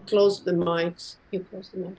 close the mics. You close the mic.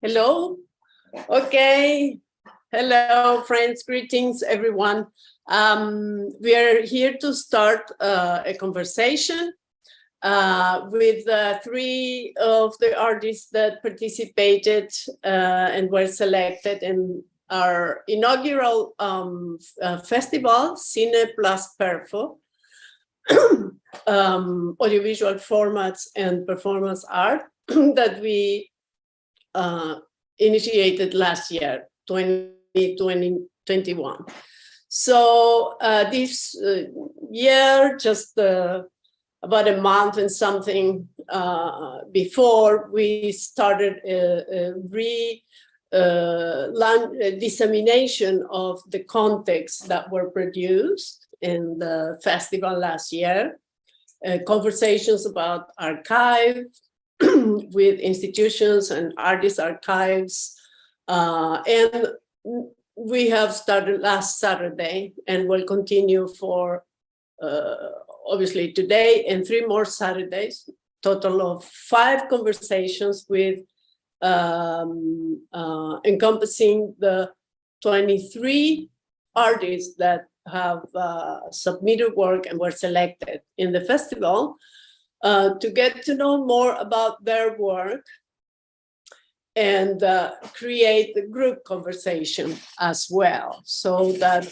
Hello. Okay. Hello, friends. Greetings, everyone. We are here to start a conversation with three of the artists that participated and were selected in our inaugural festival, Cine Plus Perfo, audiovisual formats and performance art that we initiated last year, 2021. So this year, just about a month and something before, we started a dissemination of the contexts that were produced in the festival last year, conversations about archive, with institutions and artist archives. And we have started last Saturday and will continue for obviously today and 3 more Saturdays, total of 5 conversations with encompassing the 23 artists that have submitted work and were selected in the festival. To get to know more about their work and create the group conversation as well, so that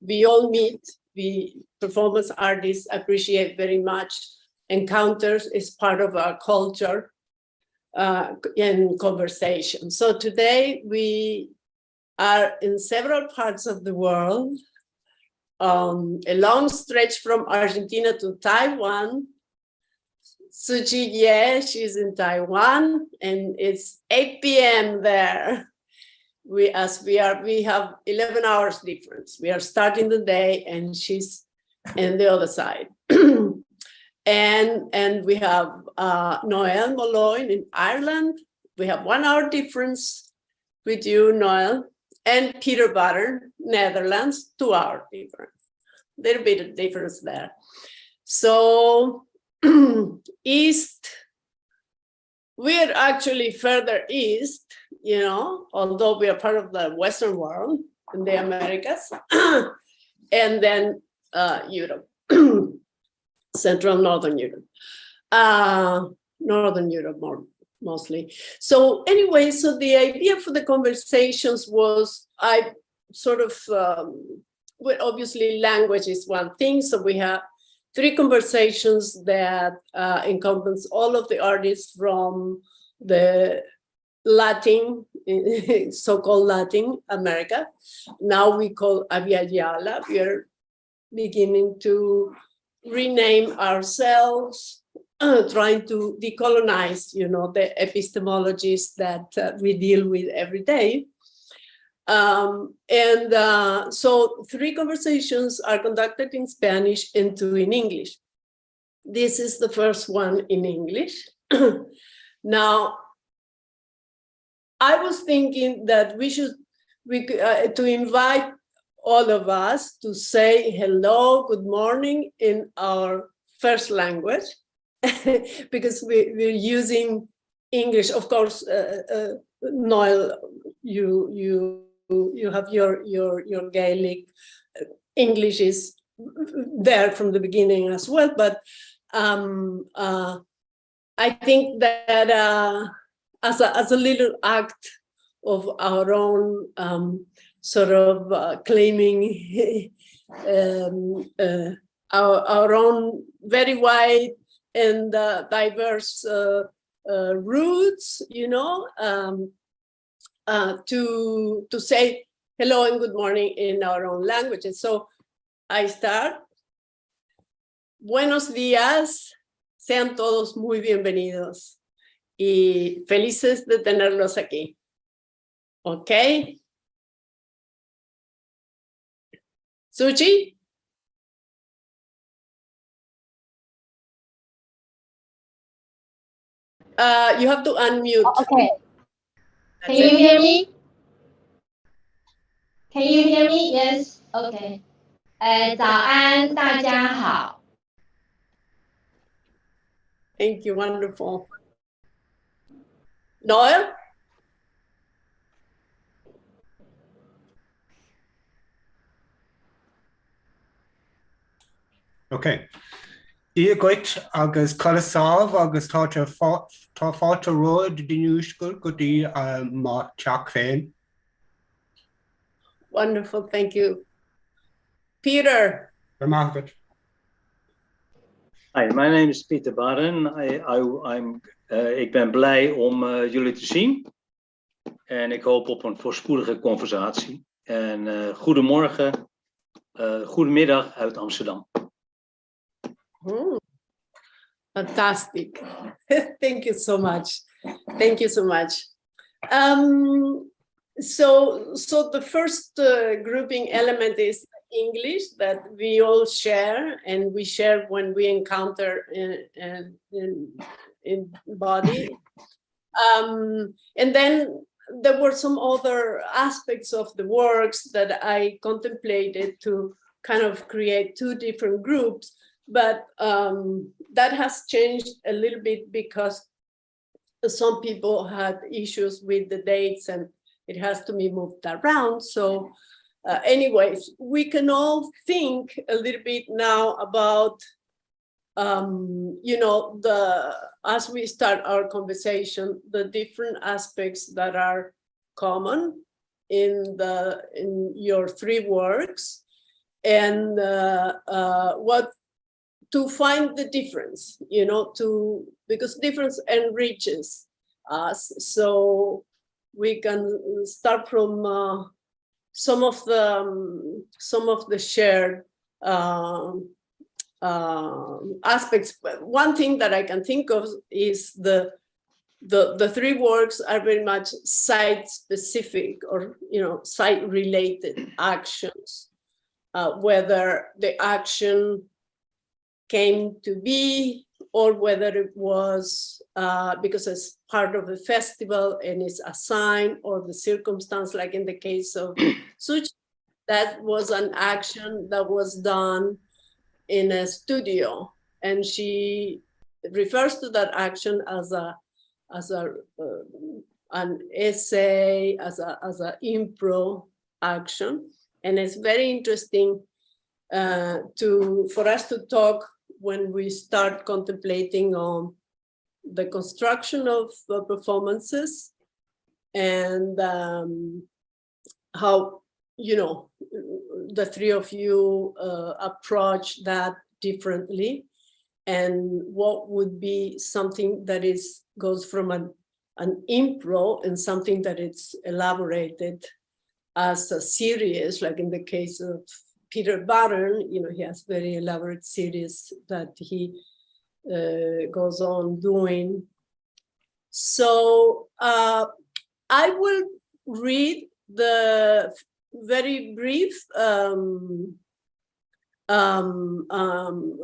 we all meet. The performance artists appreciate very much encounters as part of our culture and conversation. So today we are in several parts of the world, a long stretch from Argentina to Taiwan. Suji Ye, she's in Taiwan, and it's 8 p.m. there. We have 11 hours difference. We are starting the day, and she's in the other side. and we have Noel Moloin in Ireland. We have 1 hour difference with you, Noel, and Peter Butter, Netherlands, 2 hour difference. Little bit of difference there. So east, we're actually further east, you know, although we are part of the Western world in the Americas, and then Europe, Central Northern Europe, Northern Europe mostly. So anyway, so the idea for the conversations was, I sort of, well, obviously language is one thing, so we have 3 conversations that encompass all of the artists from the Latin, so-called Latin America. Now we call Abya Yala. We are beginning to rename ourselves, trying to decolonize, the epistemologies that we deal with every day. So 3 conversations are conducted in Spanish and 2 in English. This is the first one in English. Now, I was thinking that we could, to invite all of us to say hello, good morning in our first language, because we're using English. Of course, Noel, you have your Gaelic. English is there from the beginning as well, but I think that as a little act of our own sort of claiming our own very wide and diverse roots, to say hello and good morning in our own languages. So I start. Buenos días, sean todos muy bienvenidos y felices de tenerlos aquí. ¿Ok? Suchi? You have to unmute. Okay. Can you hear me? Can you hear me? Yes. Okay. 早安，大家好。Thank you. Wonderful. Noel? Okay. Iagwit agus colasáv agus táte fáte roid dinúsgur go dtí má teach féin. Wonderful. Thank you. Peter? Hi, my name is Peter Baden. Ik ben blij om jullie te zien. En ik hoop op een voorspoedige conversatie. En goedemorgen, goedemiddag uit Amsterdam. Fantastic. Thank you so much. Thank you so much. So the first grouping element is English that we all share, and we share when we encounter in body. And then there were some other aspects of the works that I contemplated to kind of create 2 different groups, but that has changed a little bit because some people had issues with the dates and it has to be moved around. So anyways, we can all think a little bit now about, as we start our conversation, the different aspects that are common in your 3 works, and what to find the difference, because difference enriches us. So we can start from some of the shared aspects. But one thing that I can think of is the 3 works are very much site-specific or site-related actions, whether the action came to be or whether it was because it's part of the festival and it's assigned, or the circumstance, like in the case of Suchi, that was an action that was done in a studio, and she refers to that action as an essay, as a impro action. And it's very interesting for us to talk when we start contemplating on the construction of performances and how, the 3 of you approach that differently, and what would be something that goes from an impro and something that it's elaborated as a series, like in the case of Peter Barton, you know, he has very elaborate series that he goes on doing. So I will read the very brief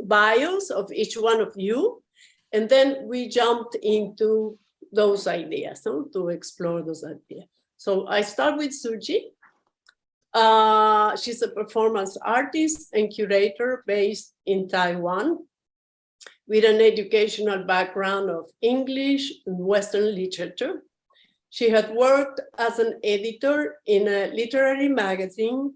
bios of each one of you, and then we jumped into those ideas, no? To explore those ideas. So I start with Suji. She's a performance artist and curator based in Taiwan with an educational background of English and Western literature. She had worked as an editor in a literary magazine,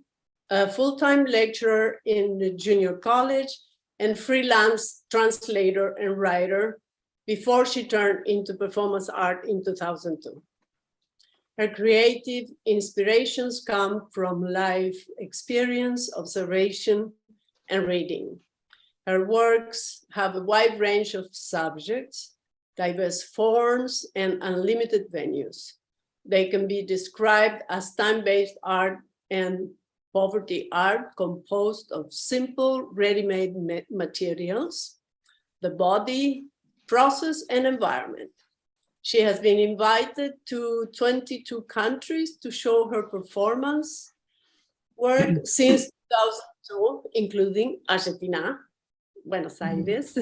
a full-time lecturer in the junior college, and freelance translator and writer before she turned into performance art in 2002. Her creative inspirations come from life experience, observation, and reading. Her works have a wide range of subjects, diverse forms, and unlimited venues. They can be described as time-based art and poverty art composed of simple, ready-made materials, the body, process, and environment. She has been invited to 22 countries to show her performance work since 2002, including Argentina, Buenos Aires.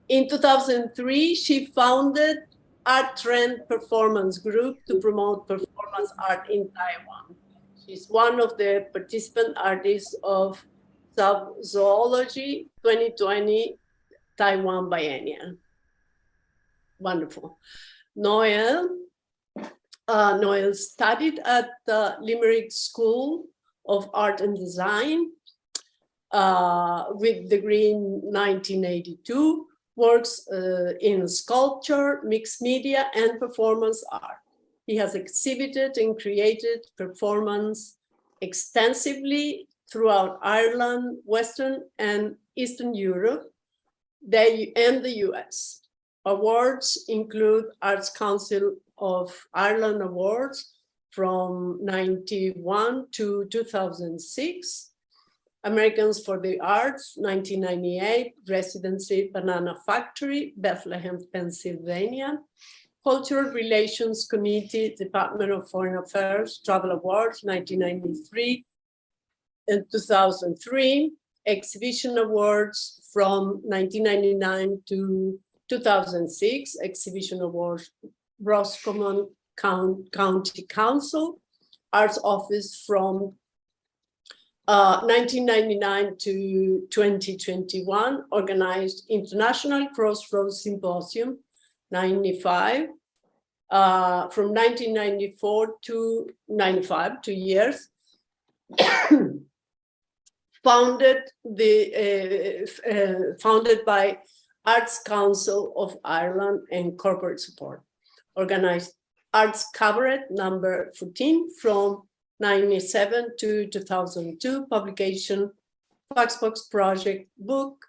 In 2003, she founded Art Trend Performance Group to promote performance art in Taiwan. She's one of the participant artists of Zoology 2020 Taiwan Biennial. Wonderful. Noel studied at the Limerick School of Art and Design with degree in 1982, works in sculpture, mixed media, and performance art. He has exhibited and created performance extensively throughout Ireland, Western and Eastern Europe, and the US. Awards include Arts Council of Ireland Awards from 1991 to 2006, Americans for the Arts, 1998, Residency Banana Factory, Bethlehem, Pennsylvania, Cultural Relations Committee, Department of Foreign Affairs, Travel Awards, 1993 and 2003, Exhibition Awards from 1999 to 2006, Exhibition Awards, Roscommon County Council, Arts Office from 1999 to 2021, organized International Crossroads Symposium, 95, from 1994 to 95, 2 years. Founded by Arts Council of Ireland and corporate support. Organized Arts Cabaret number 14 from 1997 to 2002, publication, Foxbox Project book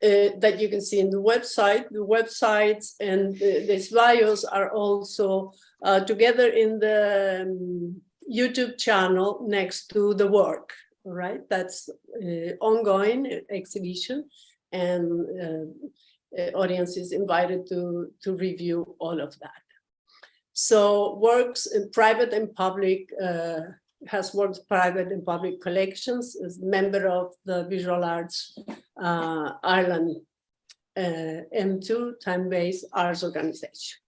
that you can see in the website. The websites and these bios are also together in the YouTube channel next to the work, all right? That's ongoing exhibition, and audience is invited to review all of that. So works in private and public, has worked private and public collections, is member of the Visual Arts Ireland M2, time-based arts organization.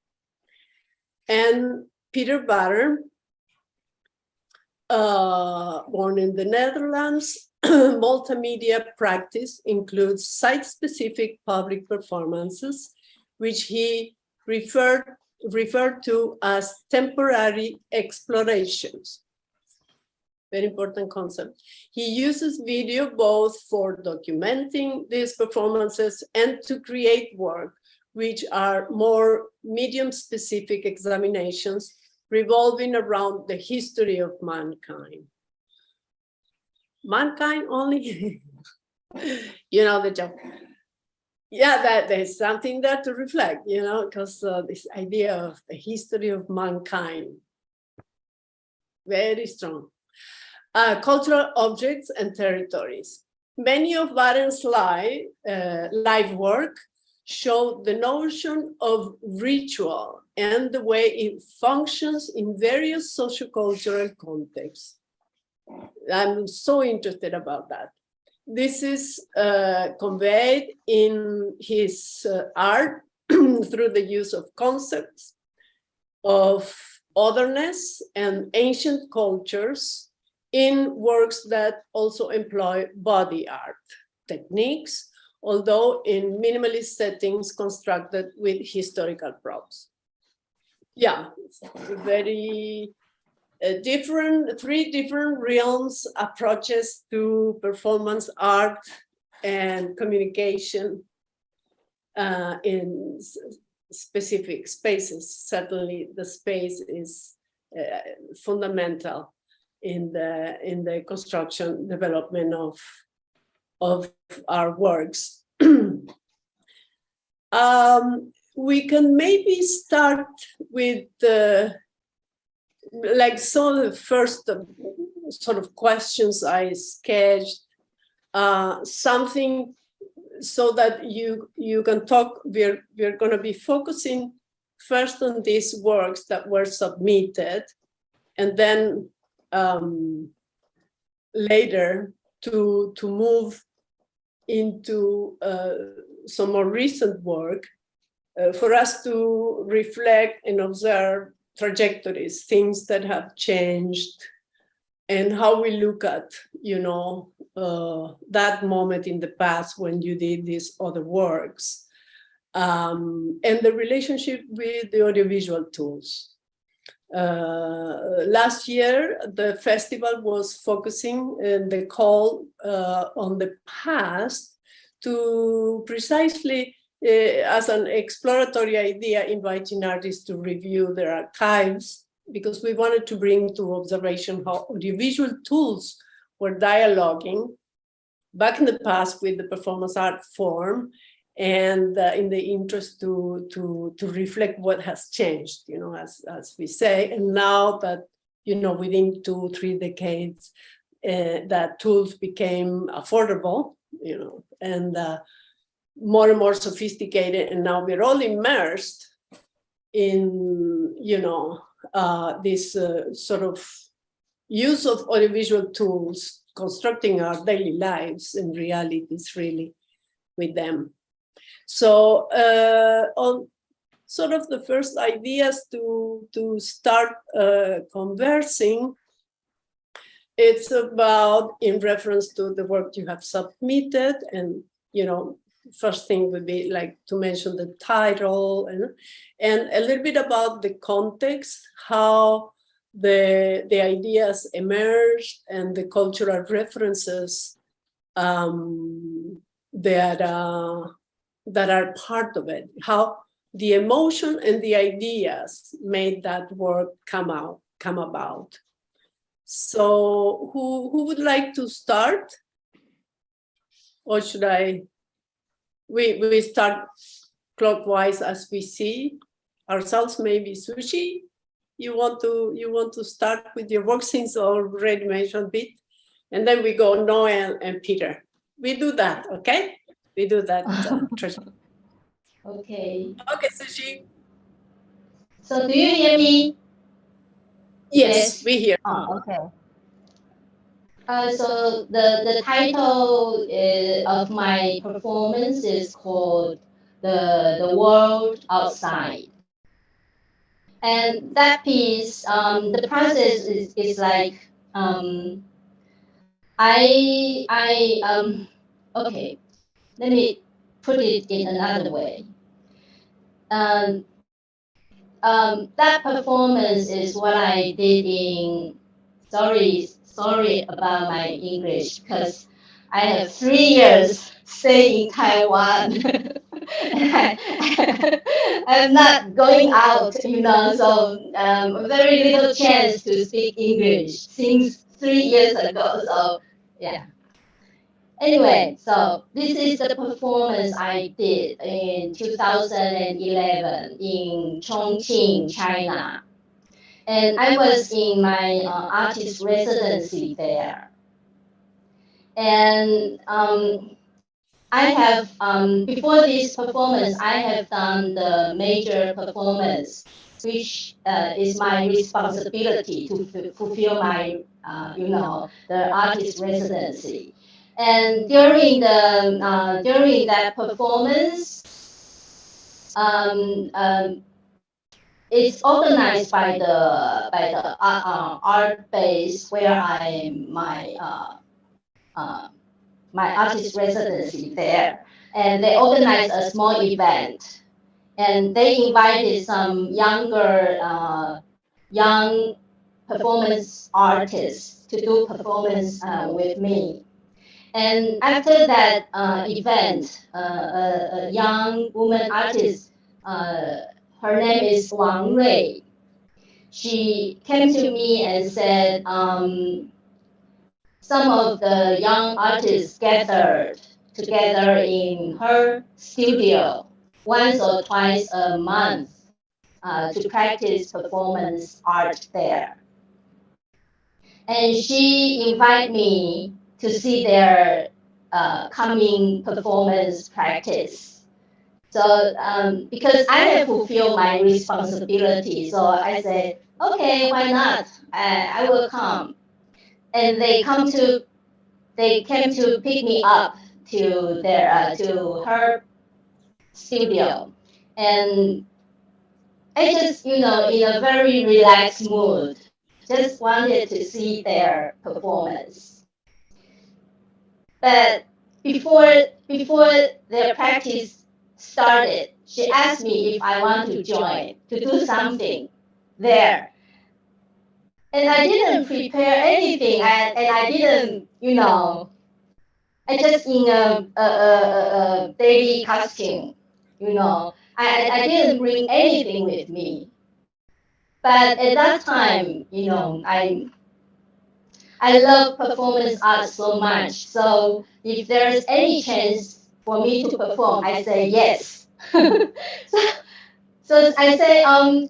And Peter Barton, born in the Netherlands, multimedia practice includes site-specific public performances, which he referred to as temporary explorations. Very important concept. He uses video both for documenting these performances and to create work, which are more medium-specific examinations revolving around the history of mankind. Mankind only? You know the joke. yeah, that there's something there to reflect, because this idea of the history of mankind, very strong. Cultural objects and territories. Many of Baren's life work show the notion of ritual and the way it functions in various sociocultural contexts. I'm so interested about that. This is conveyed in his art through the use of concepts of otherness and ancient cultures in works that also employ body art techniques, although in minimalist settings constructed with historical props. Yeah, very three different realms, approaches to performance art and communication in specific spaces. Certainly the space is fundamental in the construction, development of our works. We can maybe start with like some of the first sort of questions I sketched, something so that you can talk. We're going to be focusing first on these works that were submitted, and then later to move into some more recent work for us to reflect and observe trajectories, things that have changed, and how we look at, that moment in the past when you did these other works, and the relationship with the audiovisual tools. Last year, the festival was focusing in the call on the past to precisely as an exploratory idea, inviting artists to review their archives, because we wanted to bring to observation how audiovisual tools were dialoguing back in the past with the performance art form, and in the interest to reflect what has changed, as we say. And now that, within 2-3 decades, that tools became affordable, and more and more sophisticated, and now we're all immersed in, this sort of use of audiovisual tools, constructing our daily lives and realities really with them. So on sort of the first ideas to start conversing, it's about, in reference to the work you have submitted, and first thing would be like to mention the title and a little bit about the context, how the ideas emerged, and the cultural references that are part of it, how the emotion and the ideas made that work come about. So who would like to start? Or should we start clockwise as we see ourselves? Maybe Sushi, you want to start with your work, since already mentioned bit, and then we go Noel and Peter. We do that, okay? We do that. Okay. Okay, Sushi. So do you hear me? Yes, we hear. Oh, okay. So the title of my performance is called the World Outside. And that piece, the process is like, okay, let me put it in another way. That performance is what I did in, sorry about my English, because I have 3 years staying in Taiwan. I'm not going out, so very little chance to speak English since 3 years ago. So yeah. Anyway, so this is the performance I did in 2011 in Chongqing, China. And I was in my artist residency there. And I have, before this performance, I have done the major performance, which is my responsibility to fulfill my, the artist residency. And during that performance, it's organized by the art base where my artist residency there, and they organized a small event, and they invited some young performance artists to do performance with me. And after that event, a young woman artist, her name is Wang Rui. She came to me and said, some of the young artists gathered together in her studio once or twice a month to practice performance art there. And she invited me to see their coming performance practice. So because I have fulfilled my responsibility, so I said, okay, why not? I will come. And they came to pick me up to to her studio, and I just, in a very relaxed mood, just wanted to see their performance. But before their practice started, she asked me if I want to join to do something there. And I didn't prepare anything, and I didn't, I just in a daily costume, I didn't bring anything with me. But at that time, I love performance art so much. So if there's any chance for me to perform, I say yes. So I say,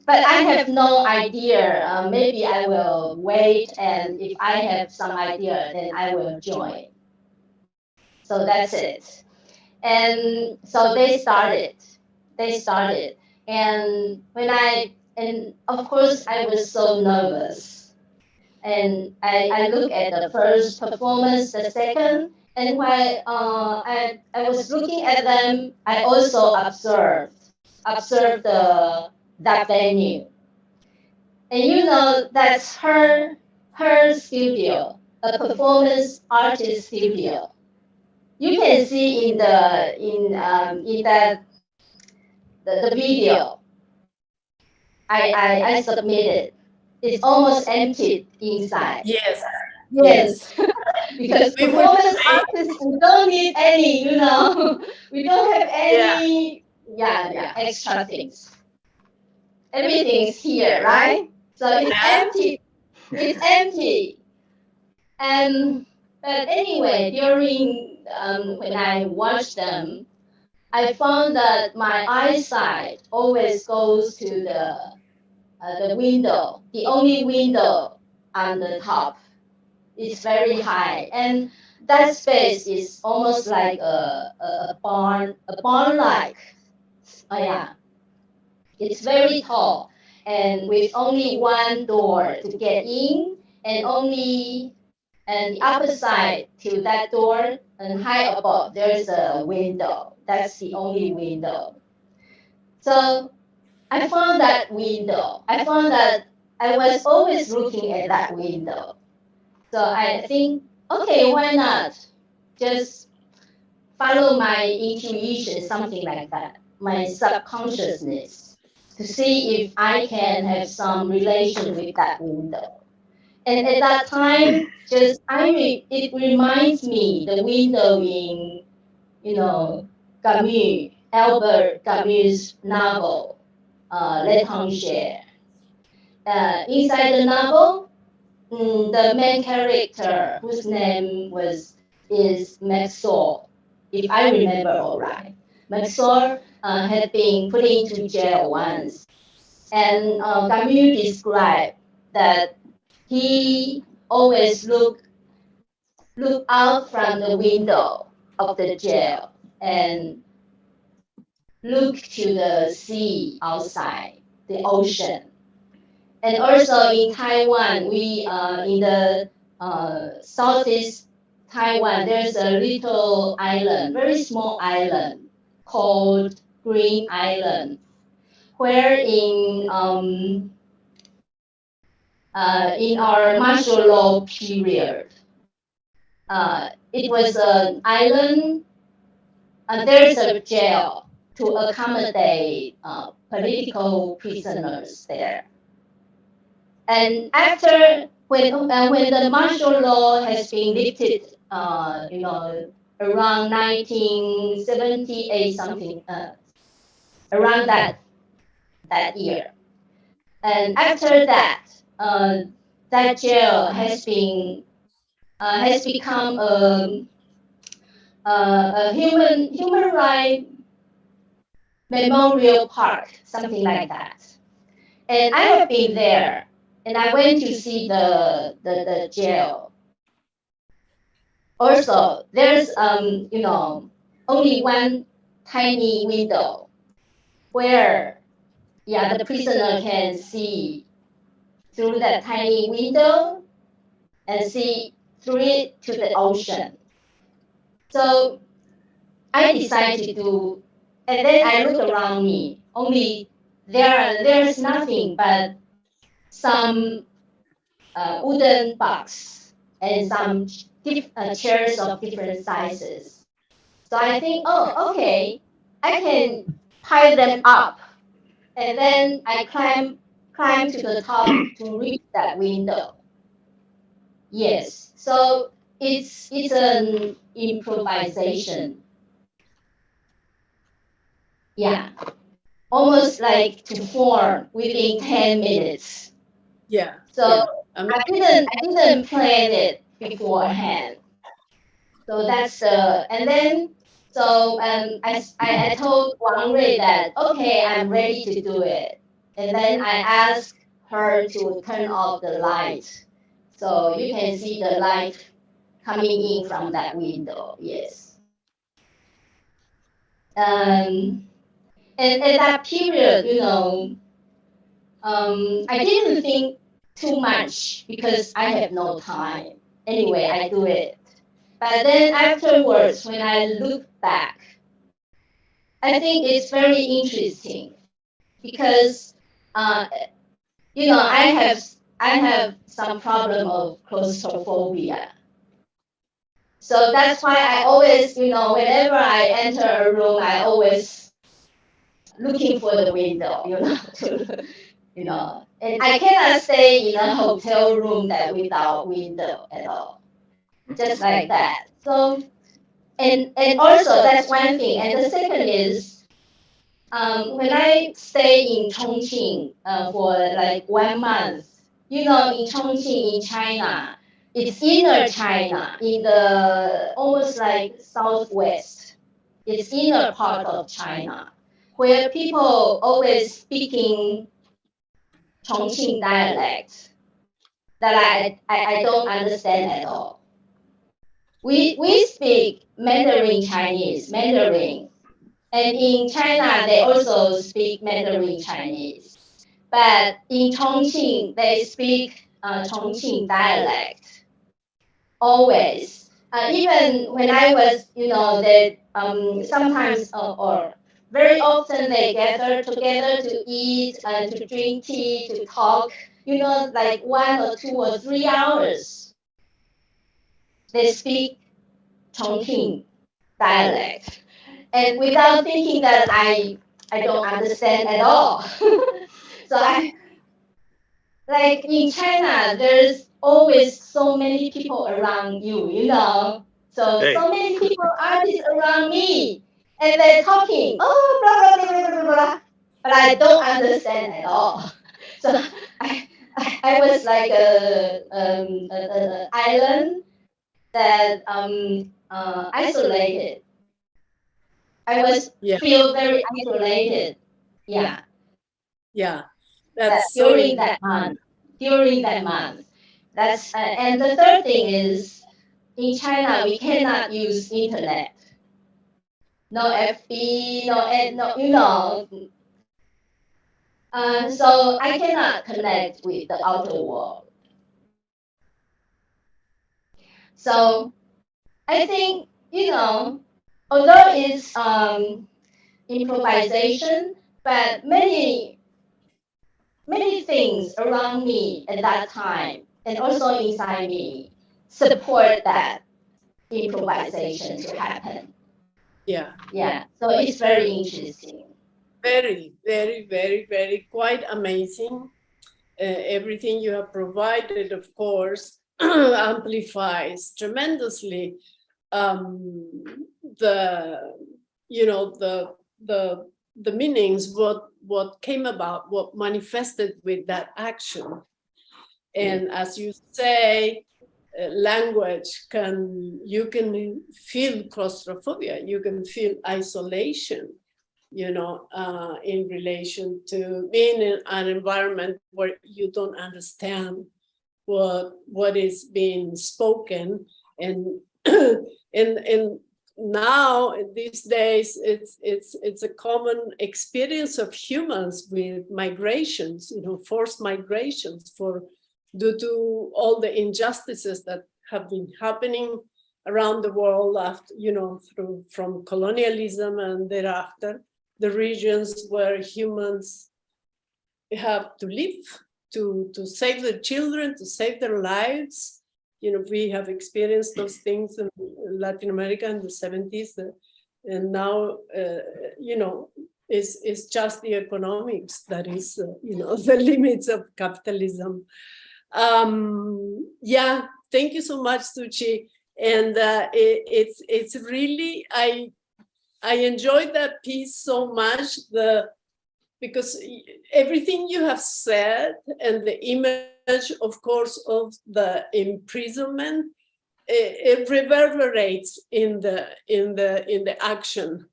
but I have no idea. Maybe I will wait, and if I have some idea, then I will join. So that's it. And so they started. And and of course I was so nervous. And I look at the first performance, the second, and while I was looking at them, I also observed that venue. And that's her studio, a performance artist studio. You can see in that the video I submitted. It's almost empty inside. Yes. Because performance artists, we don't need any, we don't have any extra things. Everything is here, right? So it's empty. It's empty. But anyway, during when I watch them, I found that my eyesight always goes to the window, the only window on the top. It's very high, and that space is almost like a barn-like. Oh yeah, it's very tall, and with only one door to get in, and the upper side to that door, and high above there's a window. That's the only window. So I found that window. I found that I was always looking at that window. So I think, okay, why not? Just follow my intuition, something like that, my subconsciousness, to see if I can have some relation with that window. And at that time, it reminds me the window in, Albert Camus' novel, L'Étranger. Inside the novel, the main character, whose name was is Maxwell, if I remember all right. Maxwell had been put into jail once. And Camus described that he always look out from the window of the jail and look to the sea outside, the ocean. And also in Taiwan, we in the southeast Taiwan, there's a little island, very small island called Green Island, where in our martial law period, it was an island. There's a jail to accommodate political prisoners there. And after when the martial law has been lifted, around 1978 something, around that year, and after that, that jail has become a human right memorial park, something like that. And I have been there, and I went to see the jail. Also, there's only one tiny window where the prisoner can see through that tiny window and see through it to the ocean. So I decided to, and then I looked around me. Only there's nothing but some wooden box and some chairs of different sizes. So I think, oh, okay, I can pile them up, and then I climb to the top to reach that window. Yes, so it's an improvisation. Yeah, almost like to form within 10 minutes. Yeah. So I didn't plan it beforehand. So that's and then so I told Wang Rui that okay, I'm ready to do it, and then I asked her to turn off the light, so you can see the light coming in from that window. Yes. And at that period, I didn't think too much because I have no time. Anyway, I do it. But then afterwards, when I look back, I think it's very interesting because, I have some problem of claustrophobia. So that's why I always, whenever I enter a room, I always looking for the window, and I cannot stay in a hotel room that without window at all, just like that. So, and also that's one thing. And the second is, when I stay in Chongqing for like 1 month, in Chongqing in China, it's inner China, in the almost like southwest. It's inner part of China, where people always speaking Chongqing dialect that I don't understand at all. We speak Mandarin Chinese, Mandarin, and in China they also speak Mandarin Chinese. But in Chongqing they speak Chongqing dialect always. Even when I was, they sometimes or very often they gather together to eat and to drink tea, to talk, like 1 or 2 or 3 hours. They speak Chongqing dialect. And without thinking that I don't understand at all. So like in China, there's always so many people around you, So many people, artists around me. And they're talking, oh, blah, blah, blah, blah, blah, blah. But I don't understand at all. So I was like an island that isolated. I was feel very isolated. Yeah. Yeah. During that month. During that month. That's and the third thing is in China we cannot use internet. No FB, no. So I cannot connect with the outer world. So I think, although it's improvisation, but many things around me at that time and also inside me support that improvisation to happen. Yeah. Yeah. So it's very interesting. Very, very, very, very quite amazing. Everything you have provided, of course, amplifies tremendously the meanings, what came about, what manifested with that action. And as you say, language you can feel claustrophobia, you can feel isolation, in relation to being in an environment where you don't understand what is being spoken. And and now these days it's a common experience of humans with migrations, forced migrations due to all the injustices that have been happening around the world after, from colonialism and thereafter, the regions where humans have to live to save their children, to save their lives. We have experienced those things in Latin America in the 70s, and now, it's just the economics that is, the limits of capitalism. Yeah, thank you so much, Suchi. And it's really, I enjoyed that piece so much, because everything you have said and the image, of course, of the imprisonment, it reverberates in the action,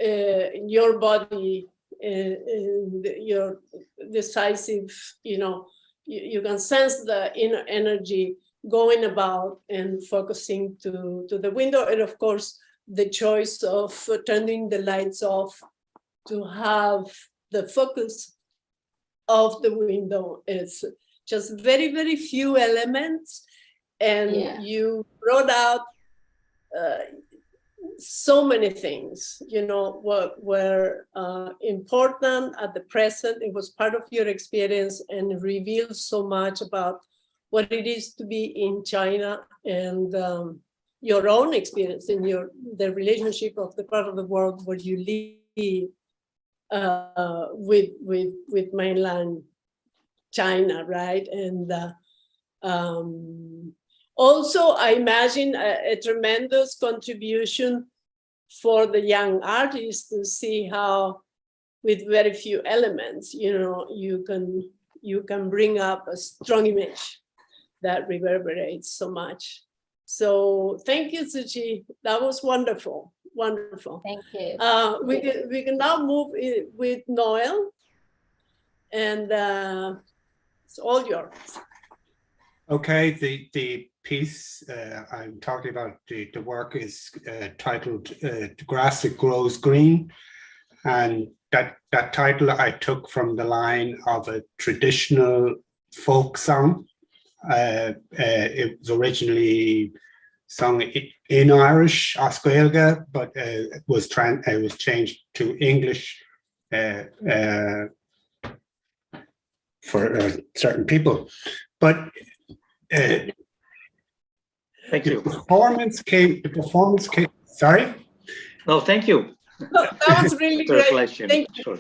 in your body, your decisive, you can sense the inner energy going about and focusing to the window. And of course, the choice of turning the lights off to have the focus of the window. Is just very, very few elements. And you brought out so many things, what were important at the present. It was part of your experience and revealed so much about what it is to be in China, and your own experience in the relationship of the part of the world where you live with mainland China, right? And also, I imagine a tremendous contribution for the young artists to see how, with very few elements, you can bring up a strong image that reverberates so much. So thank you, Suchi. That was wonderful, wonderful. Thank you. We can now move with Noel, and it's all yours. Okay, the piece I'm talking about, the work is titled "The Grass That Grows Green," and that title I took from the line of a traditional folk song. It was originally sung in Irish, Oscailga, but it was changed to English for certain people. But thank you. The performance came. Sorry. No, thank you. That was really great. Thank you. Sure.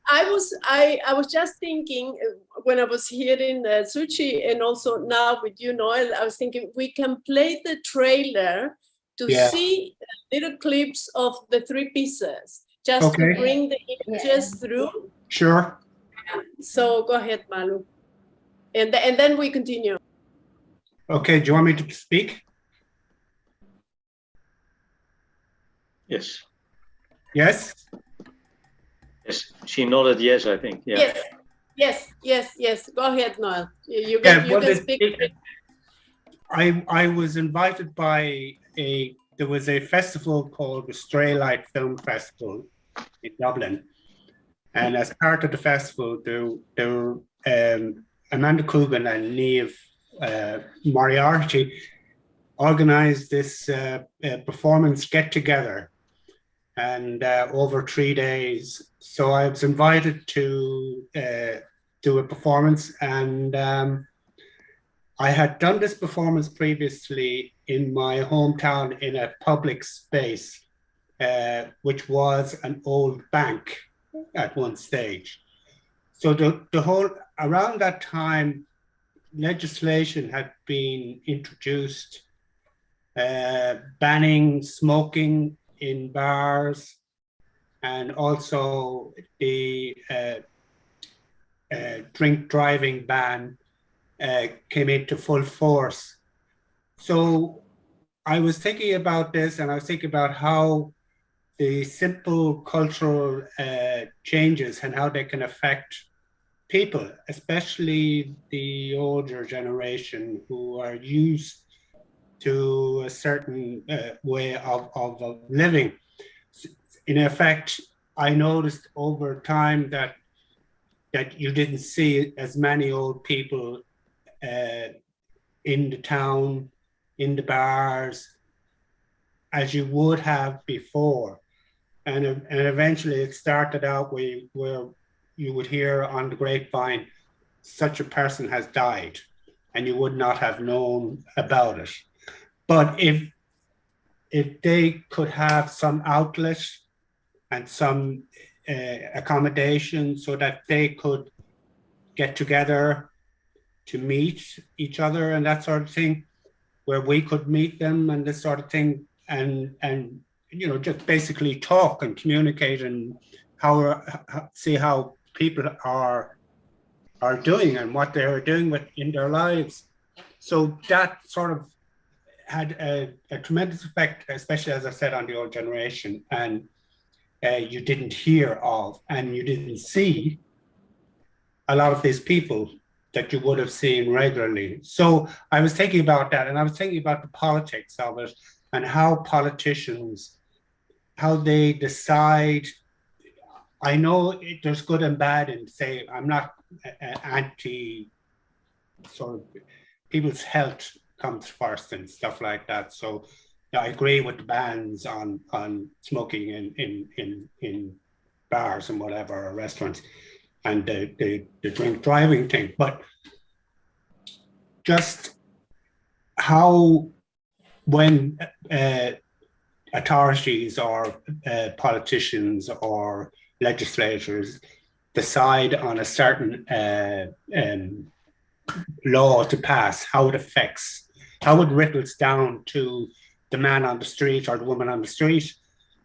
I was just thinking when I was hearing Suchi, and also now with you, Noel, I was thinking we can play the trailer to see little clips of the three pieces, just to bring the images through. Sure. So go ahead, Malu. And then we continue. Okay, do you want me to speak? Yes. Yes? Yes. She nodded yes, I think. Yeah. Yes. Go ahead, Noel. You Yeah, can well, speak. I was invited by there was a festival called the Straylight Film Festival in Dublin. And as part of the festival, there were Amanda Coogan and Niamh Moriarty organized this performance get together, and over 3 days. So I was invited to do a performance, and I had done this performance previously in my hometown in a public space, which was an old bank at one stage. So the whole, around that time, legislation had been introduced banning smoking in bars, and also the drink driving ban came into full force. So I was thinking about this, and I was thinking about how the simple cultural changes and how they can affect people, especially the older generation who are used to a certain way of living. In effect, I noticed over time that you didn't see as many old people in the town, in the bars, as you would have before. And eventually it started out where you would hear on the grapevine, such a person has died, and you would not have known about it. But if they could have some outlet and some accommodation so that they could get together to meet each other and that sort of thing, where we could meet them and this sort of thing, and you know, just basically talk and communicate and see how people are doing and what they're doing in their lives. So that sort of had a tremendous effect, especially, as I said, on the old generation. And you didn't hear of and you didn't see a lot of these people that you would have seen regularly. So I was thinking about that, and I was thinking about the politics of it and how politicians, how they decide. I know there's good and bad in, say, I'm not anti sort of people's health comes first and stuff like that. So I agree with the bans on smoking in bars and whatever, or restaurants, and the drink driving thing. But just how, when authorities or politicians or legislators decide on a certain law to pass, how it ripples down to the man on the street or the woman on the street,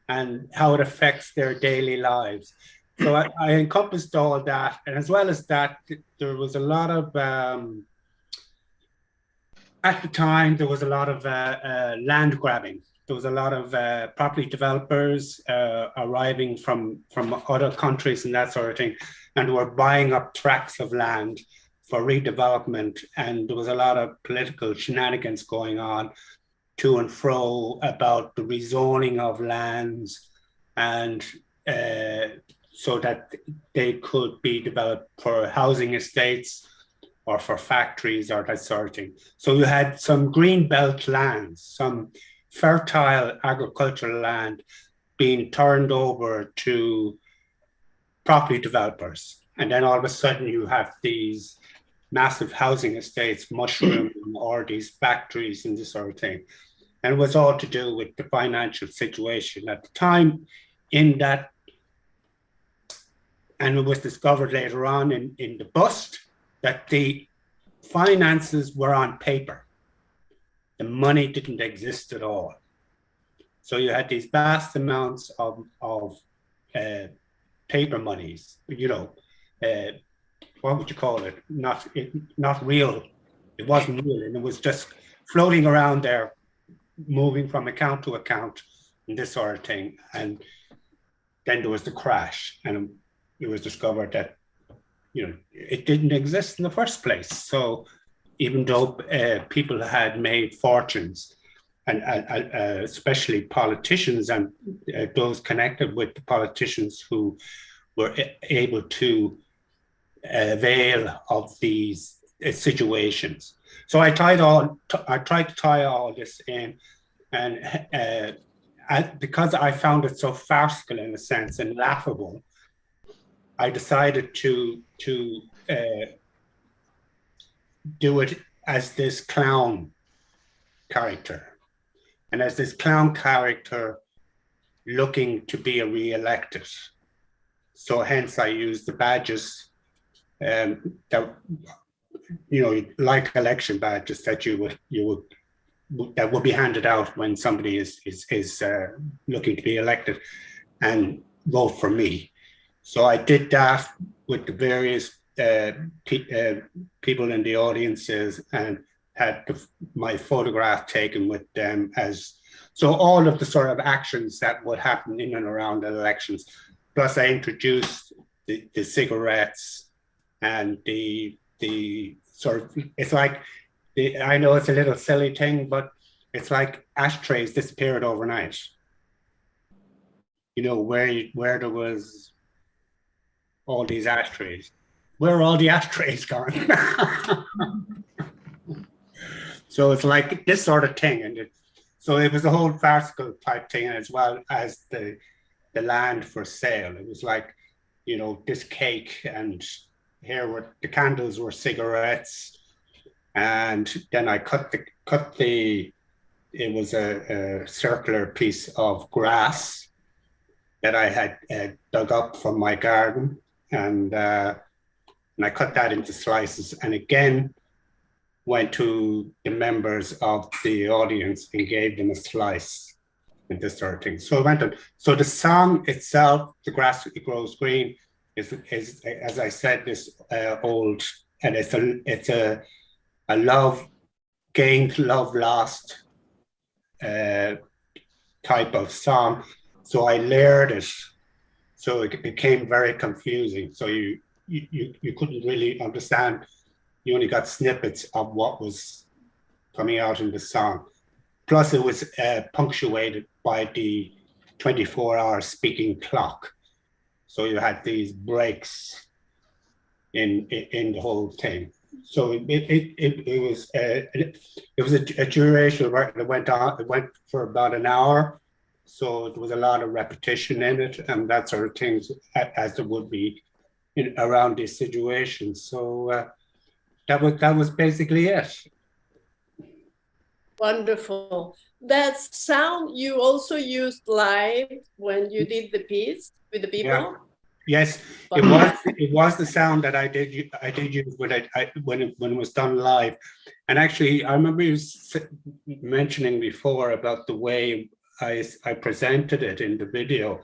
and how it affects their daily lives. So I encompassed all that, and as well as that, there was a lot of at the time, there was a lot of land grabbing. There was a lot of property developers arriving from other countries and that sort of thing, and were buying up tracts of land for redevelopment. And there was a lot of political shenanigans going on to and fro about the rezoning of lands, and so that they could be developed for housing estates or for factories or that sort of thing. So you had some green belt lands, some fertile agricultural land being turned over to property developers. And then all of a sudden you have these massive housing estates mushrooming, or these factories and this sort of thing. And it was all to do with the financial situation at the time in that. And it was discovered later on in the bust that the finances were on paper. The money didn't exist at all. So you had these vast amounts of paper monies, you know, what would you call it? Not real. It wasn't real, and it was just floating around there, moving from account to account and this sort of thing. And then there was the crash, and it was discovered that, you know, it didn't exist in the first place. So even though people had made fortunes, and especially politicians and those connected with the politicians who were able to avail of these situations. So I tried to tie all this in, and because I found it so farcical in a sense and laughable, I decided to do it as this clown character, and as this clown character looking to be re-elected. So hence I used the badges that, you know, like election badges that that will be handed out when somebody is looking to be elected and vote for me. So I did that with the various people in the audiences, and had my photograph taken with them, as so all of the sort of actions that would happen in and around the elections. Plus I introduced the cigarettes and the sort of, it's like, I know it's a little silly thing, but it's like ashtrays disappeared overnight. You know, where there was all these ashtrays. Where are all the ashtrays gone? So it's like this sort of thing. And so it was a whole farcical type thing, as well as the land for sale. It was like, you know, this cake, and here were the candles were cigarettes. And then I cut it was a circular piece of grass that I had dug up from my garden, and I cut that into slices, and again went to the members of the audience and gave them a slice and this sort of thing. So I went on. So the song itself, "The Grass Grows Green," is as I said, this old, and it's a love gained, love lost type of song. So I layered it, so it became very confusing. So you couldn't really understand. You only got snippets of what was coming out in the song. Plus it was punctuated by the 24-hour speaking clock. So you had these breaks in the whole thing. So it was a duration that went on. It went for about an hour. So there was a lot of repetition in it, and that sort of things, as there would be around these situations. So that was basically it. Wonderful. That sound you also used live when you did the piece with the people? Yeah. Yes, it was the sound that I did use when it was done live. And actually, I remember you mentioning before about the way I presented it in the video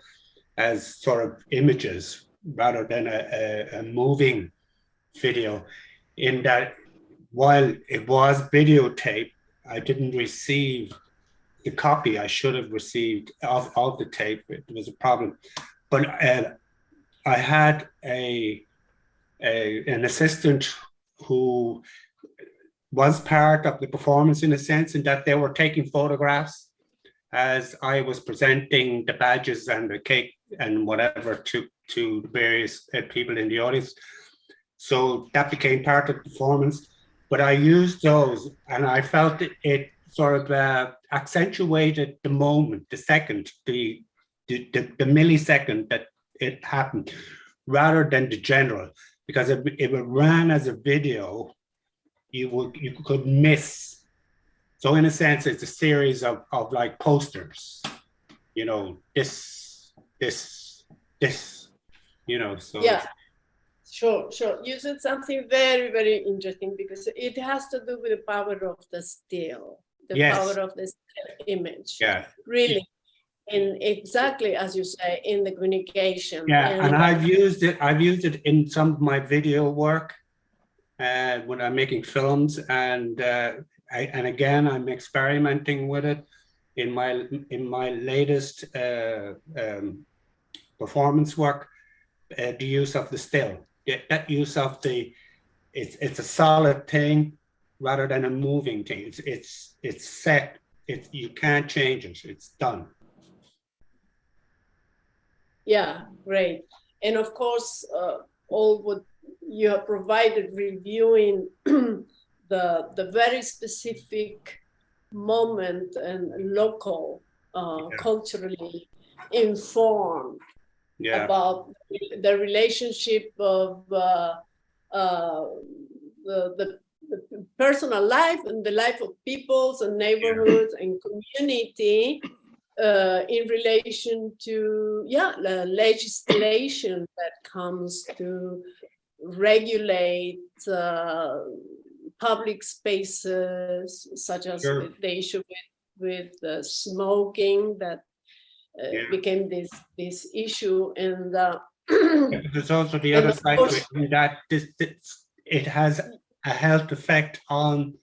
as sort of images rather than a moving video, in that while it was videotape, I didn't receive the copy I should have received of the tape. It was a problem. But I had an assistant who was part of the performance, in a sense, in that they were taking photographs as I was presenting the badges and the cake and whatever to the various people in the audience. So that became part of the performance. But I used those, and I felt it sort of accentuated the moment, the second, the millisecond that it happened, rather than the general. Because if it ran as a video, you could miss. So in a sense, it's a series of like posters, you know, this, you know, so. Yeah, sure. You said something very, very interesting, because it has to do with the power of the still, power of the still image. Yeah. Really. And exactly as you say, in the communication. Yeah, and I've used it in some of my video work when I'm making films, and again, I'm experimenting with it in my latest performance work, the use of the still, that use of the, it's a solid thing rather than a moving thing. It's set. You can't change it. It's done. Yeah, great. And of course, all what you have provided, reviewing the very specific moment and local, culturally informed about the relationship of the personal life and the life of peoples and neighborhoods and community in relation to the legislation that comes to regulate public spaces, such as the issue with smoking that became this issue. And there's also the other side to it, in that it has a health effect on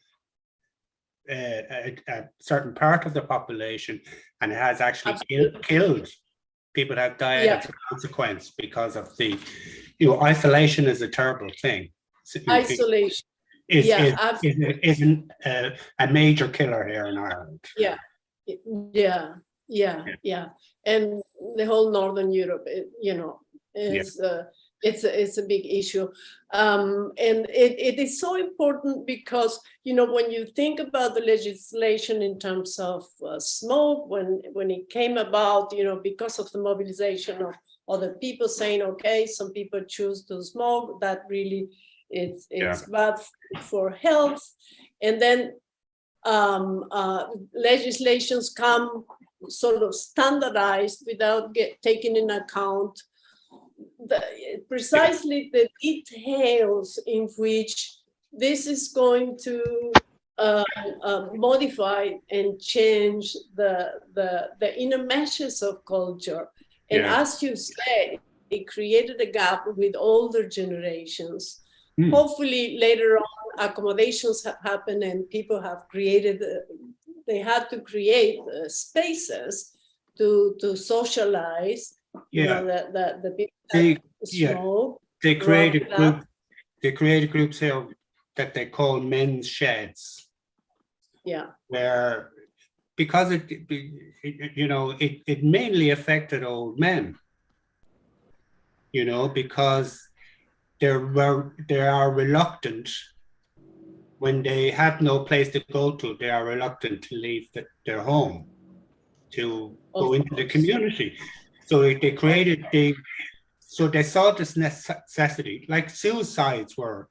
a certain part of the population, and it has actually killed people. Have died as a consequence because of the, isolation is a terrible thing. Isolation isn't a major killer here in Ireland. Yeah. And the whole Northern Europe, is it's a big issue, and it is so important because when you think about the legislation in terms of smoke, when it came about, because of the mobilization of other people saying, okay, some people choose to smoke, that really it's bad for health, and then legislations come sort of standardized without taking in account precisely the details in which this is going to modify and change the inner meshes of culture. And as you said, it created a gap with older generations. Hopefully later on accommodations have happened and people have created, they had to create spaces to socialize. The people that smoke. They created groups here that they call men's sheds. Where, because it mainly affected old men. Because they are reluctant when they have no place to go to. They are reluctant to leave their home to go into the community. So they created so they saw this necessity, like suicides were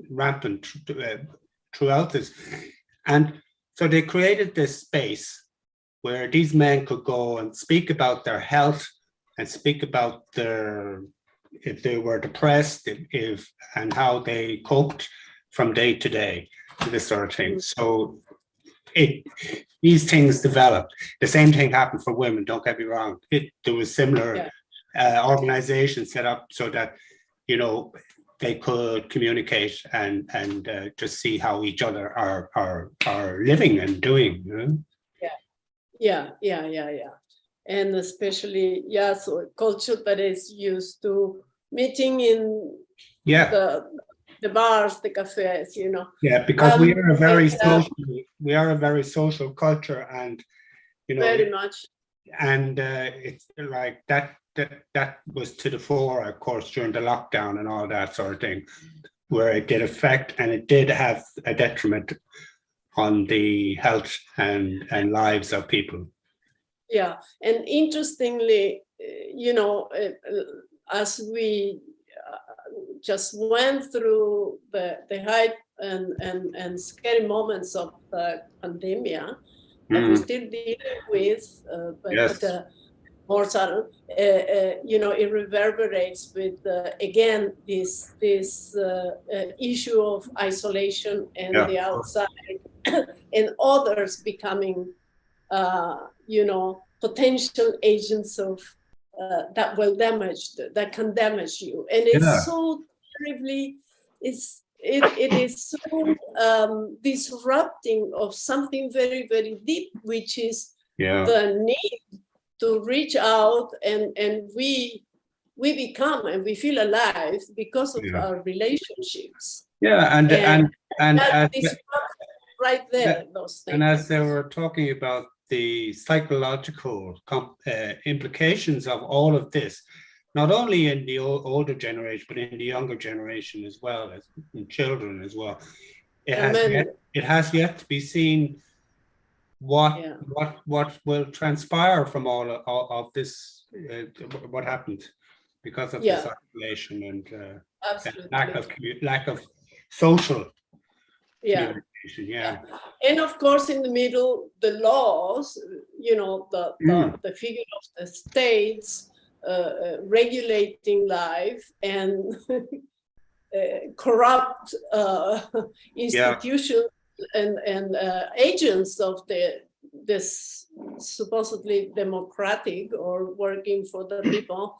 rampant throughout this. And so they created this space where these men could go and speak about their health and speak about if they were depressed, and how they coped from day to day, this sort of thing. So these things developed. The same thing happened for women, don't get me wrong. There was similar organizations set up so that, they could communicate and just see how each other are living and doing. Yeah. And especially, so a culture that is used to meeting in the bars, the cafes, Yeah, because we are a very social culture, and very much. And it's like that was to the fore, of course, during the lockdown and all that sort of thing, where it did affect, and it did have a detriment on the health and lives of people. Yeah, and interestingly, as we just went through the hype and scary moments of the pandemic that we're still dealing with, but more subtle, it reverberates with again this issue of isolation and the outside and others becoming potential agents of that can damage you, and it's so terribly, it's it is so disrupting of something very, very deep, which is the need to reach out, and we become and we feel alive because of our relationships. And that disrupts right there, those things. And as they were talking about the psychological implications of all of this, not only in the older generation, but in the younger generation as well, as in children as well. It has yet to be seen what will transpire from all of this, what happened because of this isolation and lack of social communication. And of course, in the middle, the laws, you know, the figure of the states regulating life and corrupt institutions and agents of this supposedly democratic or working for the people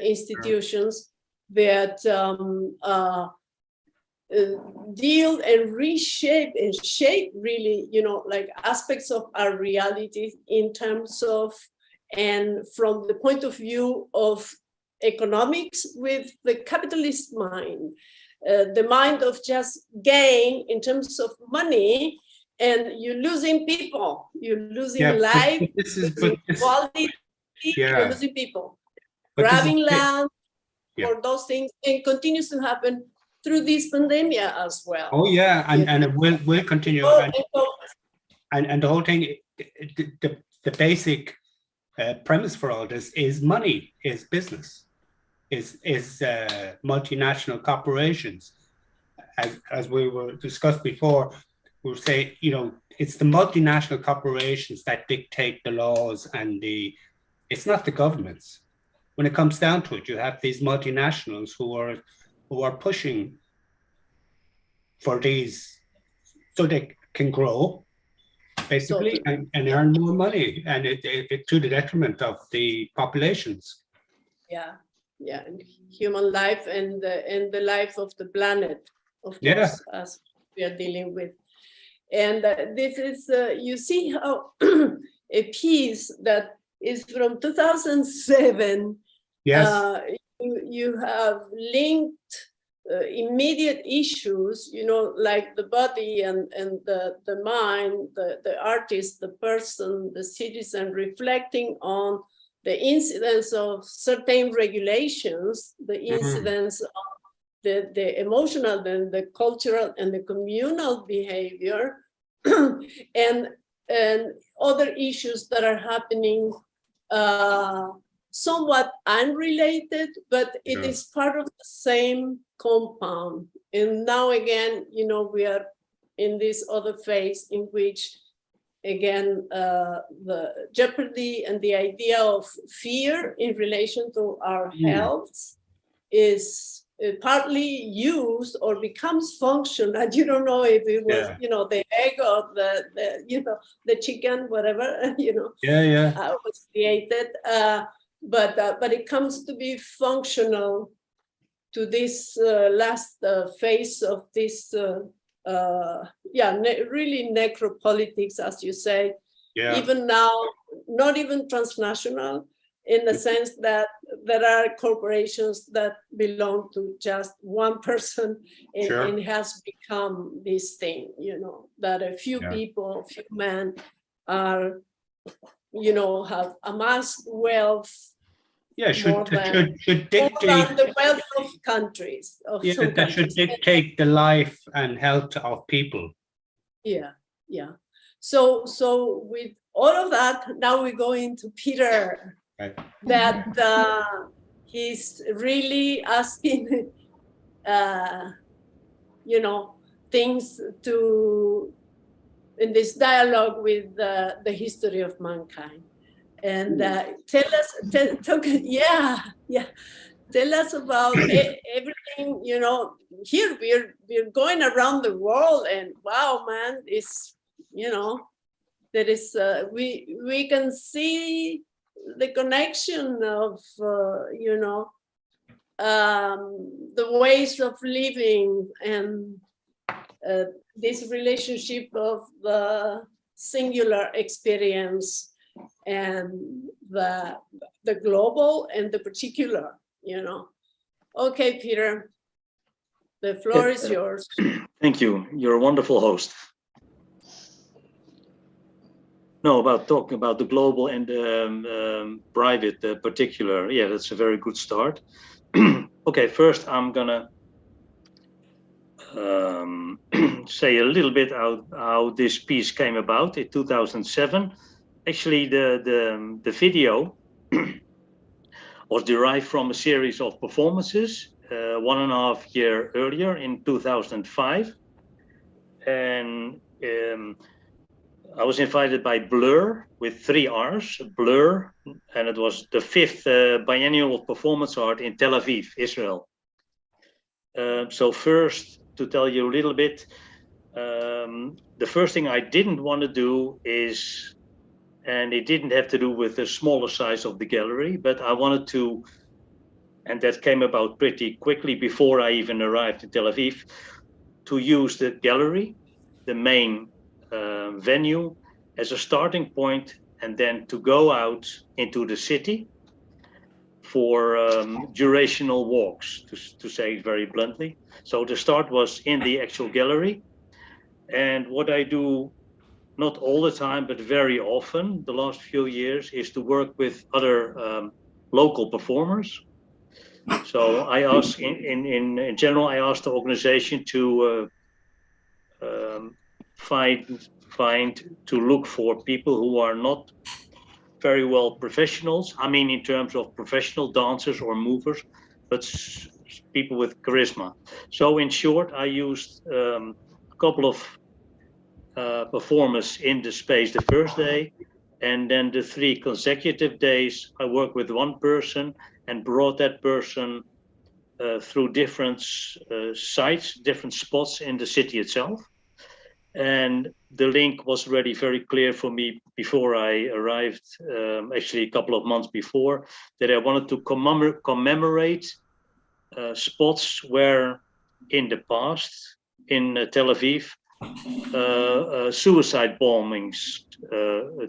institutions that deal and reshape and shape really, you know, like aspects of our reality in terms of, and from the point of view of economics with the capitalist mind, the mind of just gain in terms of money, and you're losing people, you're losing life, losing quality, you're losing people, grabbing land for those things, and continues to happen through this pandemic as well. And it will continue. And the whole thing, the basic premise for all this is money, is business, is multinational corporations. As we were discussed before, we'll say, you know, it's the multinational corporations that dictate the laws, and it's not the governments. When it comes down to it, you have these multinationals who are pushing for these so they can grow, basically, and earn more money, and it to the detriment of the populations. And human life and the life of the planet, of course, as we are dealing with. And this is, you see how a piece that is from 2007, you have linked immediate issues, you know, like the body and the mind, the artist, the person, the citizen, reflecting on the incidence of certain regulations, the incidence of the emotional, then the cultural and the communal behavior, and other issues that are happening somewhat unrelated, but it is part of the same compound. And now again, you know, we are in this other phase in which, again, the jeopardy and the idea of fear in relation to our health is partly used or becomes functional. And you don't know if it was, you know, the egg or the you know, the chicken, whatever, you know, was created. But it comes to be functional to this last phase of this, really necropolitics, as you say. Even now, not even transnational, in the sense that there are corporations that belong to just one person, and it has become this thing, you know, that a few people, a few men are, you know, have amassed wealth. Should dictate the wealth of countries. That should dictate the life and health of people. So with all of that, now we go into Peter. That he's really asking, you know, things to in this dialogue with the history of mankind. And tell us about everything, you know. Here we're going around the world, and wow, man, it's, you know, there is we can see the connection of you know, the ways of living and this relationship of the singular experience and the global and the particular, you know. Okay, Peter, the floor is yours. Thank you. You're a wonderful host. No, about talking about the global and the private, the particular. Yeah, that's a very good start. Okay, first I'm gonna say a little bit how this piece came about in 2007. Actually, the video was derived from a series of performances 1.5 years earlier in 2005. And I was invited by Blur with 3 R's, Blur, and it was the 5th biennial of performance art in Tel Aviv, Israel. So first, to tell you a little bit, the first thing I didn't want to do is, and it didn't have to do with the smaller size of the gallery, but I wanted to, and that came about pretty quickly before I even arrived in Tel Aviv, to use the gallery, the main venue, as a starting point, and then to go out into the city for durational walks, to say it very bluntly. So the start was in the actual gallery. And what I do, not all the time, but very often, the last few years, is to work with other local performers. So I ask, in general, I ask the organization to to look for people who are not very well professionals. I mean, in terms of professional dancers or movers, but people with charisma. So in short, I used a couple of performers in the space the first day, and then the 3 consecutive days, I worked with one person and brought that person through different sites, different spots in the city itself. And the link was already very clear for me before I arrived, actually a couple of months before, that I wanted to commemorate spots where in the past, in Tel Aviv, suicide bombings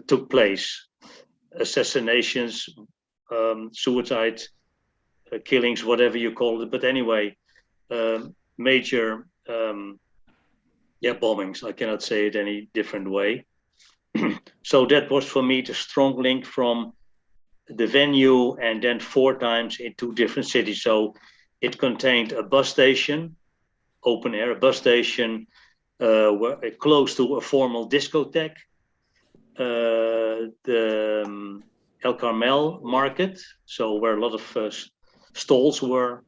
took place, assassinations, suicide killings, whatever you call it. But anyway, major bombings. I cannot say it any different way. So that was for me the strong link from the venue, and then 4 times in 2 different cities. So it contained a bus station, open air, a bus station close to a formal discotheque, the El Carmel market, so where a lot of stalls were,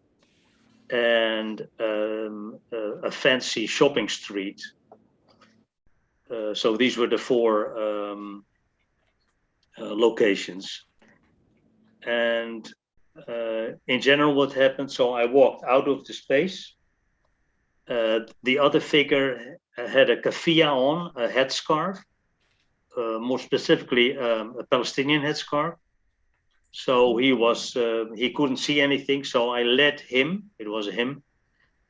and a fancy shopping street. So these were the 4 locations. And in general, what happened, so I walked out of the space. The other figure had a keffiyeh on, a headscarf, more specifically a Palestinian headscarf. So he couldn't see anything. So I led him, it was him,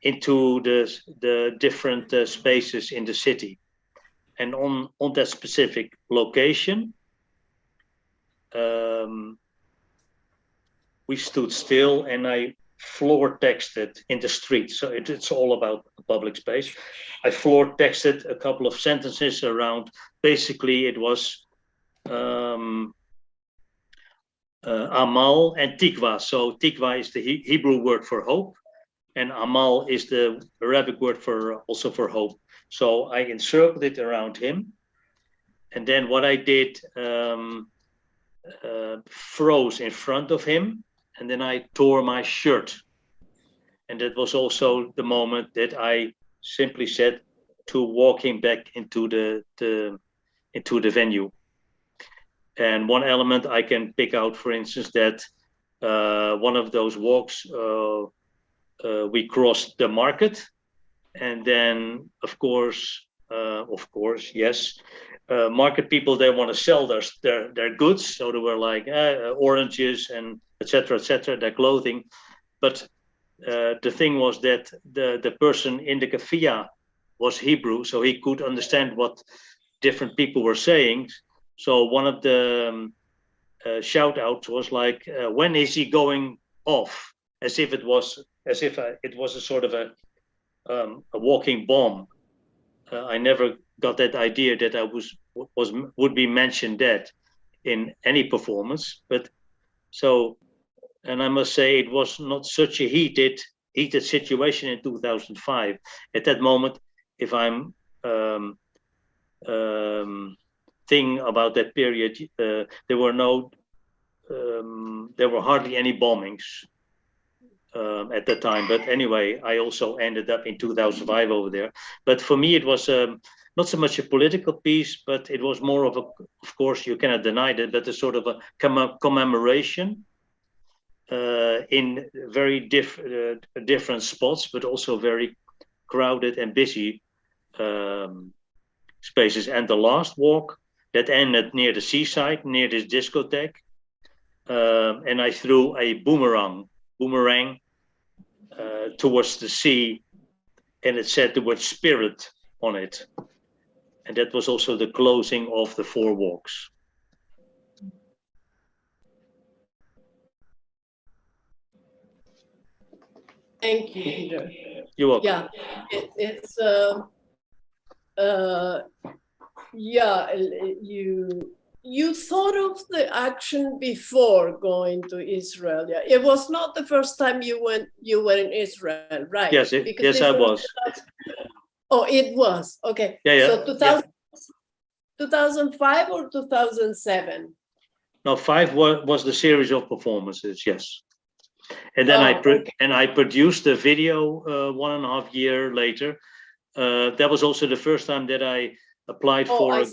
into the different spaces in the city. And on that specific location, we stood still, and I floor texted in the street. So it's all about the public space. I floor texted a couple of sentences around, basically it was Amal and Tikva. So Tikva is the Hebrew word for hope, and Amal is the Arabic word also for hope. So I encircled it around him. And then what I did, froze in front of him, and then I tore my shirt. And that was also the moment that I simply said to walk him back into the venue. And one element I can pick out, for instance, that one of those walks, we crossed the market, and then of course, yes, market people, they want to sell their goods. So they were like oranges and etc., their clothing. But the thing was that the person in the kafia was Hebrew, so he could understand what different people were saying. So one of the shout outs was like, when is he going off? As if it was a sort of a walking bomb. I never got that idea that I would be mentioned that in any performance, but so, and I must say it was not such a heated situation in 2005. At that moment, if I'm thinking about that period, there were hardly any bombings at that time. But anyway, I also ended up in 2005 over there. But for me, it was not so much a political piece, but it was more of a, of course, you cannot deny that, but a sort of a commemoration in very different spots, but also very crowded and busy spaces. And the last walk that ended near the seaside, near this discotheque, and I threw a boomerang towards the sea, and it said the word spirit on it. And that was also the closing of the 4 walks. Thank you, Peter. You're welcome. Yeah, you thought of the action before going to Israel. Yeah, it was not the first time you were in Israel, right? Yes, yes, I was. Oh, it was. Okay. Yeah, yeah. So 2005 or 2007? No, 5 was the series of performances, yes. And then I produced the video 1.5 years later. That was also the first time that I applied for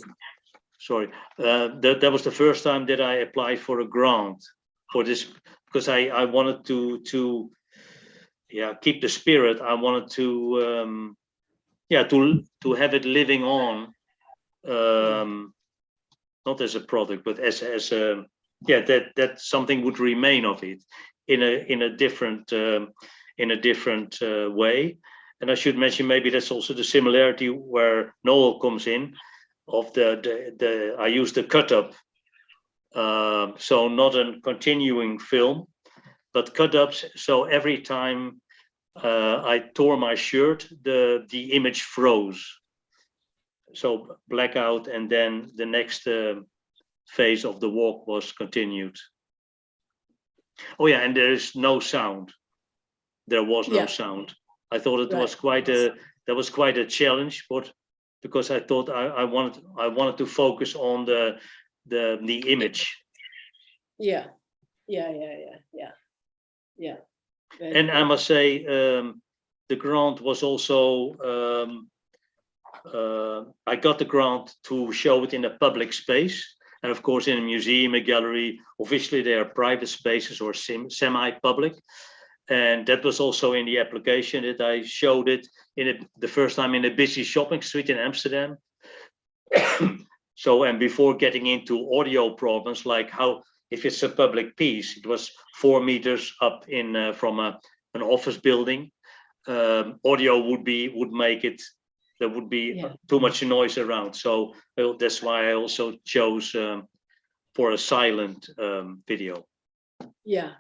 that was the first time that I applied for a grant for this, because I wanted to keep the spirit. I wanted to have it living on, not as a product, but as a that something would remain of it in a different way. And I should mention, maybe that's also the similarity where Noel comes in, of I use the cut up, so not a continuing film, but cut ups. So every time I tore my shirt, the image froze. So blackout, and then the next phase of the walk was continued. Oh yeah, and there is no sound. There was no sound. I thought it was quite a challenge, but because I thought I wanted to focus on the image. Yeah. And I must say, the grant was also I got the grant to show it in a public space. And of course, in a museum, a gallery, officially they are private spaces or semi-public. And that was also in the application that I showed it the first time in a busy shopping street in Amsterdam. So, and before getting into audio problems, like how, if it's a public piece, it was 4 meters up in from an office building. Audio would make it, there would be too much noise around. So that's why I also chose for a silent video. Yeah,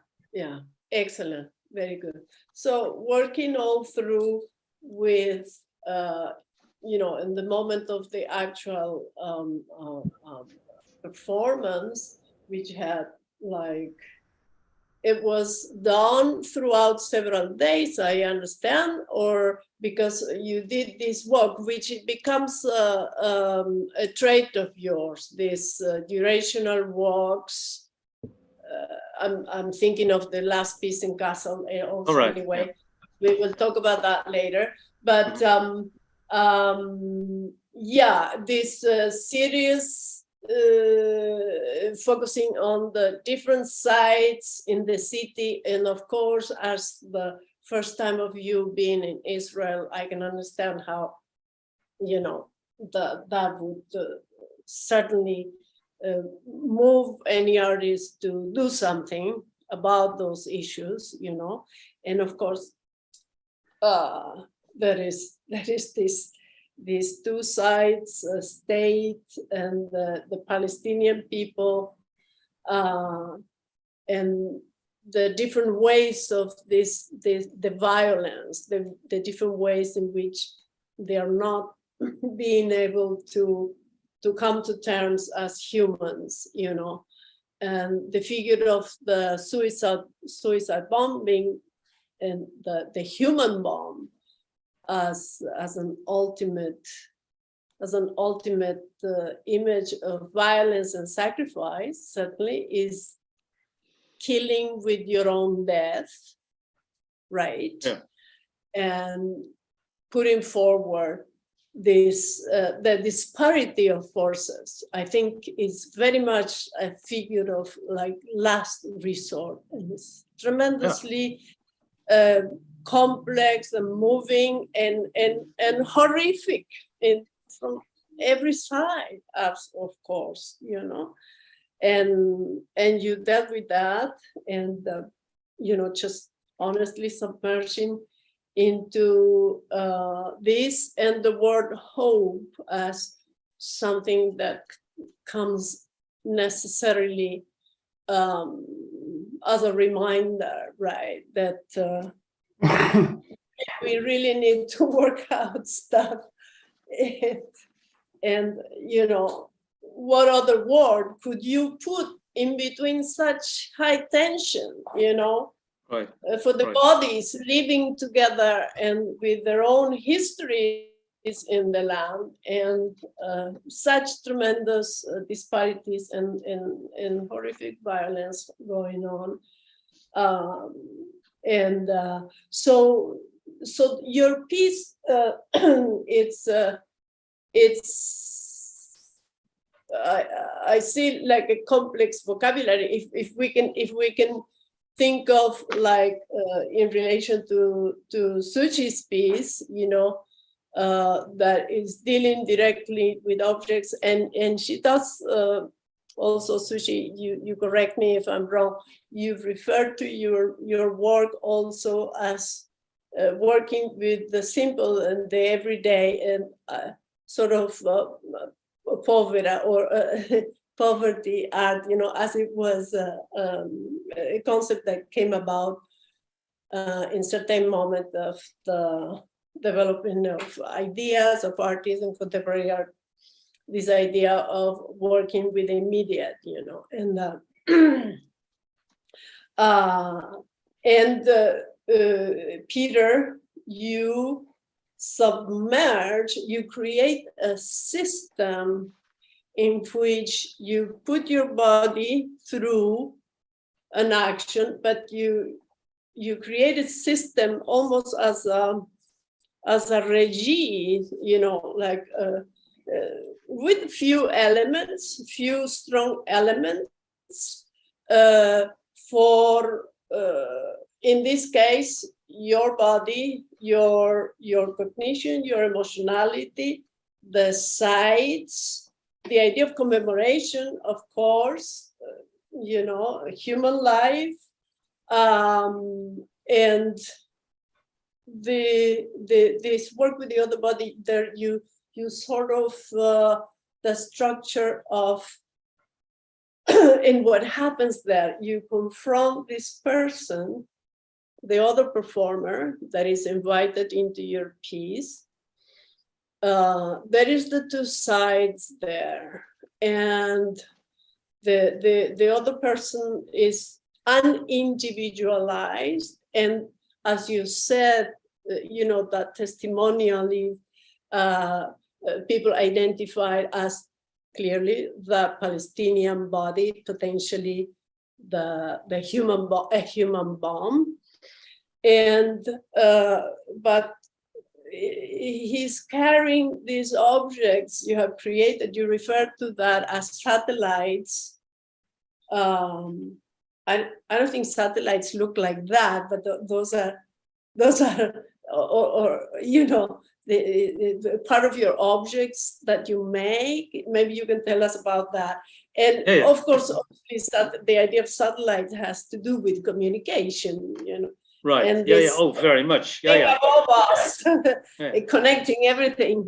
excellent, very good. So working all through with, in the moment of the actual performance, which had it was done throughout several days, I understand, or because you did this walk, which it becomes a trait of yours, this durational walks. I'm thinking of the last piece in Castle also. All right. Anyway, we will talk about that later. But this series focusing on the different sites in the city, and of course, as the first time of you being in Israel, I can understand how, that would certainly move any artist to do something about those issues, and of course, there is these two sides, state and the Palestinian people, and the different ways of the violence, the different ways in which they are not being able to come to terms as humans, you know. And the figure of the suicide bombing and the human bomb as an ultimate image of violence and sacrifice certainly is killing with your own death, right? Yeah. And putting forward this the disparity of forces, I think, is very much a figure of like last resort, and it's tremendously complex and moving and horrific from every side, of course, you know. And you dealt with that, and you know, just honestly submerging into this and the word hope as something that comes necessarily as a reminder, right, that we really need to work out stuff. And you know, what other word could you put in between such high tension, you know, Right. For the bodies living together and with their own histories in the land, and such tremendous disparities and horrific violence going on. So your piece, I see like a complex vocabulary. If we can think of like in relation to Suchi's piece, you know, that is dealing directly with objects, and she does also, Suchi, you correct me if I'm wrong, you've referred to your work also as working with the simple and the everyday and sort of povera or poverty art, you know, as it was a concept that came about in certain moment of the development of ideas of artists and contemporary art, this idea of working with the immediate, you know, and Peter, you submerge, you create a system in which you put your body through an action, but you create a system almost as a regime, you know, like with few elements, few strong elements for, in this case, your body, your cognition, your emotionality, the sides, the idea of commemoration, of course, you know, human life, and this work with the other body. There you sort of the structure of and what happens there. You confront this person, the other performer that is invited into your piece. There is the two sides there, and the other person is unindividualized, and as you said, you know, that testimonially people identified as clearly the Palestinian body, potentially the human bomb, and but he's carrying these objects you have created. You refer to that as satellites. I don't think satellites look like that, but those are or you know, the part of your objects that you make. Maybe you can tell us about that. And of course, obviously, the idea of satellite has to do with communication, you know. Right. And Yeah. this Oh, very much. thing Yeah. above us, Yeah. connecting everything.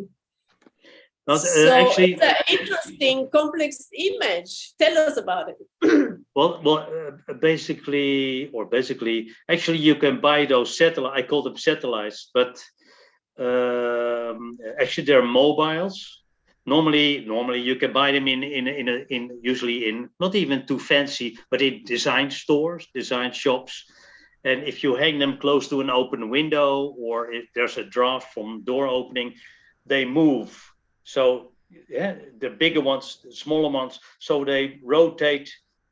Not, So actually, it's an interesting, complex image. Tell us about it. basically, actually, you can buy those satellites. I call them satellites, but actually, they're mobiles. Normally, you can buy them in usually in not even too fancy, but in design stores, design shops. And if you hang them close to an open window, or if there's a draft from door opening, they move. So yeah, the bigger ones, the smaller ones, so they rotate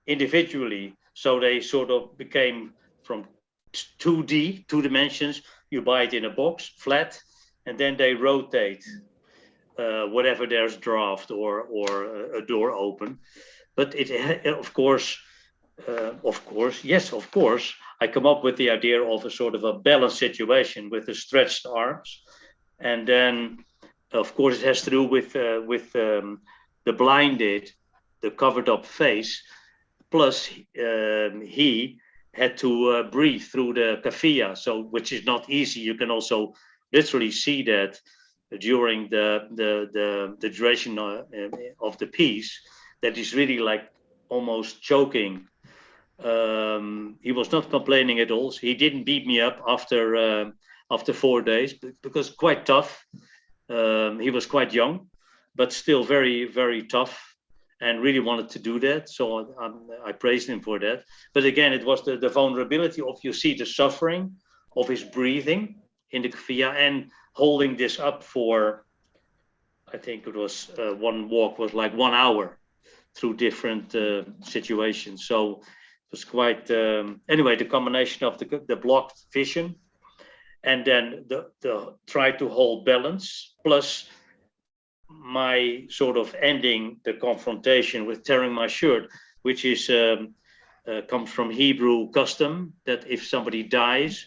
individually. So they sort of became from 2D, 2 dimensions. You buy it in a box, flat, and then they rotate whatever there's draft or a door open. But it, of course, yes, of course, I come up with the idea of a sort of a balanced situation with the stretched arms, and then, of course, it has to do with the blinded, the covered up face. Plus, he had to breathe through the kafia, so which is not easy. You can also literally see that during the duration of the piece, that is really like almost choking. He was not complaining at all. He didn't beat me up after 4 days because quite tough. He was quite young, but still very, very tough, and really wanted to do that. So I praised him for that. But again, it was the vulnerability of, you see the suffering of his breathing in the kafia and holding this up for, I think it was one walk was like 1 hour through different situations. So it was quite, anyway, the combination of the blocked vision and then the try to hold balance, plus my sort of ending the confrontation with tearing my shirt, which is comes from Hebrew custom, that if somebody dies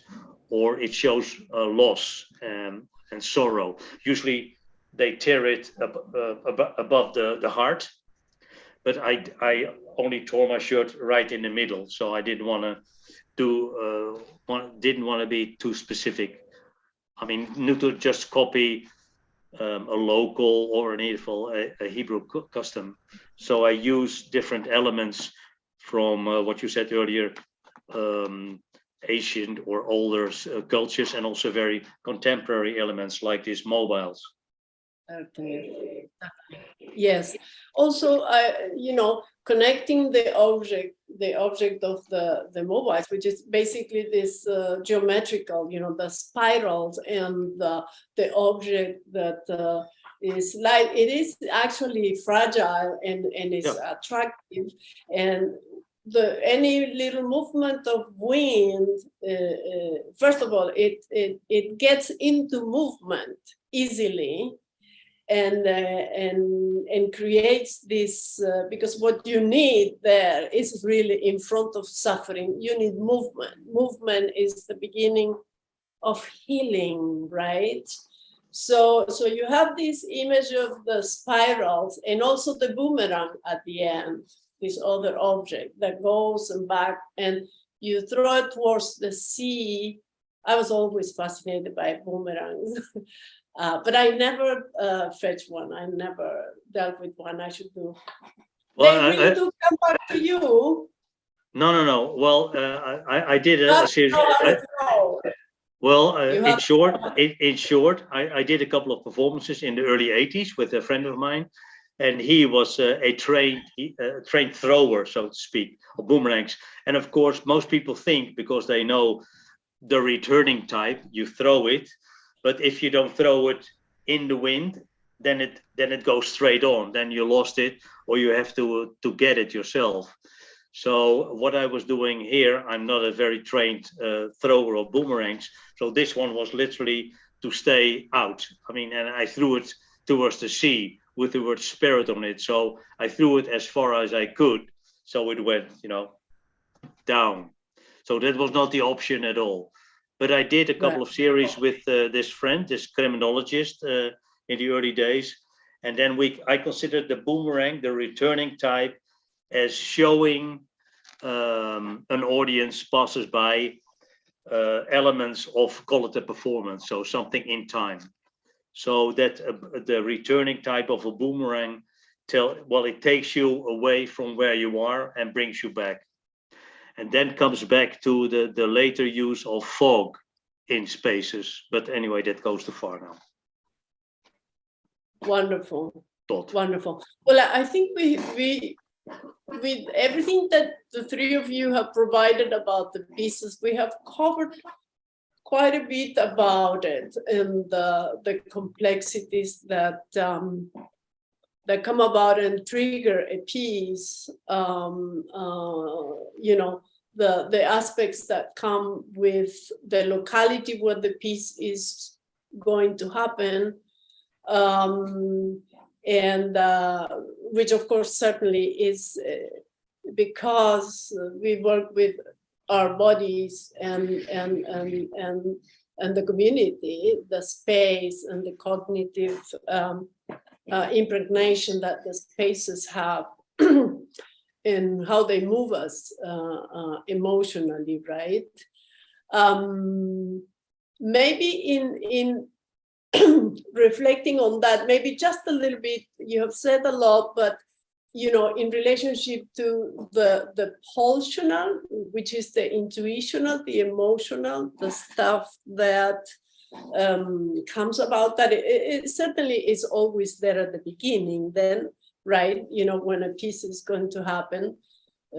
or it shows loss and sorrow, usually they tear it above the heart. But I only tore my shirt right in the middle, so I didn't want to be too specific. I mean, not to just copy a local or a Hebrew custom. So I use different elements from what you said earlier, ancient or older cultures, and also very contemporary elements like these mobiles. Okay. Yes. Also, connecting the object of the mobiles, which is basically this geometrical, the spirals, and the object that is like, it is actually fragile and is attractive, and any little movement of wind, first of all, it gets into movement easily. And creates this, because what you need there is really in front of suffering. You need movement. Movement is the beginning of healing, right? So you have this image of the spirals and also the boomerang at the end, this other object that goes and back, and you throw it towards the sea. I was always fascinated by boomerangs. But I never fetched one. I never dealt with one. I should do. Well, they really do come back to you. No. Well, I did a series. Well, in short, I did a couple of performances in the early '80s with a friend of mine, and he was a trained thrower, so to speak, of boomerangs. And of course, most people think, because they know the returning type, you throw it. But if you don't throw it in the wind, then it goes straight on. Then you lost it, or you have to get it yourself. So what I was doing here, I'm not a very trained thrower of boomerangs. So this one was literally to stay out. I mean, and I threw it towards the sea with the word spirit on it. So I threw it as far as I could. So it went, down. So that was not the option at all. But I did a couple of series with this friend, this criminologist, in the early days. And then I considered the boomerang, the returning type, as showing an audience, passers-by, elements of quality performance, so something in time. So that the returning type of a boomerang, it takes you away from where you are and brings you back. And then comes back to the later use of fog in spaces. But anyway, that goes too far now. Wonderful. Tot. Wonderful. Well, I think we with everything that the three of you have provided about the pieces, we have covered quite a bit about it and the complexities that that come about and trigger a piece. You know, the aspects that come with the locality where the piece is going to happen. And which of course certainly is because we work with our bodies and the community, the space and the cognitive impregnation that the spaces have and how they move us emotionally, right? Maybe in reflecting on that, maybe just a little bit, you have said a lot, but you know, in relationship to the pulsional, which is the intuitional, the emotional, the stuff that comes about, that it certainly is always there at the beginning, then, right? You know, when a piece is going to happen,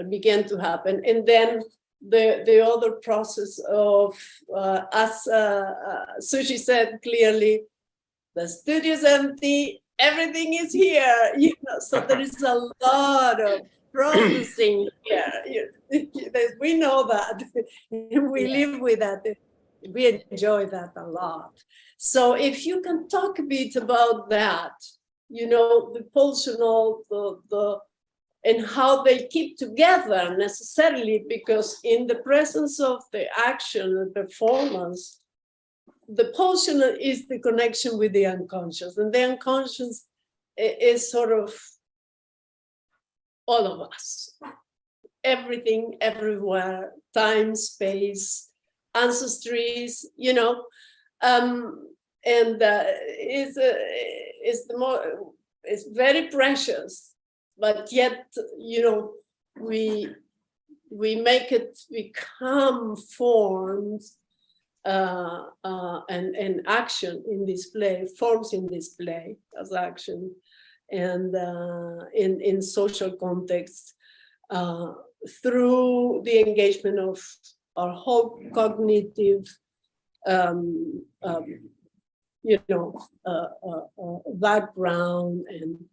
begin to happen, and then the other process of, as Sushi said clearly, the studio's empty, everything is here, you know, so there is a lot of processing here. We know that, we live with that, we enjoy that a lot. So if you can talk a bit about that, you know, the pulsional, and how they keep together necessarily, because in the presence of the action and performance, the pulsional is the connection with the unconscious, and the unconscious is sort of all of us, everything, everywhere, time, space, ancestries, you know, and it's very precious, but yet, you know, we make it become forms and action in display, forms in display as action, and in social context through the engagement of our whole cognitive, you know, background and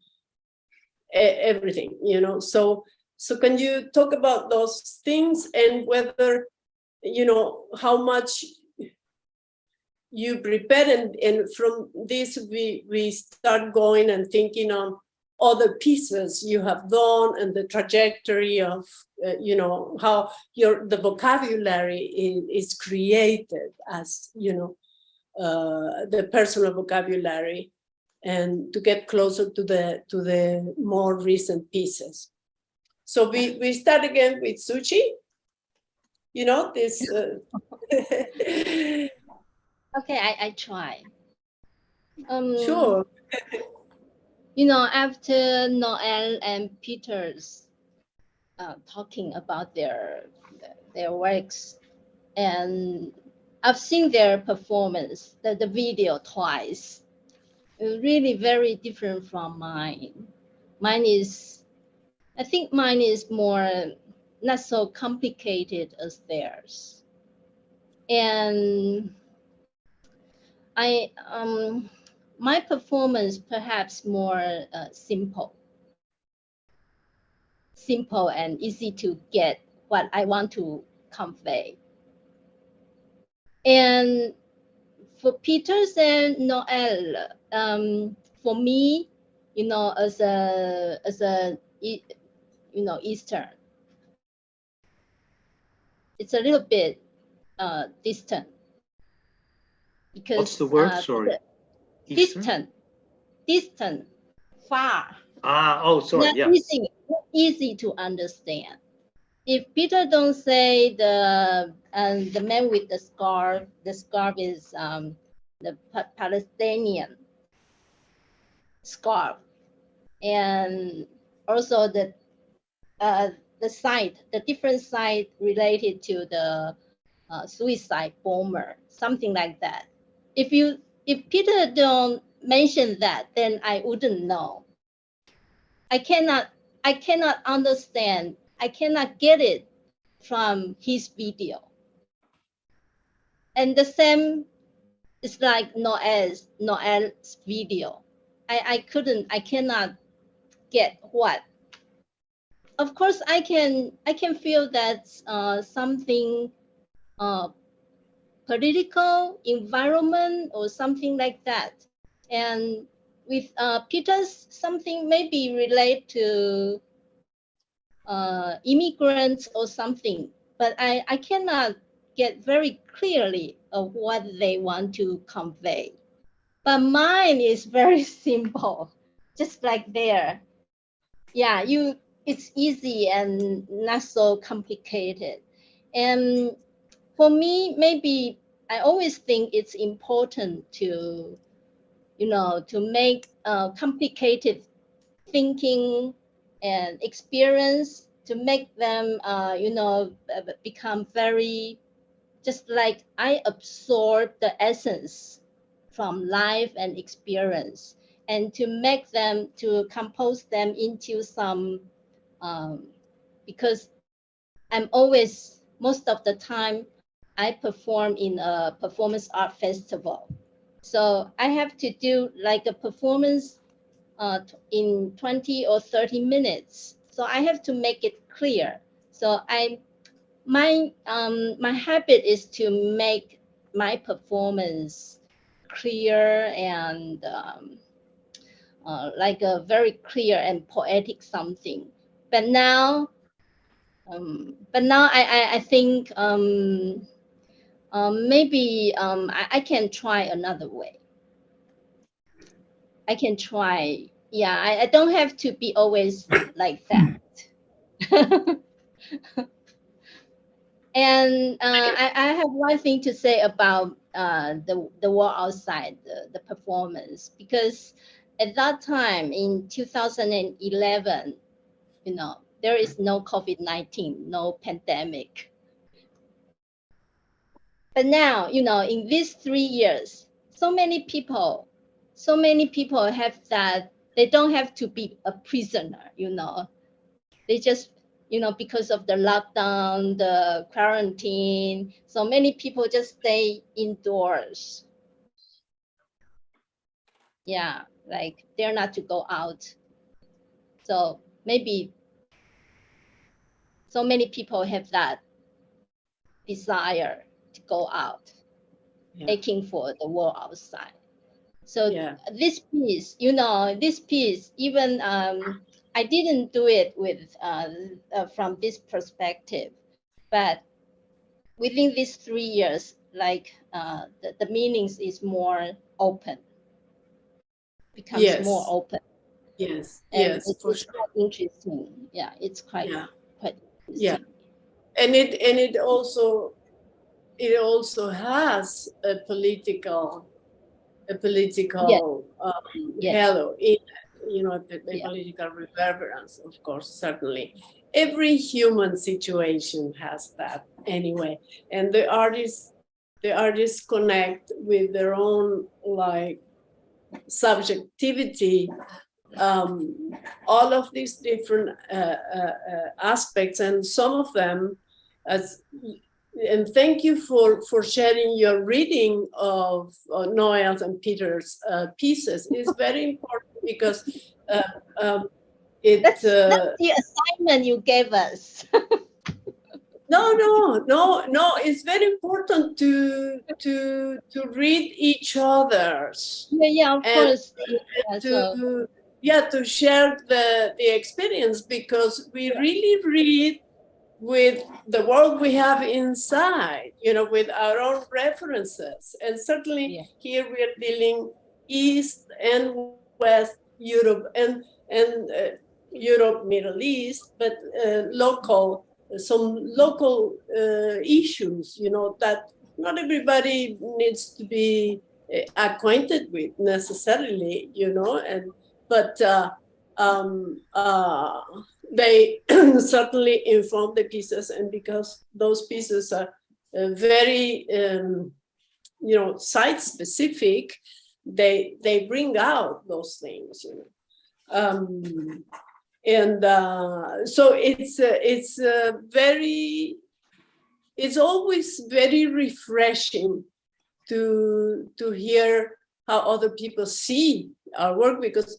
everything, you know. So can you talk about those things and whether, you know, how much you prepare, and from this we start going and thinking on other pieces you have done and the trajectory of, you know, how the vocabulary is created as, you know, the personal vocabulary, and to get closer to the more recent pieces. So we start again with Suchi, you know, this. Okay, I try. Sure. You know, after Noel and Peter's talking about their works, and I've seen their performance, the video twice. Really very different from mine. I think mine is more not so complicated as theirs. And my performance perhaps more simple and easy to get what I want to convey. And for Peters and Noel, for me, you know, as a you know, Eastern, it's a little bit distant. Because what's the word? Sorry. Distant, far. Oh, sorry. Not yeah. easy to understand. if Peter don't say the man with the scarf is the Palestinian scarf, and also the site, the different site related to the suicide bomber, something like that. If Peter don't mention that, then I wouldn't know. I cannot understand. I cannot get it from his video. And the same is like Noel's video. I cannot get what. Of course, I can feel that something political environment or something like that. And with Peter's, something maybe relate to immigrants or something, but I cannot get very clearly of what they want to convey. But mine is very simple, just like there. Yeah, it's easy and not so complicated. And for me, maybe I always think it's important to, to make complicated thinking and experience, to make them, become very, just like I absorb the essence from life and experience, and to make them, to compose them into some, because I'm always, most of the time, I perform in a performance art festival. So I have to do like a performance in 20 or 30 minutes. So I have to make it clear. So my habit is to make my performance clear and like a very clear and poetic something. But now I think maybe I can try another way. I can try. Yeah, I don't have to be always like that. And I have one thing to say about the world outside, the performance, because at that time in 2011, there is no COVID-19, no pandemic. But now, in these 3 years, so many people have that they don't have to be a prisoner, They just, because of the lockdown, the quarantine, so many people just stay indoors. Yeah, like they're not to go out. So maybe so many people have that desire to go out, aching for the world outside. So this piece, even I didn't do it with from this perspective, but within these 3 years, like the meanings is more open, becomes more open. Yes, And yes, it's for sure. quite interesting. Yeah, it's quite interesting. Yeah, and it also has a political halo in it, the political reverberance, of course, certainly. Every human situation has that anyway, and the artists connect with their own like subjectivity, all of these different aspects, and some of them, and thank you for sharing your reading of Noel's and Peter's pieces. It's very important because that's the assignment you gave us. No. It's very important to read each other's. Of course. To share the experience, because we really read with the world we have inside, with our own references. And certainly here we are dealing East and West Europe and Europe, Middle East, but local some local issues, you know, that not everybody needs to be acquainted with necessarily, you know, but they certainly inform the pieces, and because those pieces are very, you know, site specific, they bring out those things, you know. So it's always very refreshing to hear how other people see our work, because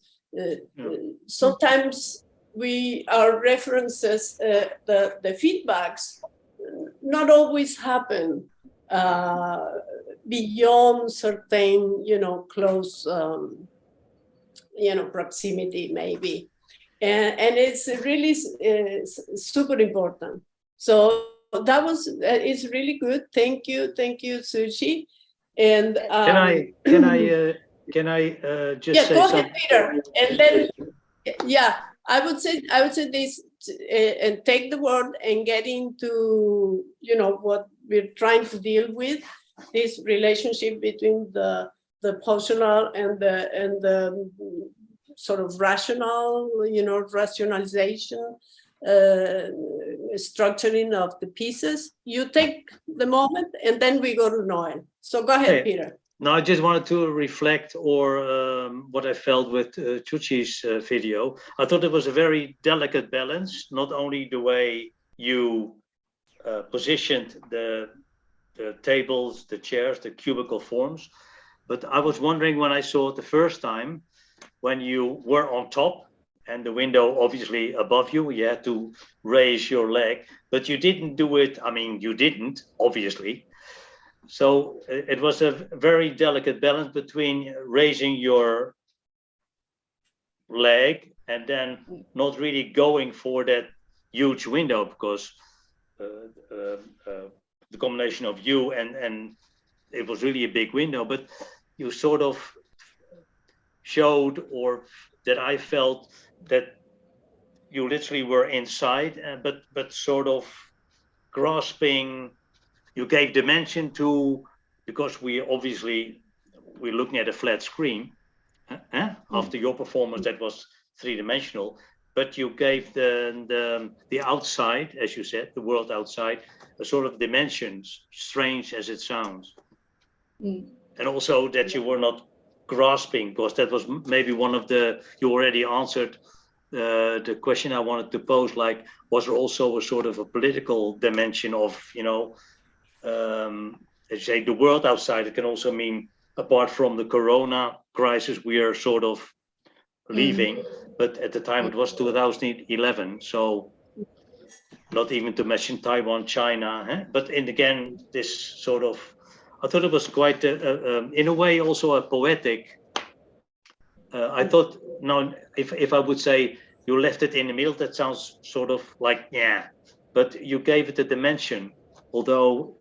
sometimes our references, the feedbacks not always happen beyond certain, you know, close, you know, proximity maybe. And it's really super important. So that was, it's really good. Thank you, Suchi. And can I just say go something? ahead, Peter. And then, yeah, I would say this, and take the word and get into, you know, what we're trying to deal with, this relationship between the positional and the sort of rational, you know, rationalization, structuring of the pieces. You take the moment, and then we go to Noel. So go ahead, Peter. No, I just wanted to reflect or what I felt with Chuchi's video. I thought it was a very delicate balance, not only the way you positioned the tables, the chairs, the cubicle forms, but I was wondering when I saw it the first time, when you were on top and the window obviously above you, you had to raise your leg, but you didn't do it. I mean, you didn't, obviously. So it was a very delicate balance between raising your leg and then not really going for that huge window, because the combination of you and it was really a big window, but you sort of showed, or that I felt, that you literally were inside, but sort of grasping. You gave dimension to, because we're looking at a flat screen. After your performance, that was three-dimensional, but you gave the outside, as you said, the world outside, a sort of dimensions, strange as it sounds. And also that you were not grasping, because that was maybe one of you already answered the question I wanted to pose, like, was there also a sort of a political dimension of, you know, as you say, the world outside? It can also mean, apart from the corona crisis we are sort of leaving, but at the time it was 2011, so not even to mention Taiwan, China, but again, this sort of, I thought it was quite, in a way, also a poetic. I thought, no, if I would say you left it in the middle, that sounds sort of like, yeah, but you gave it a dimension, although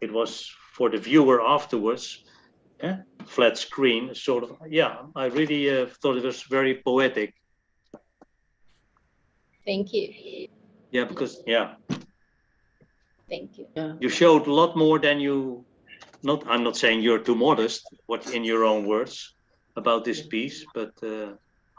it was for the viewer afterwards, flat screen, sort of, yeah, I really thought it was very poetic. Thank you. Yeah, because, yeah. Thank you. Yeah. You showed a lot more than you, I'm not saying you're too modest, what in your own words, about this piece, but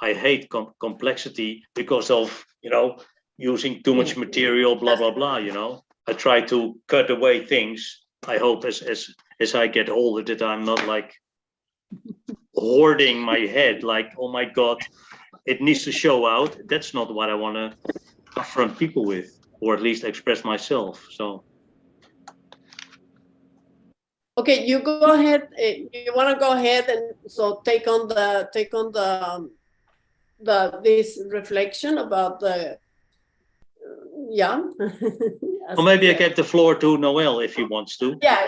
I hate complexity because of, you know, using too much material, blah, blah, blah, you know. I try to cut away things. I hope as I get older that I'm not like hoarding my head, like, oh my God, it needs to show out. That's not what I want to confront people with, or at least express myself. So. Okay, you go ahead. You want to go ahead and so take on this reflection about the Or maybe I give the floor to Noel if he wants to. Yeah,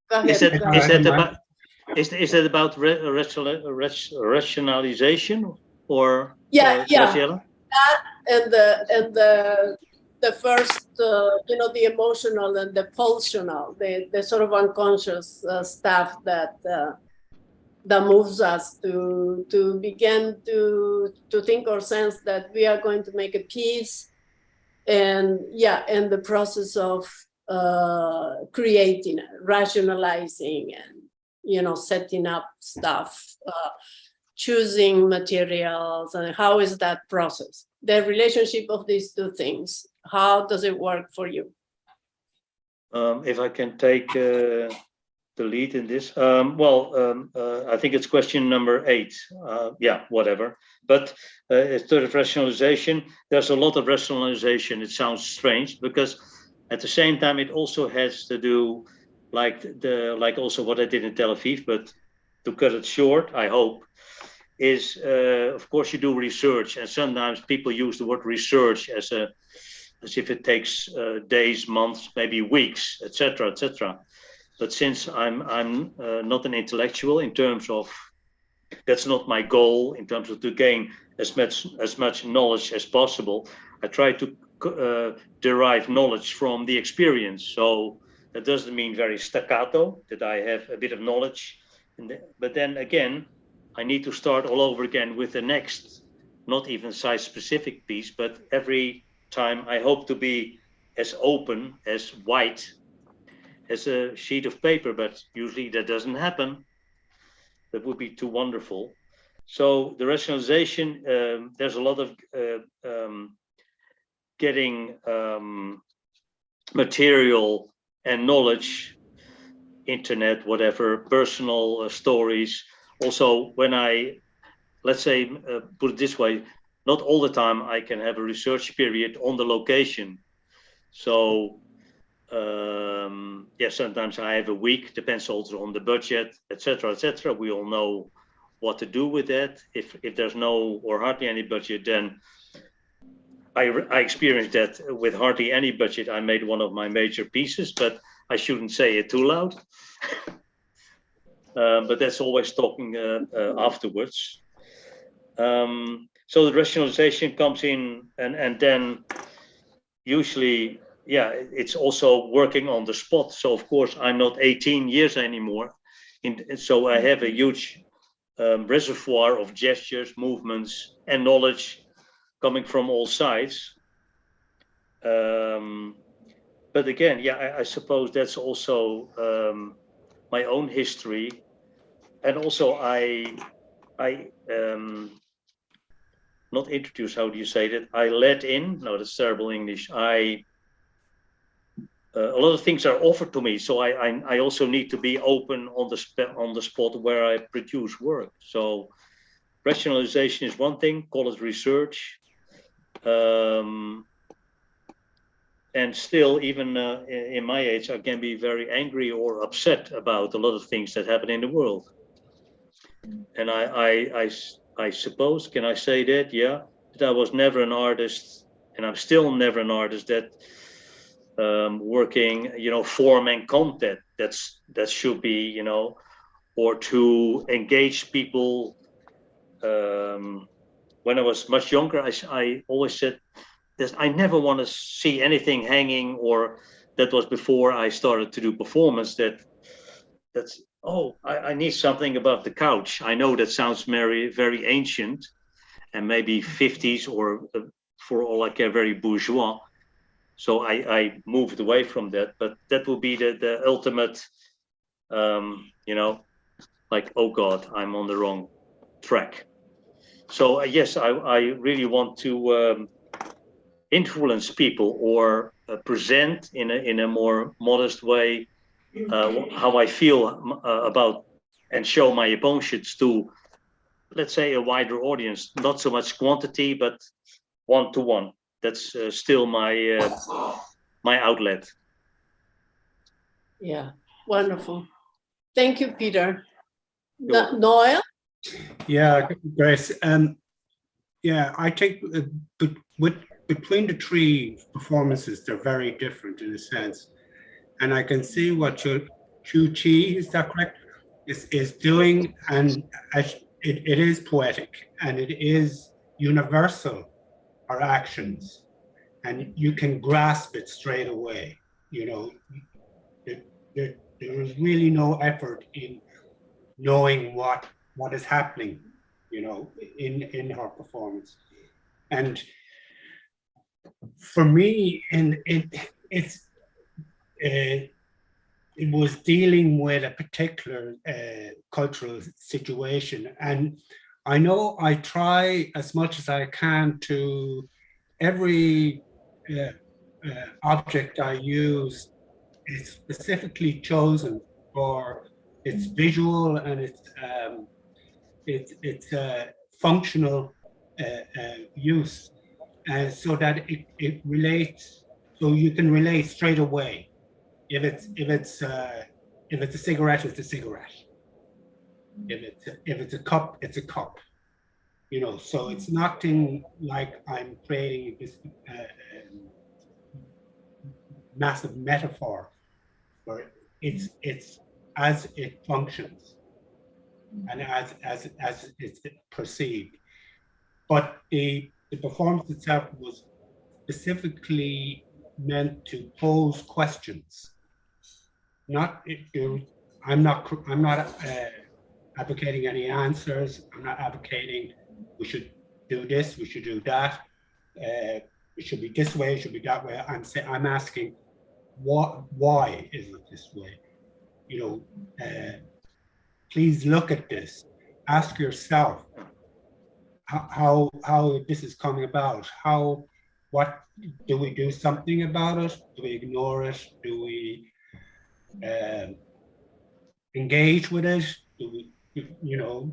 go ahead. Is that about rationalization or Graciela? That and the first, you know, the emotional and the pulsional, the sort of unconscious stuff that moves us to begin to think or sense that we are going to make a piece And yeah, and the process of creating, rationalizing, and, you know, setting up stuff, choosing materials, and how is that process? The relationship of these two things, how does it work for you? If I can take the lead in this, I think it's question number 8. Yeah, whatever. But sort of rationalization, there's a lot of rationalization. It sounds strange because at the same time it also has to do like also what I did in Tel Aviv, but to cut it short, I hope, is of course you do research, and sometimes people use the word research as if it takes days, months, maybe weeks, etc., etc. But since I'm not an intellectual in terms of, that's not my goal in terms of to gain as much knowledge as possible. I try to derive knowledge from the experience. So that doesn't mean very staccato, that I have a bit of knowledge. But then again, I need to start all over again with the next, not even size-specific piece, but every time I hope to be as open, as white as a sheet of paper, but usually that doesn't happen. That would be too wonderful. So the rationalization, there's a lot of getting material and knowledge, internet, whatever, personal stories. Also, when I, let's say, put it this way, not all the time I can have a research period on the location. So yeah, sometimes I have a week, depends also on the budget, etc., etc. We all know what to do with that. If there's no or hardly any budget, then I experienced that with hardly any budget. I made one of my major pieces, but I shouldn't say it too loud. But that's always talking afterwards. So the rationalization comes in, and then usually, yeah, it's also working on the spot. So of course, I'm not 18 years anymore. So I have a huge reservoir of gestures, movements, and knowledge coming from all sides. But again, yeah, I suppose that's also my own history. And also I not introduce, how do you say that? I let in, no, that's terrible English. A lot of things are offered to me, so I also need to be open on the spot where I produce work. So rationalization is one thing, call it research, and still, even in my age, I can be very angry or upset about a lot of things that happen in the world. And I suppose, can I say that? Yeah, that I was never an artist, and I'm still never an artist that working, you know, form and content. That should be, you know, or to engage people. When I was much younger, I always said that I never want to see anything hanging, or that was before I started to do performance. That's I need something above the couch. I know that sounds very, very ancient and maybe 50s, or for all I care, very bourgeois. So I moved away from that, but that would be the ultimate, you know, like, oh God, I'm on the wrong track. So yes, I really want to influence people, or present in a more modest way how I feel about, and show my emotions to, let's say, a wider audience. Not so much quantity, but one-to-one. That's still my my outlet. Yeah, wonderful. Thank you, Peter. Noel? Yeah, Grace. Yeah, I think between the 3 performances, they're very different in a sense. And I can see what Chu Chi, is that correct, is doing, and it is poetic, and it is universal, our actions, and you can grasp it straight away. You know, there is really no effort in knowing what is happening, you know, in her performance. And For me, it was dealing with a particular cultural situation. And I know I try as much as I can to, every object I use is specifically chosen for its visual and its functional use, so that it relates, so you can relate straight away. If it's a cigarette, it's a cigarette. If it's a cup, it's a cup. You know, so it's nothing like I'm creating this massive metaphor, or it's as it functions and as it's perceived. But the performance itself was specifically meant to pose questions. I'm not advocating any answers. I'm not advocating we should do this, we should do that. It should be this way, it should be that way. I'm asking, why is it this way? You know, please look at this. Ask yourself how this is coming about. What do we do something about it? Do we ignore it? Do we engage with it? Do we, you know,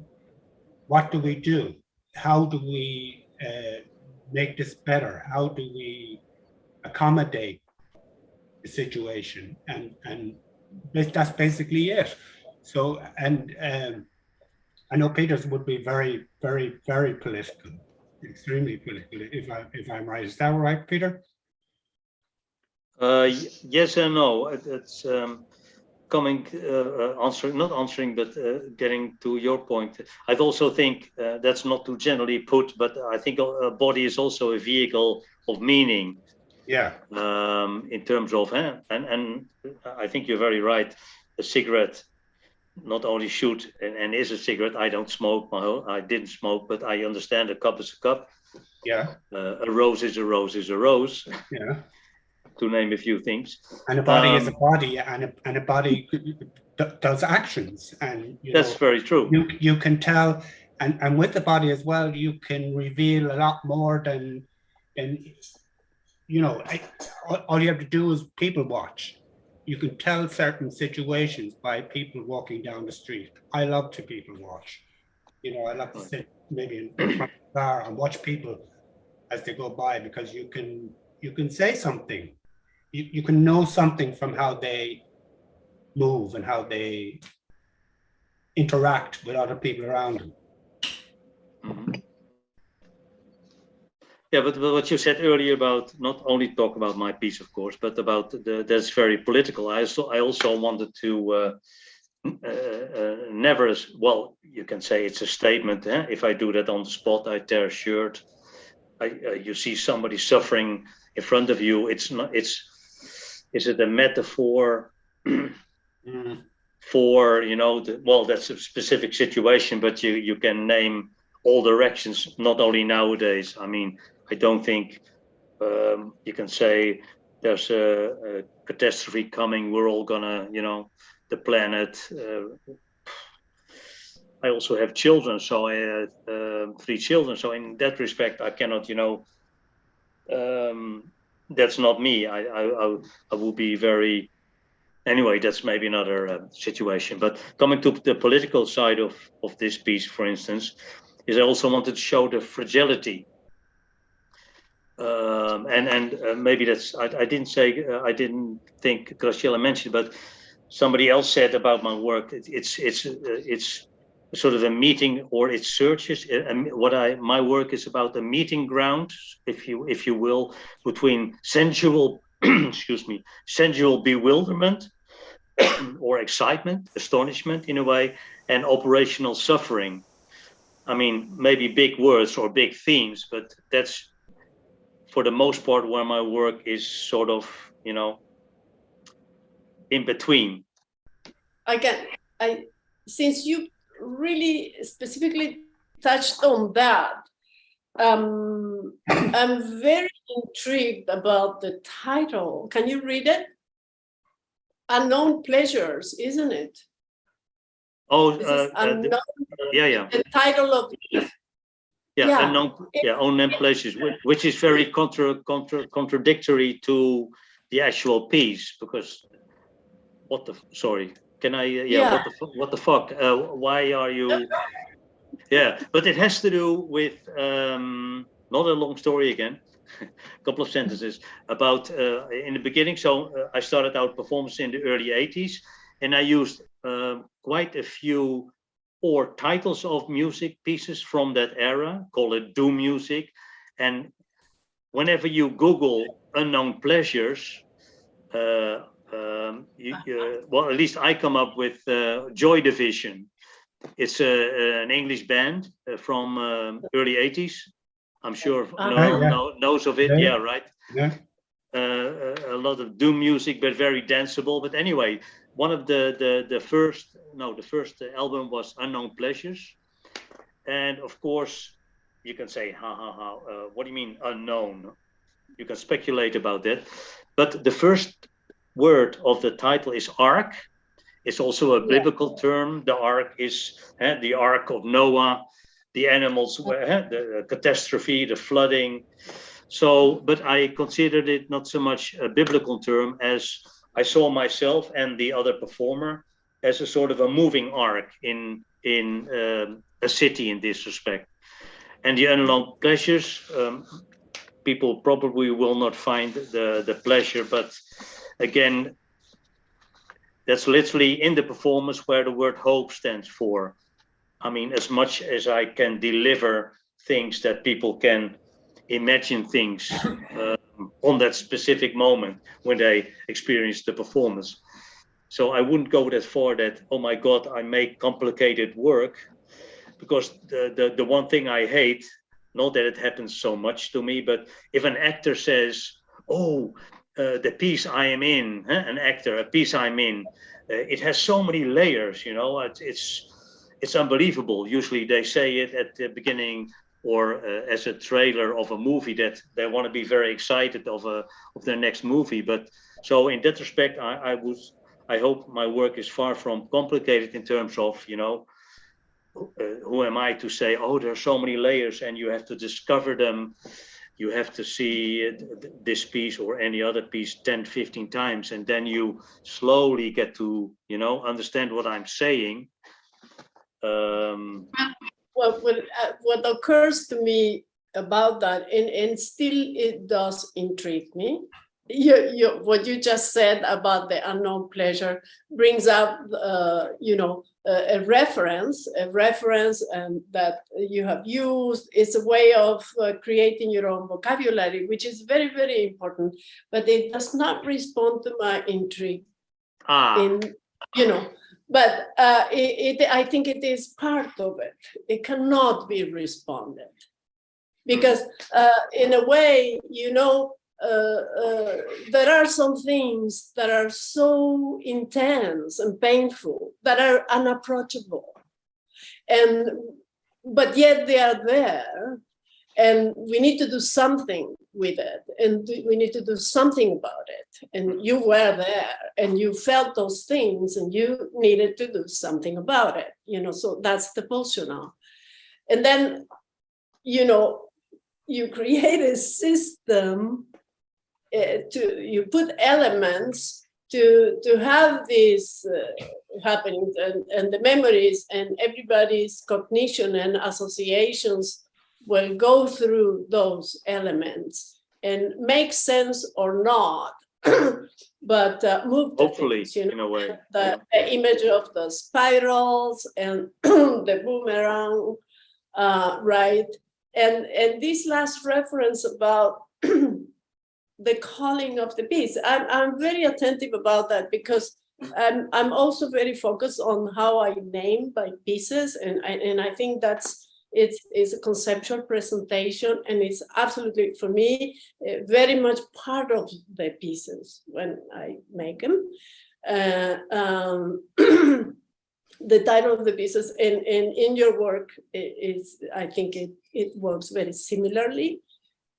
what do we do? How do we make this better? How do we accommodate the situation? And that's basically it. So, and I know Peter's would be very, very, very political, extremely political, if I'm right. Is that right, Peter? Yes and no. It's coming, not answering, but getting to your point. I also think that's not too generally put, but I think a body is also a vehicle of meaning. Yeah. In terms of, and I think you're very right. A cigarette not only should and is a cigarette. I don't smoke. I didn't smoke, but I understand a cup is a cup. Yeah. A rose is a rose is a rose. Yeah. To name a few things. And a body is a body, and a body does actions, and that's very true. You can tell, and with the body as well, you can reveal a lot more than you know. All you have to do is people watch. You can tell certain situations by people walking down the street. I love to people watch. You know, I love to sit maybe in front of the bar and watch people as they go by, because you can say something. You can know something from how they move and how they interact with other people around them. Mm-hmm. Yeah, but what you said earlier about not only talk about my piece, of course, but about that's very political. I also wanted to never, as well, you can say it's a statement. If I do that on the spot, I tear a shirt. You see somebody suffering in front of you. It's not. Is it a metaphor for, you know, well, that's a specific situation, but you can name all directions, not only nowadays. I mean, I don't think you can say there's a catastrophe coming. We're all gonna, you know, the planet. I also have children, so I have 3 children. So in that respect, I cannot, you know, that's not me. I will be very, anyway, that's maybe another situation. But coming to the political side of this piece, for instance, is I also wanted to show the fragility. And maybe that's, I didn't say, I didn't think Graciela mentioned, but somebody else said about my work, it's sort of a meeting, or it searches. My work is about a meeting ground, if you will, between sensual, excuse me, sensual bewilderment or excitement, astonishment in a way, and operational suffering. I mean, maybe big words or big themes, but that's for the most part where my work is sort of, you know, in between. Since you really specifically touched on that, I'm very intrigued about the title. Can you read it? Unknown pleasures, isn't it? Oh, This is unknown, yeah. the title of Yeah, unknown pleasures, which is very contradictory to the actual piece, because sorry, can I? What the fuck? Why are you? Yeah, but it has to do with not a long story again. A couple of sentences about in the beginning. So I started out performance in the early 80s, and I used quite a few titles of music pieces from that era, call it doom music. And whenever you Google unknown pleasures, well, at least I come up with Joy Division. It's an English band from early 80s. I'm sure knows of it. Yeah, right. Yeah. A lot of doom music, but very danceable. But anyway, one of the first album was Unknown Pleasures, and of course, you can say, what do you mean unknown? You can speculate about that, but the first word of the title is ark. It's also a biblical term. The ark is the Ark of Noah, the animals, the catastrophe, the flooding. So, but I considered it not so much a biblical term as I saw myself and the other performer as a sort of a moving ark in a city in this respect. And the unknown pleasures, people probably will not find the pleasure, but again, that's literally in the performance where the word hope stands for. I mean, as much as I can deliver things that people can imagine things on that specific moment when they experience the performance. So I wouldn't go that far that, oh my God, I make complicated work, because the one thing I hate, not that it happens so much to me, but if an actor says, oh, the piece I am in, an actor, a piece I'm in, it has so many layers, you know, it's unbelievable. Usually they say it at the beginning or as a trailer of a movie that they want to be very excited of their next movie. But so in that respect, I hope my work is far from complicated in terms of, you know, who am I to say, oh, there are so many layers and you have to discover them. You have to see this piece or any other piece 10, 15 times, and then you slowly get to, you know, understand what I'm saying. Well, what occurs to me about that, and still it does intrigue me. What you just said about the unknown pleasure brings up, you know, a reference, and that you have used. It's a way of creating your own vocabulary, which is very, very important. But it does not respond to my intrigue. You know. But I think it is part of it. It cannot be responded. Because in a way, you know, there are some things that are so intense and painful that are unapproachable. But yet they are there, and we need to do something with it, and we need to do something about it. And you were there, and you felt those things, and you needed to do something about it, you know, so that's the pulsional. And then, you know, you create a system, you put elements to have these happenings, and the memories and everybody's cognition and associations will go through those elements and make sense or not, but move hopefully things, you know, in a way. the image of the spirals and the boomerang, right? And this last reference about the calling of the piece, I'm very attentive about that, because I'm also very focused on how I name my pieces, and I think it's a conceptual presentation, and it's absolutely, for me, very much part of the pieces when I make them. the title of the pieces, and in your work is, I think it works very similarly.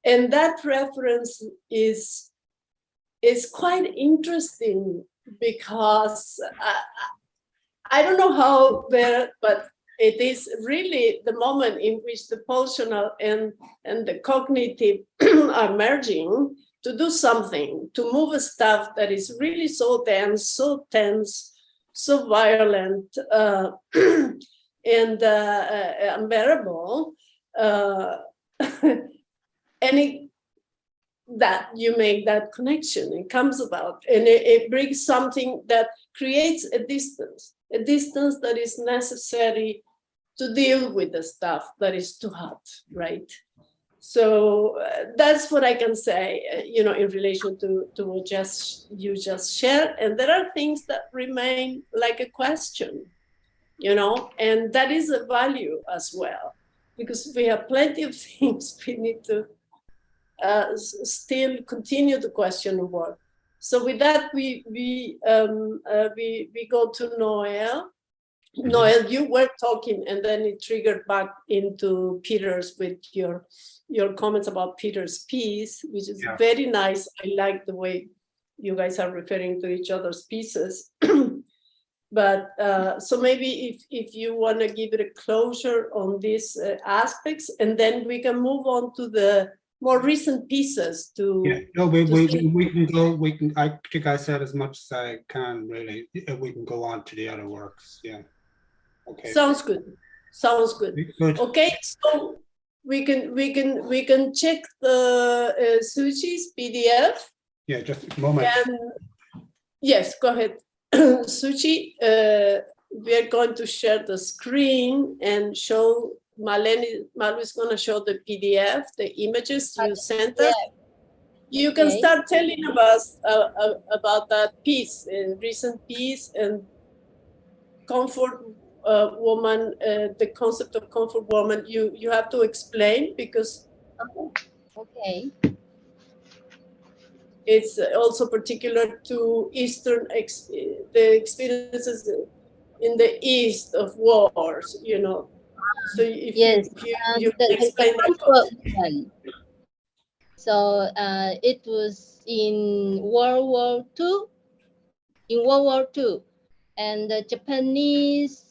And that reference is quite interesting because I don't know how, but it is really the moment in which the pulsional and the cognitive are merging to do something, to move stuff that is really so dense, so tense, so violent, and unbearable. And that you make that connection, it comes about, and it brings something that creates a distance that is necessary to deal with the stuff that is too hot, right? So that's what I can say, in relation to what you just shared. And there are things that remain like a question, and that is a value as well, because we have plenty of things we need to still continue to question the work. So with that, we go to Noel. Noel, you were talking, and then it triggered back into Peter's with your comments about Peter's piece, which is very nice. I like the way you guys are referring to each other's pieces. But so maybe if you want to give it a closure on these aspects, and then we can move on to the more recent pieces to. Yeah, no, we can go. I think I said as much as I can. Really, we can go on to the other works. Yeah. Okay. Sounds good. Sounds good. Good. Okay, so we can check the Suchi's PDF. Yeah, just a moment. And yes, go ahead, Suchi. We are going to share the screen and show. Malu is going to show the PDF, the images you sent us. You can start telling us about that piece, a recent piece, and comfort woman, the concept of comfort woman. You have to explain, because it's also particular to Eastern, the experiences in the East of wars, So if you can explain that. So it was in World War II. In World War II, and the Japanese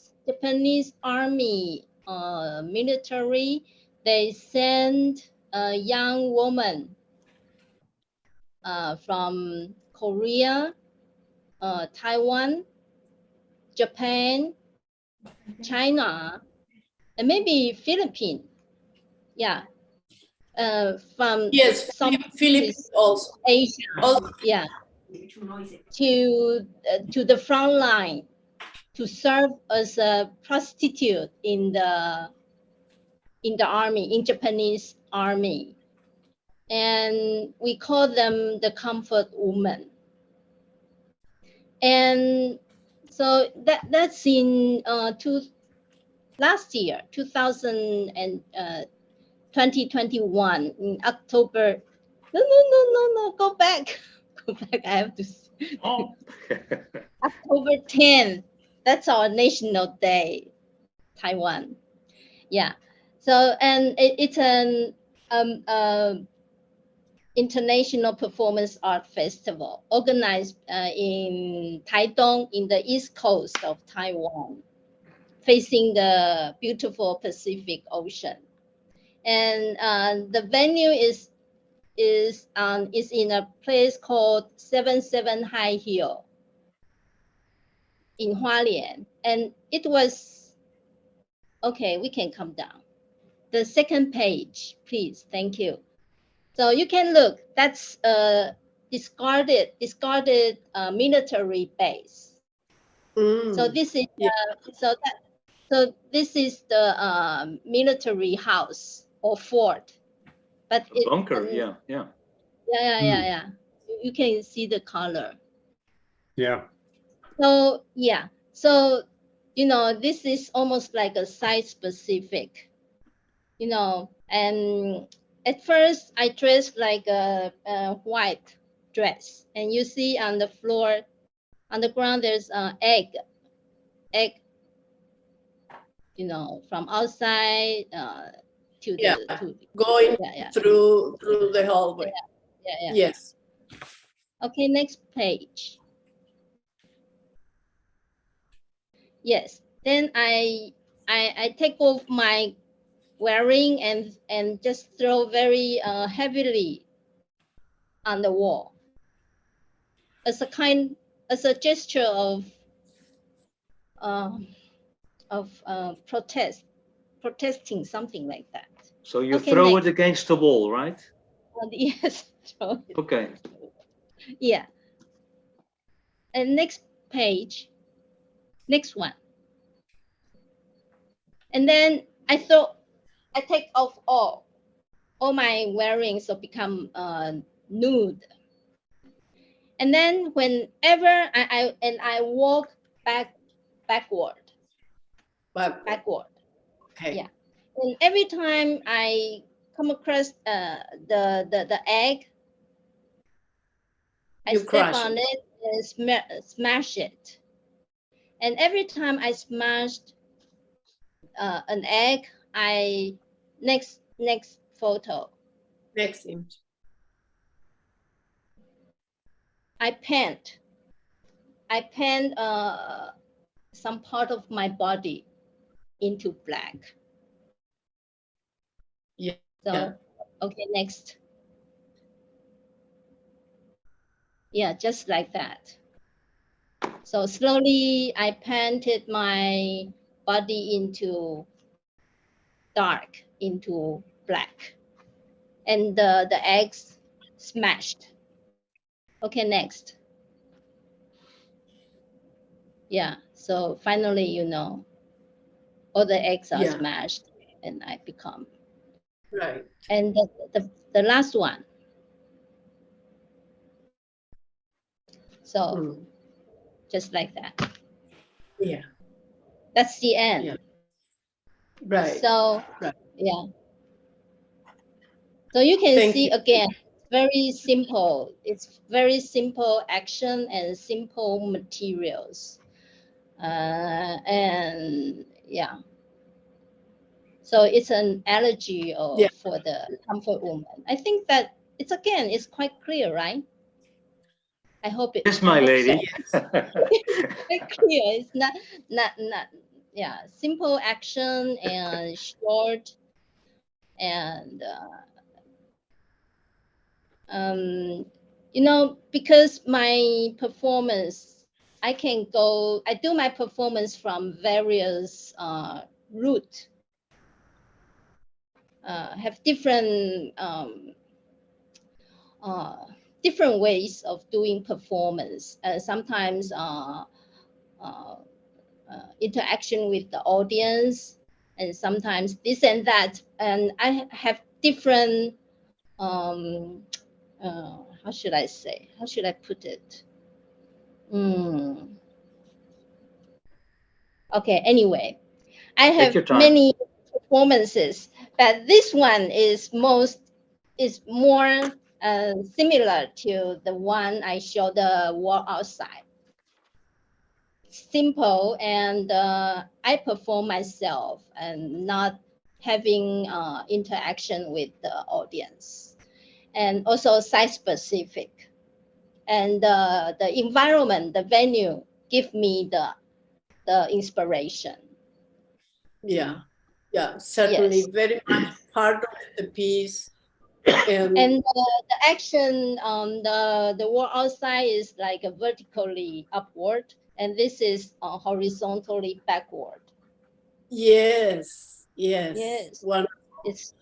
army military, they sent a young woman from Korea, Taiwan, Japan, China, and maybe Philippines. Yeah. From some Philippines also. Asia. Yeah. To the front line to serve as a prostitute in the army, in Japanese army, and we call them the comfort woman. And so that's in last year, 2021, in October. No, go back. I have to. October 10th. That's our national day, Taiwan. Yeah. So, and it's an international performance art festival organized in Taitung, in the east coast of Taiwan, facing the beautiful Pacific Ocean. And the venue is in a place called 77 High Hill in Hualien. And it was, okay, we can come down. The second page, please, thank you. So you can look, that's a discarded military base. So this is, so this is the military house or fort. But a bunker, yeah. You can see the color. Yeah. So yeah, so this is almost like a site specific, and at first I dressed like a white dress, and you see on the floor, on the ground, there's egg you know, from outside to Yeah, the to going through the hallway. yeah. Yes. Okay, next page. Yes, then I take off my wearing and just throw very heavily on the wall as a gesture of protesting, something like that. So you Okay, throw next. it against the wall, right? Yes. Throw it. Okay. Yeah. And next page. Next one. And then I take off all my wearing, so become nude. And then whenever I walk backward. Okay. Yeah. And every time I come across the egg, I step on it and smash it. And every time I smashed an egg, next photo. Next image. I paint some part of my body into black. Yeah. So, okay, next. Yeah, just like that. So slowly I painted my body into dark, into black, and the eggs smashed. Okay, next. Yeah, so finally, you know, all the eggs are smashed and I become. Right. And the last one. So just like that. Yeah. That's the end. Yeah. Right. So, yeah. So you can see again, very simple. It's very simple action and simple materials. And yeah. So it's an allergy for the comfort woman. I think that it's quite clear, right? I hope it. Yes, my lady. So. Quite clear. It's not. Yeah. Simple action and short, and you know, because my performance, I do my performance from various routes. Have different different ways of doing performance. Sometimes interaction with the audience, and sometimes this and that. And I have different, how should I say? How should I put it? Okay, anyway, I have many performances, but this one is more similar to the one I showed the wall outside. Simple, and I perform myself and not having interaction with the audience, and also site specific, and the environment, the venue give me the inspiration. Yeah, certainly. Very much part of the piece. And the action on the wall outside is like a vertically upward, and this is horizontally backward. Yes. Wonderful. It's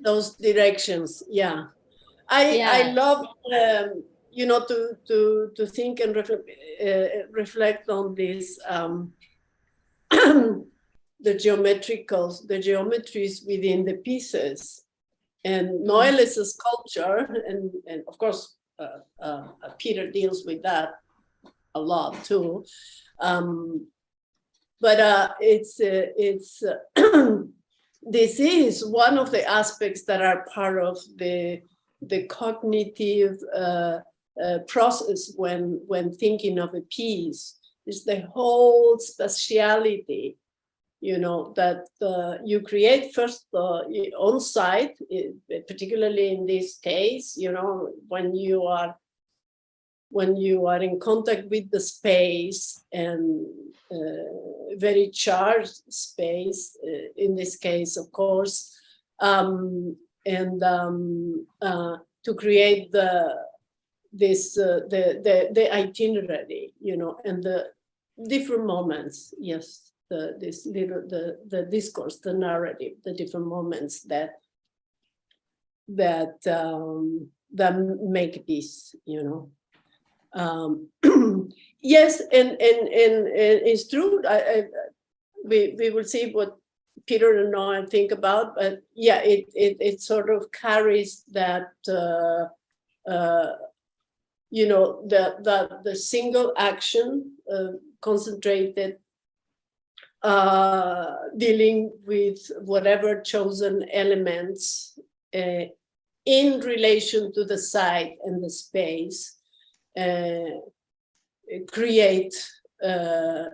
those directions. Yeah, I love you know, to think and reflect on this. The geometries within the pieces, and Noel is a sculptor, and of course Peter deals with that a lot too. But it's this is one of the aspects that are part of the cognitive process when thinking of a piece. Is the whole spatiality you know, that you create first on site, particularly in this case, you know, when you are in contact with the space and very charged space, in this case, of course, to create the itinerary, you know, and the different moments, yes, the discourse, the narrative, the different moments that make this, you know. Yes, and it's true. We will see what Peter and I think about, but yeah, it sort of carries that you know, the single action, concentrated, dealing with whatever chosen elements in relation to the site and the space, create an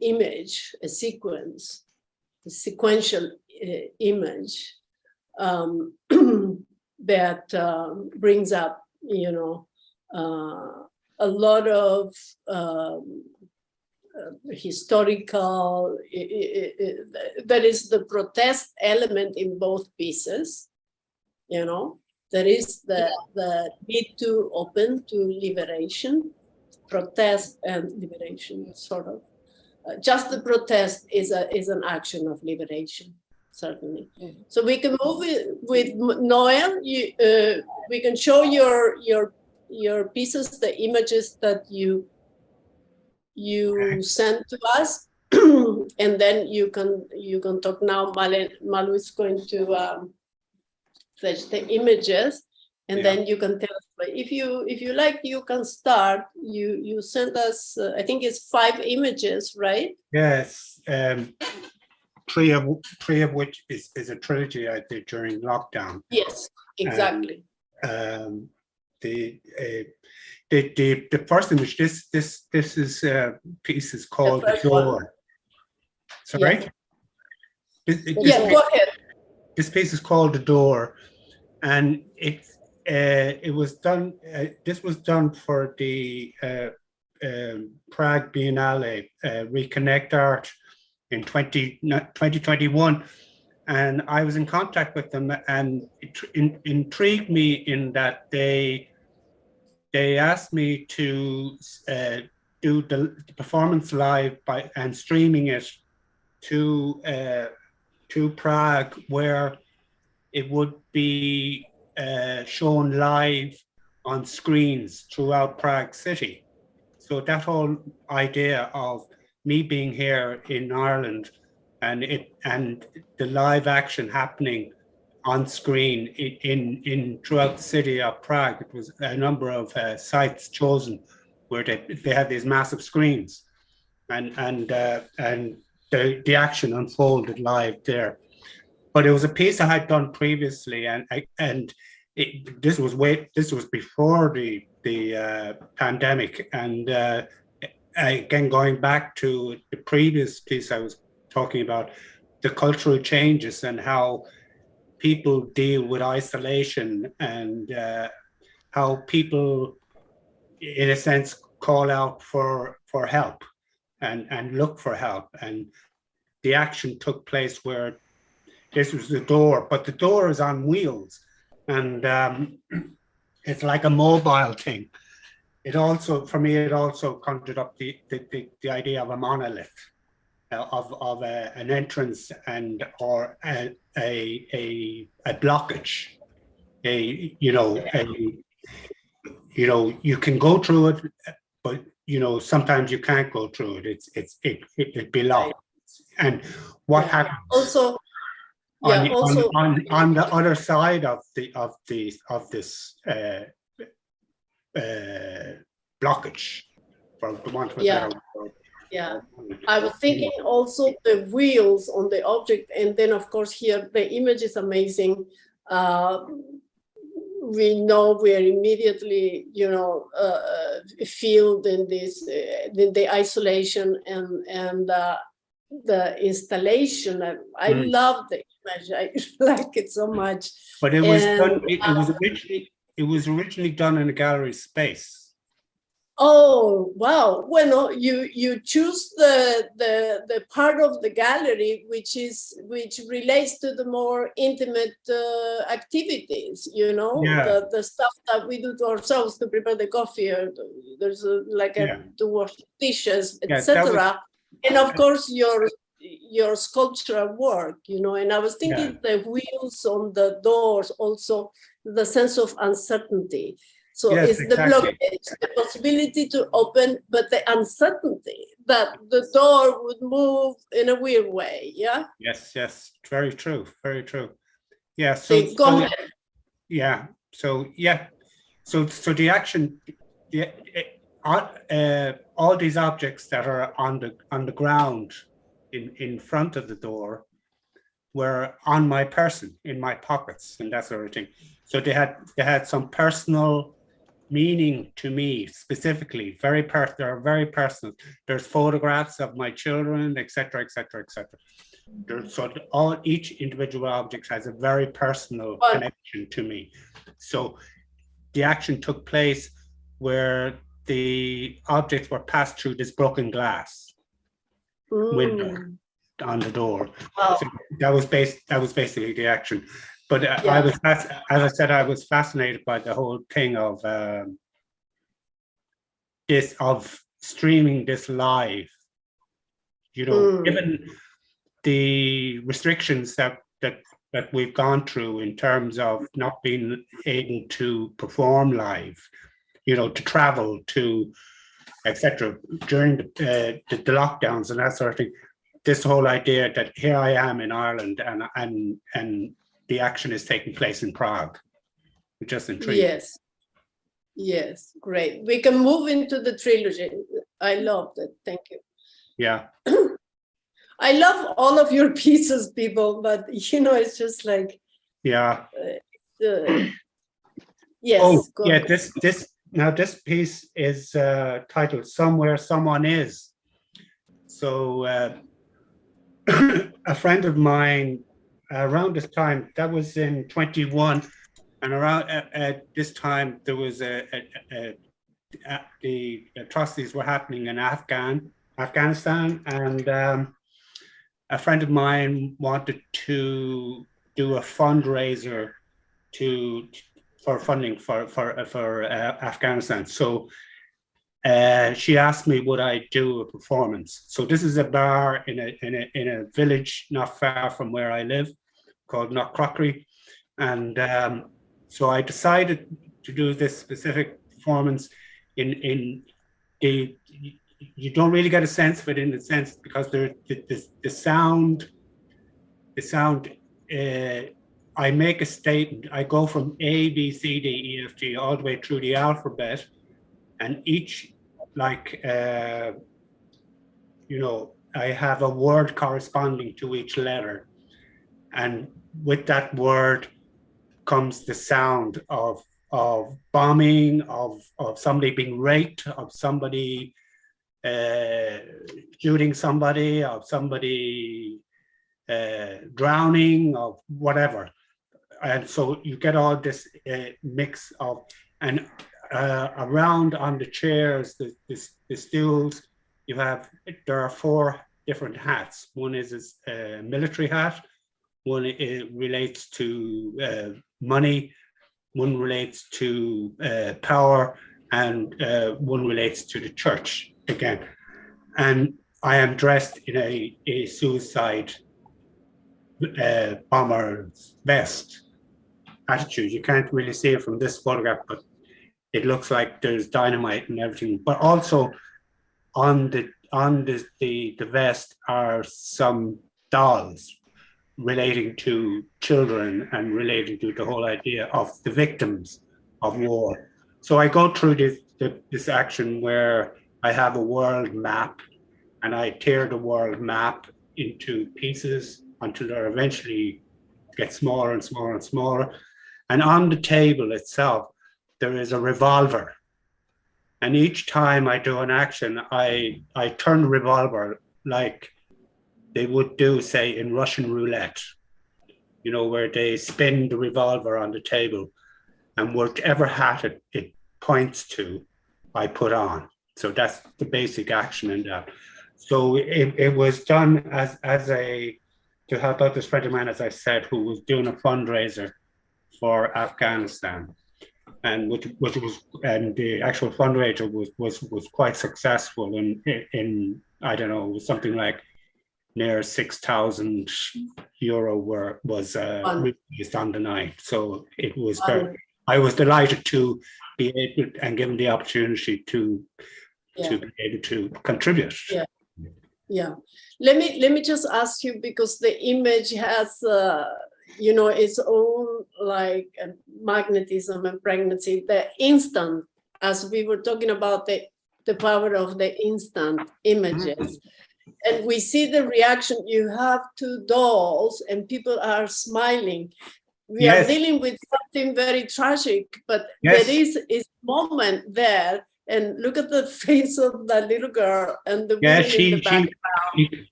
image, a sequence, a sequential image that brings up, you know, a lot of historical, that is the protest element in both pieces, you know. There is the need to open to liberation, protest and liberation, sort of. Just the protest is an action of liberation, certainly. Mm-hmm. So we can move with Noel. We can show your pieces, the images that you sent to us, and then you can talk now. Malu is going to fetch the images, and then you can tell us. If you like, you can start. You sent us, I think it's 5 images, right? Yes, 3 of which is a trilogy I did during lockdown. Yes, exactly. The first image, this is piece is called The Door. Sorry? Yeah, go ahead. This piece is called The Door, and it was done. This was done for the Prague Biennale, Reconnect Art in 2021, and I was in contact with them, and it intrigued me in that they asked me to do the performance live and streaming it to Prague, where it would be shown live on screens throughout Prague City. So that whole idea of me being here in Ireland and the live action happening on screen in throughout the city of Prague, it was a number of sites chosen where they had these massive screens, and the action unfolded live there. But it was a piece I had done previously, this was before the pandemic, and again, going back to the previous piece I was talking about, the cultural changes and how people deal with isolation, and how people, in a sense, call out for help and look for help. And the action took place where this was the door, but the door is on wheels, and it's like a mobile thing. It also, for me, it also conjured up the idea of a monolith, of an entrance or a blockage. You can go through it, but sometimes you can't go through it. It be locked. And what happens also on the other side of this blockage, for the want of a better word. Yeah, I was thinking also the wheels on the object, and then of course here the image is amazing. We know we are immediately, filled in this, the isolation, and the installation. I love the image. I like it so much. But it was done. And, It was originally done in a gallery space. oh wow! Well, you choose the part of the gallery which relates to the more intimate activities. You know, Yeah. the stuff that we do to ourselves to prepare the coffee. Or there's to wash dishes, etc. And of course your sculptural work. You know, and I was thinking the wheels on the doors, also the sense of uncertainty. So Yes, it's exactly. the blockage, the possibility to open, but the uncertainty that the door would move in a weird way. Yeah. Yes. Very true. Very true. Yeah. Go ahead. Yeah. So the action, all these objects that are on the ground in front of the door were on my person, in my pockets, and that sort of thing. So they had some personal meaning to me specifically. They're very personal. There's photographs of my children, etc. So each individual object has a very personal connection to me. So the action took place where the objects were passed through this broken glass window on the door. Wow. So that was basically the action. But I was, as I said, I was fascinated by the whole thing of streaming this live. You know, given the restrictions that we've gone through in terms of not being able to perform live, you know, to travel, to etc. during the lockdowns and that sort of thing. This whole idea that here I am in Ireland and the action is taking place in Prague. It just intrigued. Yes, great. We can move into the trilogy. I love that. Thank you. Yeah. I love all of your pieces, people, but you know, it's just like. Yeah. Yes. Oh, yeah. This piece is titled "Somewhere Someone Is." So a friend of mine around this time, that was in 21, and around at this time there was the atrocities were happening in Afghanistan, and a friend of mine wanted to do a fundraiser for funding for Afghanistan. So she asked me, would I do a performance? So this is a bar in a village not far from where I live, called Knockcrockery, and so I decided to do this specific performance. You don't really get a sense of it in the sense because the sound. I make a statement. I go from A, B, C, D, E, F, G all the way through the alphabet. And each, I have a word corresponding to each letter. And with that word comes the sound of bombing, of somebody being raped, of somebody shooting somebody, of somebody drowning, of whatever. And so you get all this mix of, and around on the chairs, the stools, there are 4 different hats. One is a military hat, one relates to money, one relates to power, and one relates to the church again. And I am dressed in a suicide bomber's vest attitude. You can't really see it from this photograph, but it looks like there's dynamite and everything. But also on the vest are some dolls relating to children and relating to the whole idea of the victims of war. So I go through this action where I have a world map and I tear the world map into pieces until they eventually get smaller and smaller and smaller. And on the table itself, there is a revolver. And each time I do an action, I turn the revolver like they would do, say, in Russian roulette, you know, where they spin the revolver on the table, and whatever hat it points to, I put on. So that's the basic action in that. So it was done to help out this friend of mine, as I said, who was doing a fundraiser for Afghanistan, and which was, and the actual fundraiser was quite successful. In I don't know, it was something like near €6,000 was released on the night. So it was very. I was delighted to be able and given the opportunity to be able to contribute. Yeah. Yeah. Let me just ask you, because the image has you know, its own like magnetism and pregnancy. The instant, as we were talking about the power of the instant images. And we see the reaction. You have two dolls and people are smiling. We are dealing with something very tragic, but there is a moment there. And look at the face of that little girl and the woman in the background.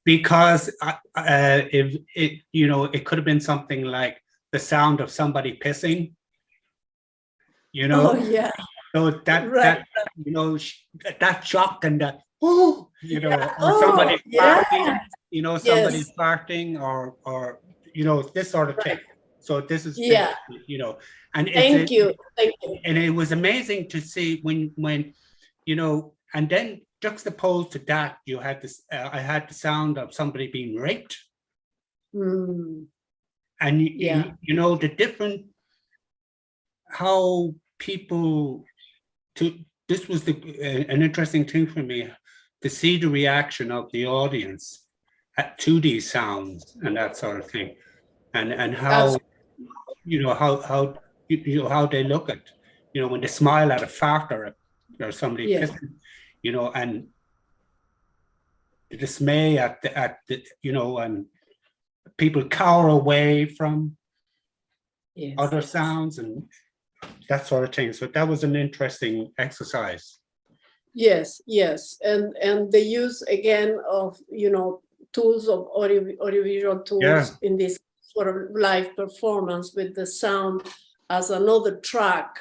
Because if it, you know, it could have been something like the sound of somebody pissing, you know. Oh yeah. So that you know, that shock and that, oh, you know, or somebody farting, you know, somebody's farting, or you know, this sort of thing. So this is you know, and thank you. And it was amazing to see when you know, and then juxtaposed to that, you had this. I had the sound of somebody being raped, and you know, the different how people to. This was an interesting thing for me to see the reaction of the audience to these sounds and that sort of thing, and how you know how you know how they look at, you know, when they smile at a fart or somebody pissing, you know, and the dismay at the you know, and people cower away from other sounds and that sort of thing. So that was an interesting exercise. Yes, and the use again of, you know, tools of audiovisual tools in this sort of live performance with the sound as another track.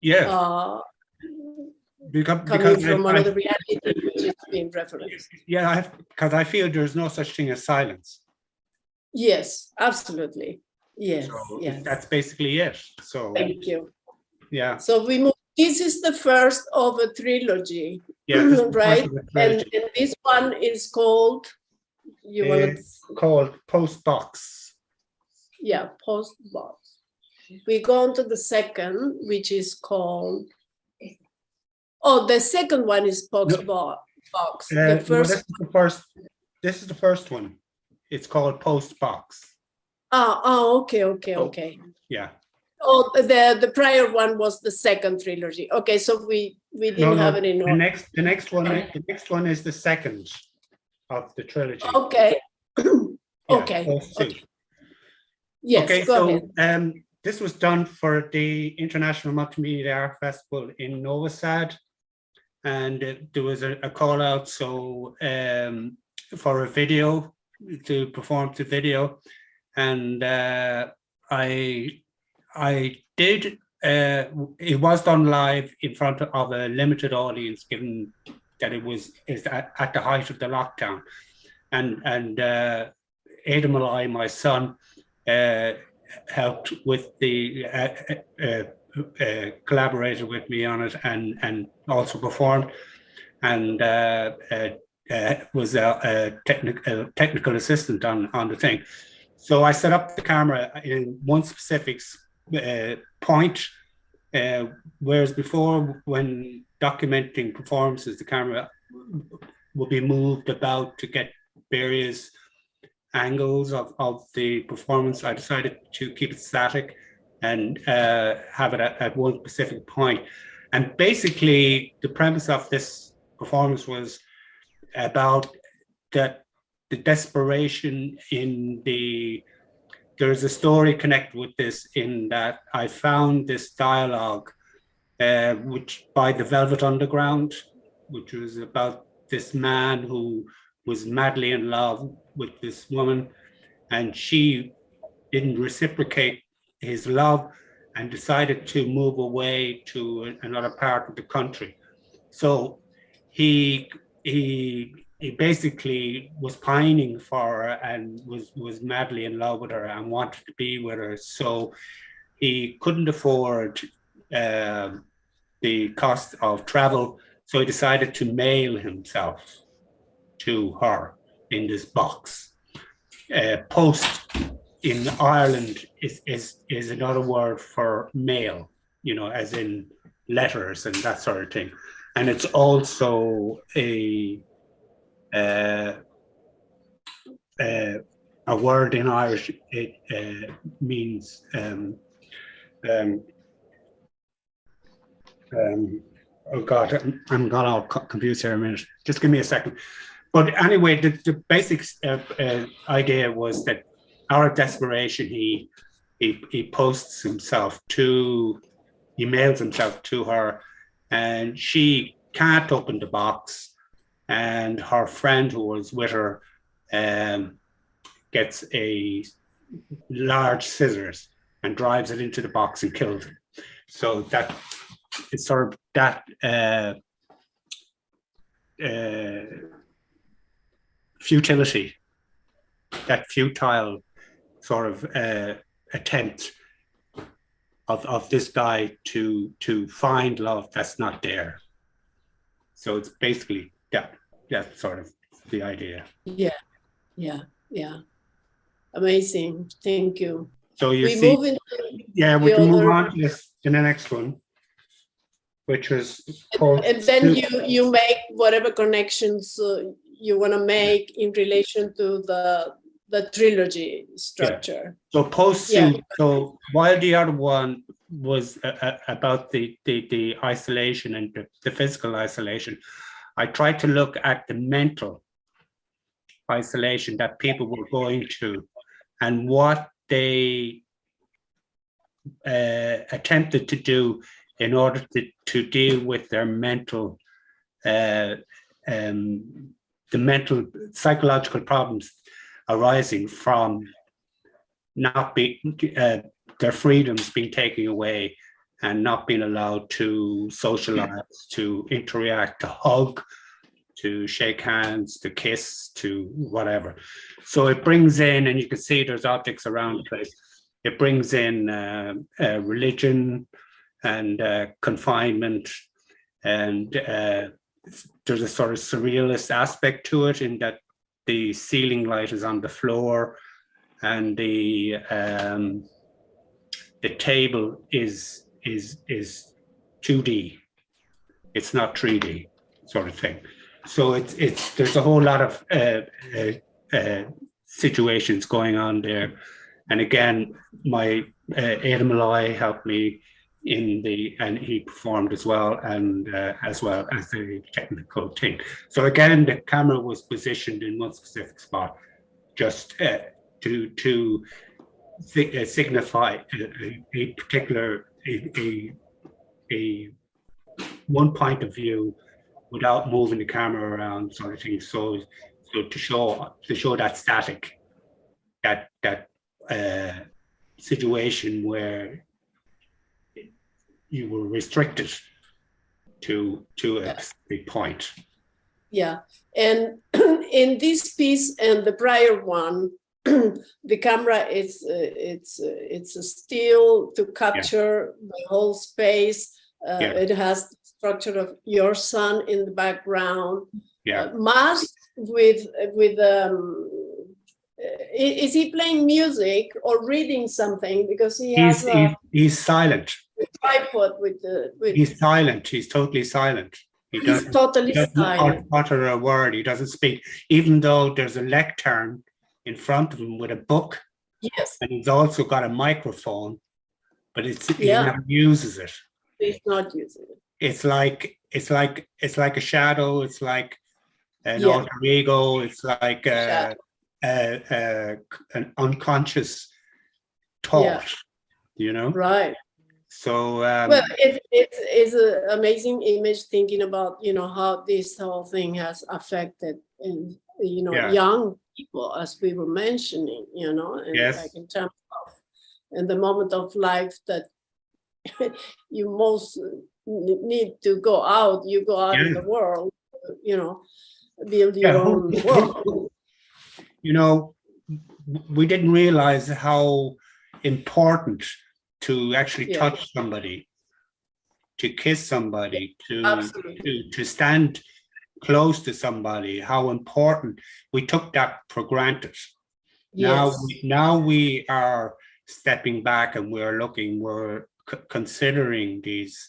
Because from another reality which is being referenced. Because I feel there's no such thing as silence. Yes, absolutely. Yes, so that's basically it. So thank you. Yeah. So we move. This is the first of a trilogy, right? And this one is called. Called Post Box. Yeah, Post Box. We go on to the second, which is called. Oh, the second one is Post Box. The first. This is the first one. It's called Post Box. Okay. Yeah. Oh, the prior one was the second trilogy. Okay, so we didn't have it in order. The next one is the second of the trilogy. Okay. Okay. Yes. Okay, go ahead. This was done for the International Multimedia Art Festival in Novi Sad, and there was a call out for a video to perform the video, and I did. It was done live in front of a limited audience, given that it was at the height of the lockdown, and Adam Malai, my son, helped with the collaborated with me on it, and also performed, and was a technical assistant on the thing. So I set up the camera in one specific point, whereas before, when documenting performances, the camera would be moved about to get various angles of the performance. I decided to keep it static and have it at one specific point. And basically, the premise of this performance was about the desperation in there's a story connected with this, in that I found this dialogue which by the Velvet Underground, which was about this man who was madly in love with this woman, and she didn't reciprocate his love and decided to move away to another part of the country. So he basically was pining for her and was madly in love with her and wanted to be with her. So he couldn't afford the cost of travel, so he decided to mail himself to her in this box. Post in Ireland is another word for mail, you know, as in letters and that sort of thing. And it's also a word in Irish. It means oh God, I'm got all confused here a minute. Just give me a second. But anyway, the basic idea was that out of desperation, he posts himself to, he mails himself to her, and she can't open the box. And her friend who was with her gets a large scissors and drives it into the box and kills him. So that it's sort of that futility, that futile sort of attempt of this guy to find love that's not there. So it's basically that's sort of the idea. Yeah. Amazing. Thank you. So you We see, move into we can move other- on to the next one, which was called. And then you make whatever connections you want to make in relation to the trilogy structure. So post Yeah. so while the other one was about the isolation and the physical isolation, I tried to look at the mental isolation that people were going to and what they attempted to do in order to deal with their mental, the mental psychological problems arising from not being, their freedoms being taken away and not being allowed to socialize, to interact, to hug, to shake hands, to kiss, to whatever. So it brings in, and you can see there's objects around the place. It brings in religion and confinement, and there's a sort of surrealist aspect to it in that the ceiling light is on the floor, and the table is 2D. It's not 3D, sort of thing. So it's there's a whole lot of situations going on there. And again, my Ada Malloy helped me and he performed as well, and as well as the technical team. So again, the camera was positioned in one specific spot, just to signify a particular one point of view without moving the camera around, sort of thing. So to show that static, that situation where you were restricted to a specific point. Yeah, and in this piece and the prior one, the camera is it's a still to capture the whole space. It has the structure of your son in the background. Masked with is he playing music or reading something? Because he's silent. Tripod he's silent. He's totally silent. He's totally silent. Utter a word. He doesn't speak, even though there's a lectern in front of him with a book. Yes. And he's also got a microphone, but he never uses it. He's not using it. It's like a shadow. It's like an alter ego. It's like an unconscious thought. You know. Right. So well, it's an amazing image, thinking about how this whole thing has affected in young people, as we were mentioning, and Yes. like in terms of in the moment of life that you most need to go out, you go out in the world, build your own world. We didn't realize how important to actually touch somebody, to kiss somebody, to stand close to somebody, how important. We took that for granted. Yes. Now we are stepping back and we're considering these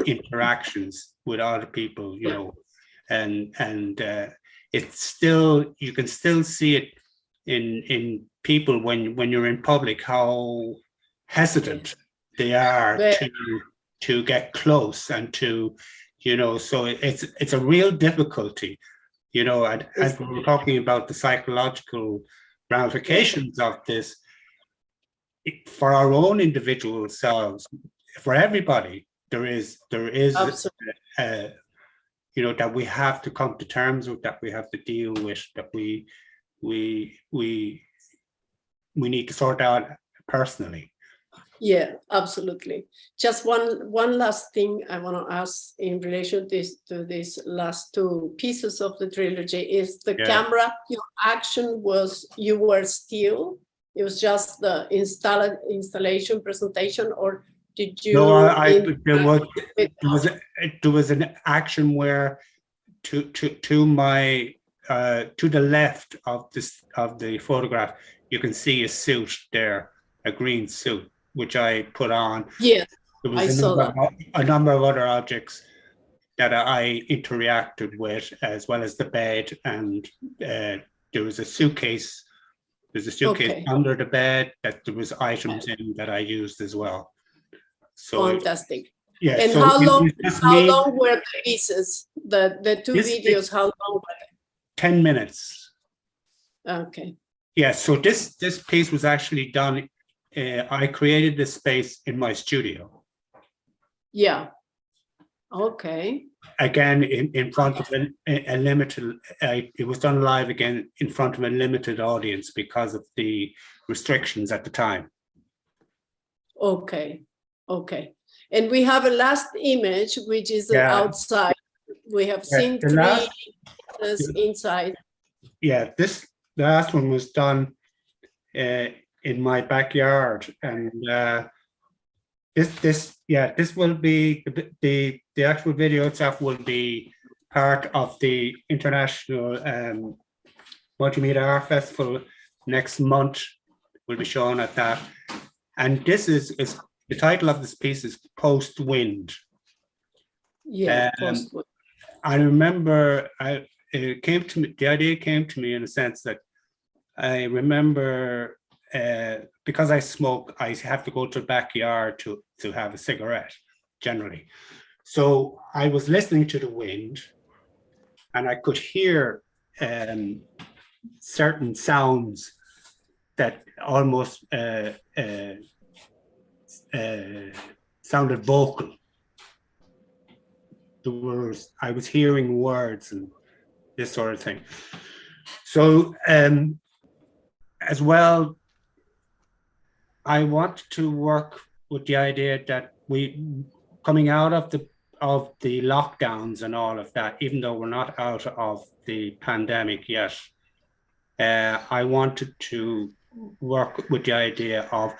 interactions with other people, and it's still, you can still see it in people when you're in public, how hesitant they are to get close and to, so it's a real difficulty, and as we were talking about the psychological ramifications of this, for our own individual selves, for everybody, there is that we have to come to terms with, that we have to deal with, that we need to sort out personally. Yeah, absolutely. Just one last thing I want to ask in relation to these last two pieces of the trilogy is the camera. Your action was, you were still, it was just the installation presentation, or did you? No, there was an action where to my to the left of the photograph, you can see a suit there, a green suit, which I put on. Yes, there was a number of other objects that I interacted with, as well as the bed, and there was a suitcase. There's a suitcase under the bed that there was items in that I used as well. So fantastic. Yeah. And so how long were the pieces? The two videos, how long were they? 10 minutes. Okay. Yeah, so this piece was actually done, I created this space in my studio. Yeah. Okay. Again, in front of a limited, it was done live again in front of a limited audience because of the restrictions at the time. Okay. Okay. And we have a last image, which is outside. We have seen three pieces inside. Yeah, the last one was done in my backyard, and this will be the actual video itself will be part of the International Multimedia Art Festival next month. Will be shown at that, and this is the title of this piece is Post Wind. Yeah, Post Wind. I remember it came to me. The idea came to me in a sense that I remember. Because I smoke, I have to go to the backyard to have a cigarette generally. So I was listening to the wind, and I could hear certain sounds that almost sounded vocal. I was hearing words and this sort of thing. So as well, I want to work with the idea that coming out of the lockdowns and all of that, even though we're not out of the pandemic yet, I wanted to work with the idea of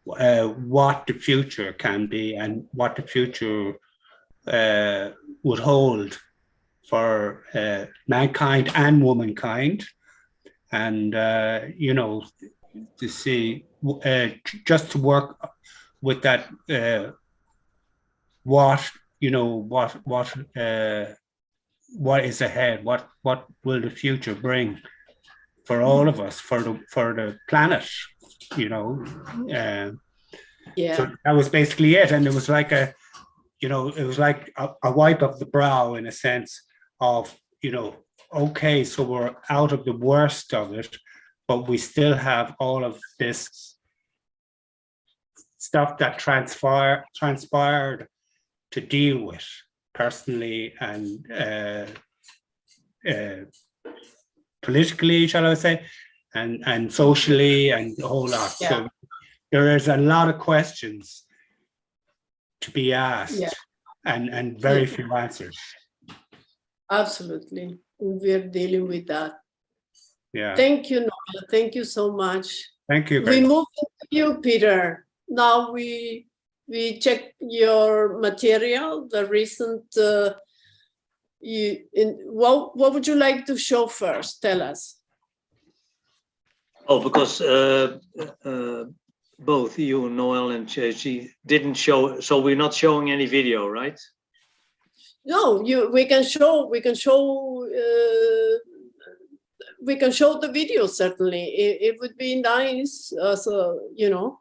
what the future can be and what the future would hold for mankind and womankind, and to see just to work with that what is ahead, what will the future bring for all of us, for the planet, so that was basically it. And it was like a wipe of the brow, in a sense of, okay, so we're out of the worst of it, but we still have all of this stuff that transpired to deal with personally, and politically, shall I say, and socially, and a whole lot. Yeah. So there is a lot of questions to be asked, Yeah. and very few answers. Absolutely. We're dealing with that. Yeah. Thank you, Noel. Thank you so much. Thank you. We move to you, Peter. Now we check your material, the recent. What would you like to show first? Tell us. Oh, because both you, Noel, and Chechi didn't show, so we're not showing any video, right? No, we can show the video, certainly. It would be nice, so you know.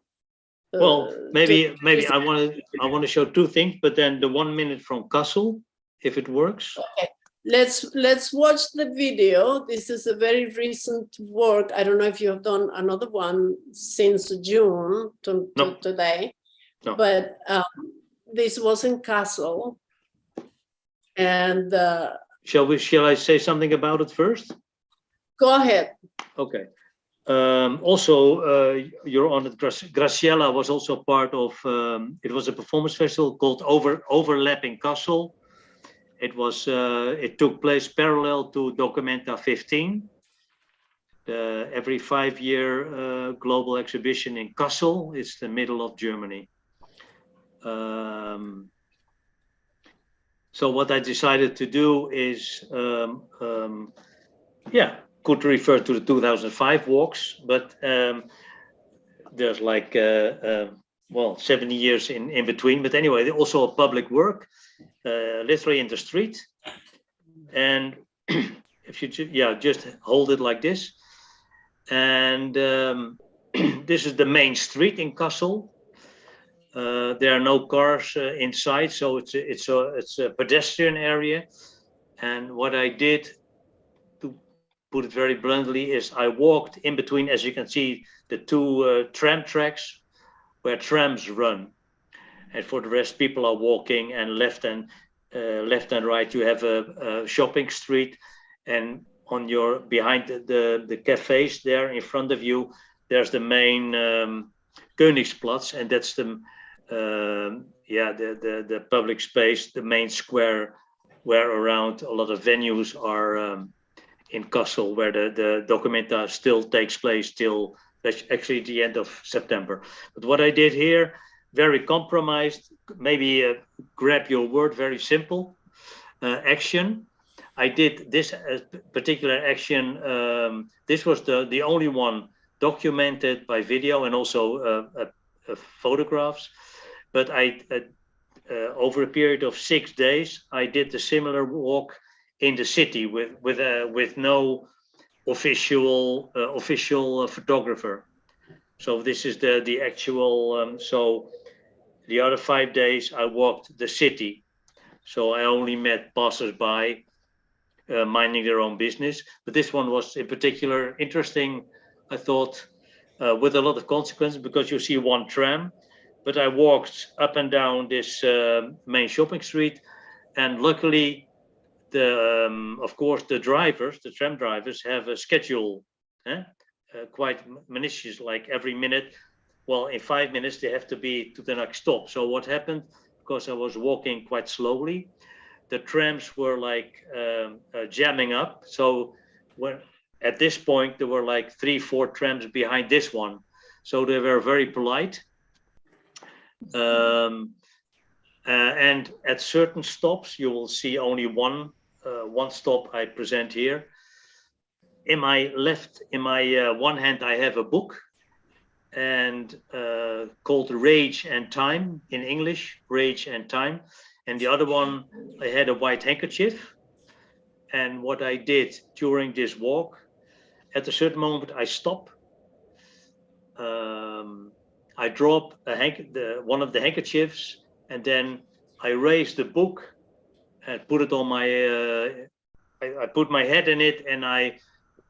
Well, maybe I want to show two things, but then the 1 minute from Kassel, if it works. Okay. Let's watch the video. This is a very recent work. I don't know if you have done another one since June to today, no. But this was in Kassel. And shall I say something about it first? Go ahead. Okay. Also, Your Honor, Graciela was also part of. It was a performance festival called Overlapping Kassel. It was. It took place parallel to Documenta 15, every 5-year global exhibition in Kassel. It's the middle of Germany. So what I decided to do is, could refer to the 2005 walks, but there's like, 70 years in between. But anyway, also a public work, literally in the street. And if you just hold it like this. And this is the main street in Kassel. There are no cars inside, so it's a pedestrian area. And what I did, to put it very bluntly, is I walked in between, as you can see, the two tram tracks where trams run. And for the rest, people are walking, and left and right, you have a shopping street. And on your behind the cafes there in front of you, there's the main Königsplatz, and that's the public space, the main square where around a lot of venues are in Kassel, where the Documenta still takes place till actually the end of September. But what I did here, very compromised, maybe grab your word, very simple action. I did this particular action. This was the only one documented by video and also photographs. But over a period of 6 days, I did a similar walk in the city with no official photographer. So this is the actual. So the other 5 days, I walked the city. So I only met passers-by, minding their own business. But this one was in particular interesting, I thought, with a lot of consequences, because you see one tram. But I walked up and down this main shopping street, and luckily, of course, the tram drivers have a schedule, quite minutious, like every minute. Well, in 5 minutes, they have to be to the next stop. So what happened, because I was walking quite slowly, the trams were like jamming up. So at this point, there were like 3-4 trams behind this one. So they were very polite. And at certain stops, you will see only one stop I present here. In my one hand, I have a book, and called Rage and Time in English, Rage and Time. And the other one, I had a white handkerchief. And what I did during this walk, at a certain moment, I stop. I drop one of the handkerchiefs, and then I raise the book and put it on my. I put my head in it, and I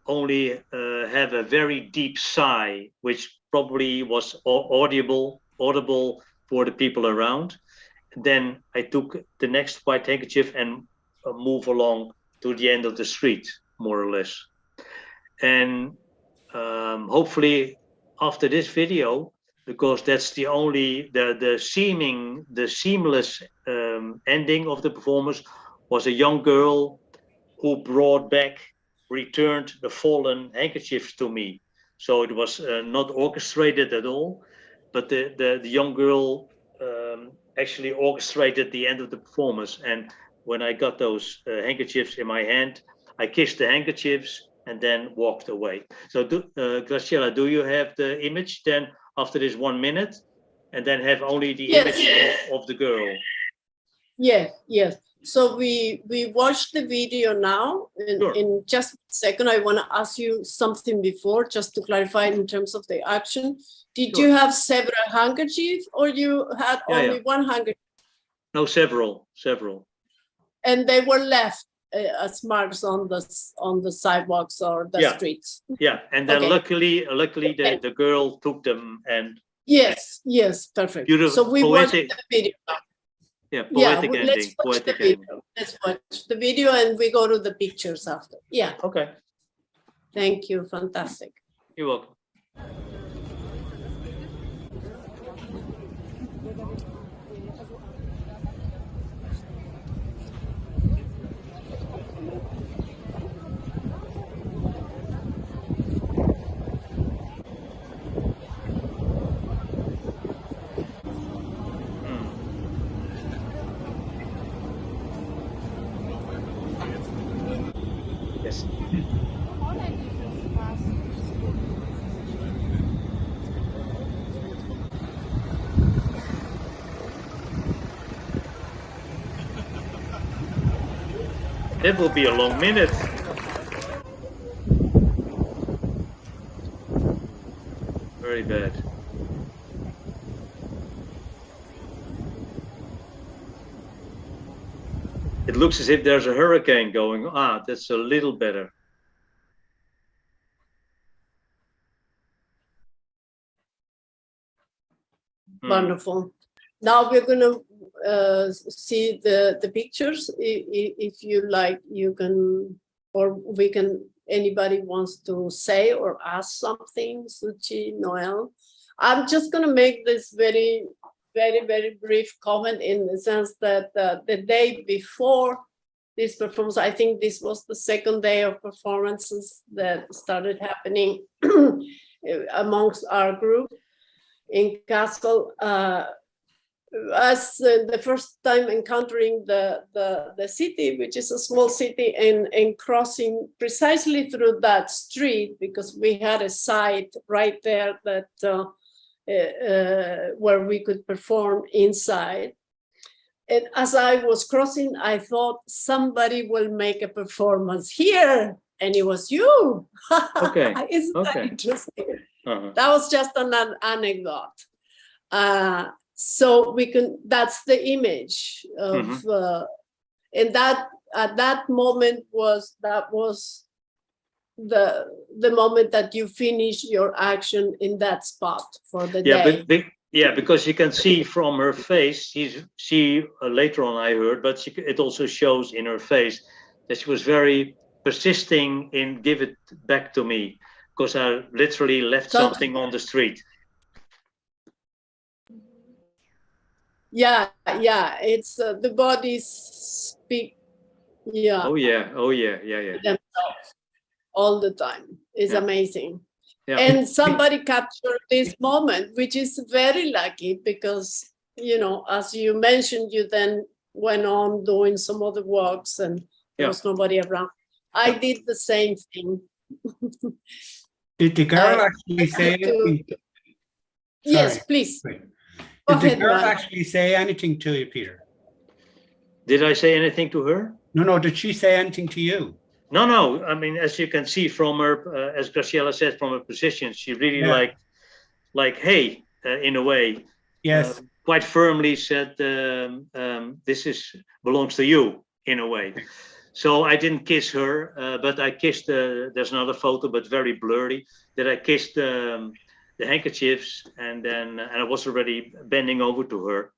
only have a very deep sigh, which probably was audible for the people around. Then I took the next white handkerchief and move along to the end of the street, more or less. And hopefully after this video, because that's the only the seamless ending of the performance, was a young girl who returned the fallen handkerchiefs to me. So it was not orchestrated at all, but the young girl actually orchestrated the end of the performance. And when I got those handkerchiefs in my hand, I kissed the handkerchiefs and then walked away. So Graciela, do you have the image then after this 1 minute, and then have only the image of the girl? Yes, yes. So we watched the video now. Sure. In just a second, I want to ask you something before, just to clarify in terms of the action. Did you have several handkerchiefs, or you had only one handkerchief? No, several. And they were left as marks on the sidewalks or the streets. Yeah, and then luckily the girl took them and. Yes, perfect. Beautiful. So we watched the video. Yeah, poetic ending. Let's watch the video. Let's watch the video and we go to the pictures after. Yeah. Okay. Thank you. Fantastic. You're welcome. Yes. That will be a long minute. Very bad. It looks as if there's a hurricane going. Ah, that's a little better. Wonderful. Now we're going to see the pictures. If you like, you can, or we can, anybody wants to say or ask something, Suchi, Noel. I'm just going to make this very, very brief comment in the sense that the day before this performance, I think this was the second day of performances that started happening amongst our group in Castle. As the first time encountering the city, which is a small city, and crossing precisely through that street, because we had a site right there that where we could perform inside. And as I was crossing, I thought somebody will make a performance here, and it was you. Okay. Isn't that interesting? That was just an anecdote. So we can, that's the image of, and that at that moment was the moment that you finish your action in that spot for the day. But because you can see from her face, she later on I heard, but it also shows in her face that she was very persisting in give it back to me, because I literally left something on the street. Yeah, it's the bodies speak. Yeah. Oh yeah. Themselves all the time. It's amazing. Yeah. And somebody captured this moment, which is very lucky because, you know, as you mentioned, you then went on doing some other works and there was nobody around. I did the same thing. Did the girl actually say anything? Yes, please. Did the girl actually say anything to you, Peter? Did I say anything to her? No. Did she say anything to you? No. I mean, as you can see from her, as Graciela said, from her position, she really like, hey, in a way. Yes. Quite firmly said, this belongs to you, in a way. So I didn't kiss her, but I kissed, there's another photo, but very blurry, that I kissed the handkerchiefs, and then I was already bending over to her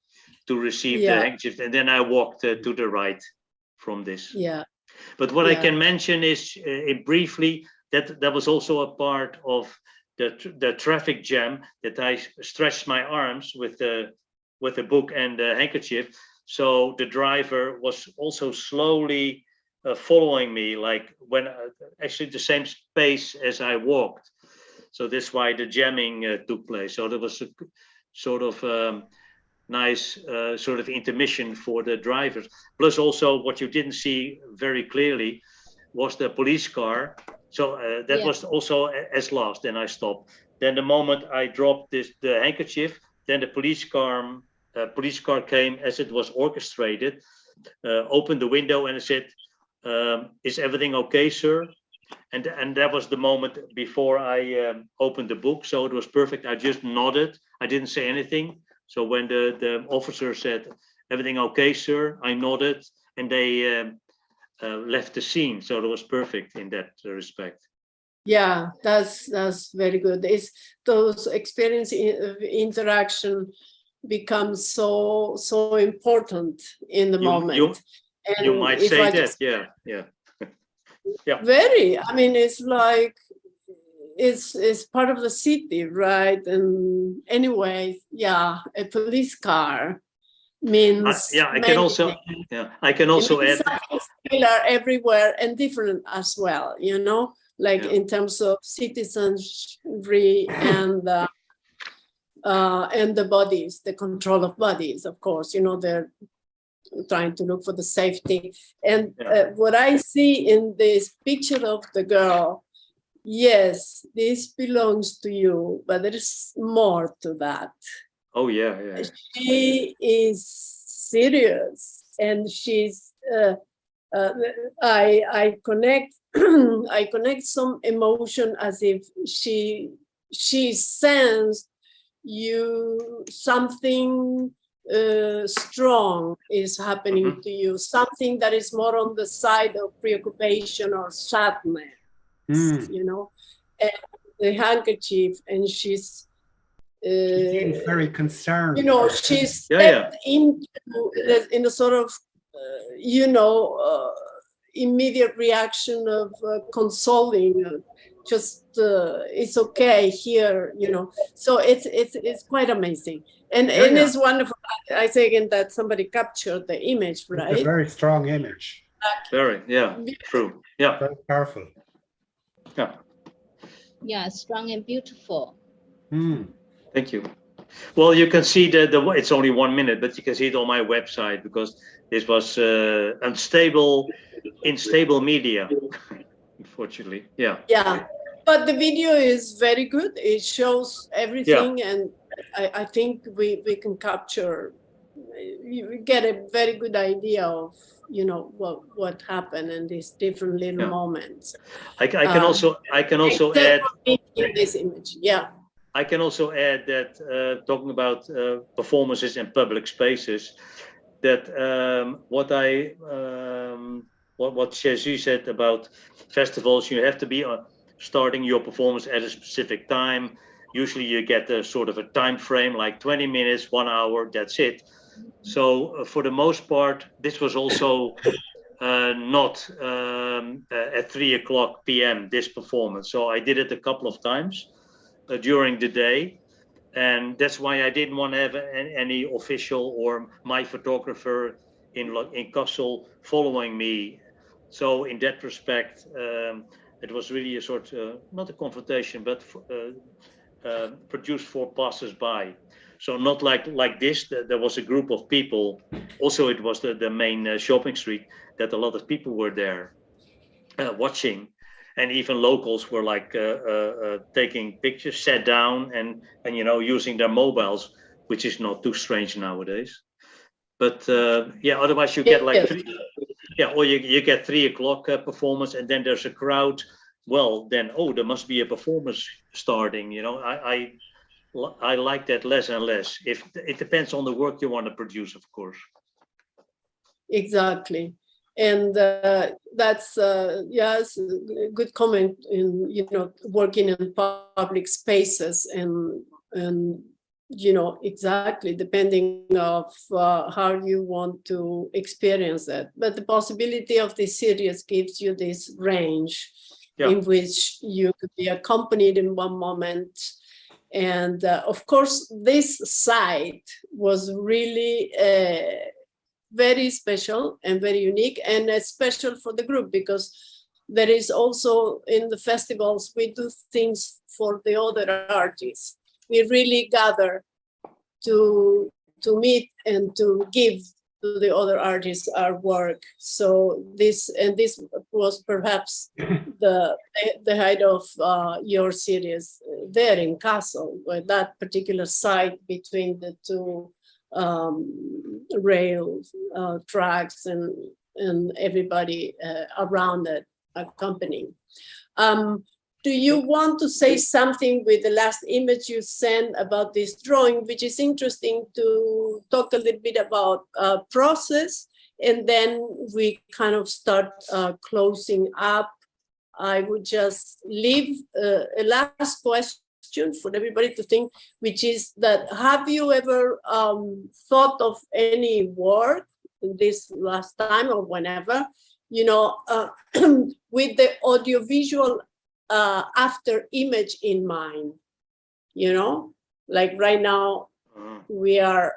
to receive the handkerchiefs, and then I walked to the right from this. Yeah. But what I can mention is briefly that was also a part of the traffic jam, that I stretched my arms with the book and the handkerchief. So the driver was also slowly following me, like when actually the same pace as I walked. So that's why the jamming took place. So there was a sort of nice sort of intermission for the drivers. Plus also what you didn't see very clearly was the police car. So that was also as last. Then I stopped. Then the moment I dropped the handkerchief, then the police car came as it was orchestrated, opened the window and said, "Is everything okay, sir?" And that was the moment before I opened the book. So it was perfect. I just nodded. I didn't say anything. So when the officer said, "Everything okay, sir?" I nodded, and they left the scene. So it was perfect in that respect. Yeah, that's very good. It's those experience interaction becomes so important in the moment. And you might say that, yeah. Very. I mean, it's like it's part of the city, right? And anyway, yeah, a police car means I can also add similar everywhere and different as well, you know, like in terms of citizenry and the bodies, the control of bodies, of course, you know, they're trying to look for the safety. And what I see in this picture of the girl, yes, this belongs to you, but there is more to that. Oh yeah. She is serious, and she's. I connect. I connect some emotion as if she sensed you something strong is happening to you, something that is more on the side of preoccupation or sadness, you know, and the handkerchief, and she's very concerned. you know, she's stepped into in a sort of immediate reaction of consoling, just it's okay here, you know. So it's quite amazing, and it's wonderful. I say again that somebody captured the image, right? It's a very strong image. Very, true. Yeah, very powerful. Yeah, strong and beautiful. Thank you. Well, you can see it's only 1 minute, but you can see it on my website, because this was unstable media, unfortunately. Yeah. But the video is very good. It shows everything, and I think we can capture. You get a very good idea of what happened in these different little moments. I can also add in this image. Yeah. I can also add that talking about performances in public spaces, that what Jerzy said about festivals, you have to be starting your performance at a specific time. Usually you get a sort of a time frame, like 20 minutes, 1 hour, that's it. So for the most part, this was also not at 3:00 p.m. this performance. So I did it a couple of times during the day, and that's why I didn't want to have any official or my photographer in Kassel following me. So in that respect, it was really a sort of not a confrontation, but produced for passers-by. So not like this. There was a group of people. Also, it was the main shopping street, that a lot of people were there watching. And even locals were like taking pictures, sat down and using their mobiles, which is not too strange nowadays. But otherwise you get like or you get 3:00 performance, and then there's a crowd. Well, then there must be a performance starting. I like that less and less. If it depends on the work you want to produce, of course. Exactly. And that's yes, a good comment in working in public spaces, and exactly depending of how you want to experience it. But the possibility of this series gives you this range Yeah. in which you could be accompanied in one moment. And of course, this site was really very special and very unique, and special for the group, because there is also in the festivals, we do things for the other artists. We really gather to meet and to give to the other artists our work. So this was perhaps the height of your series there in Kassel, where that particular site between the two rail tracks and everybody around it accompanying. Do you want to say something with the last image you sent about this drawing, which is interesting to talk a little bit about process, and then we kind of start closing up. I would just leave a last question for everybody to think, which is that, have you ever thought of any work this last time or whenever, you know, with the audiovisual after image in mind, you know, like right now we are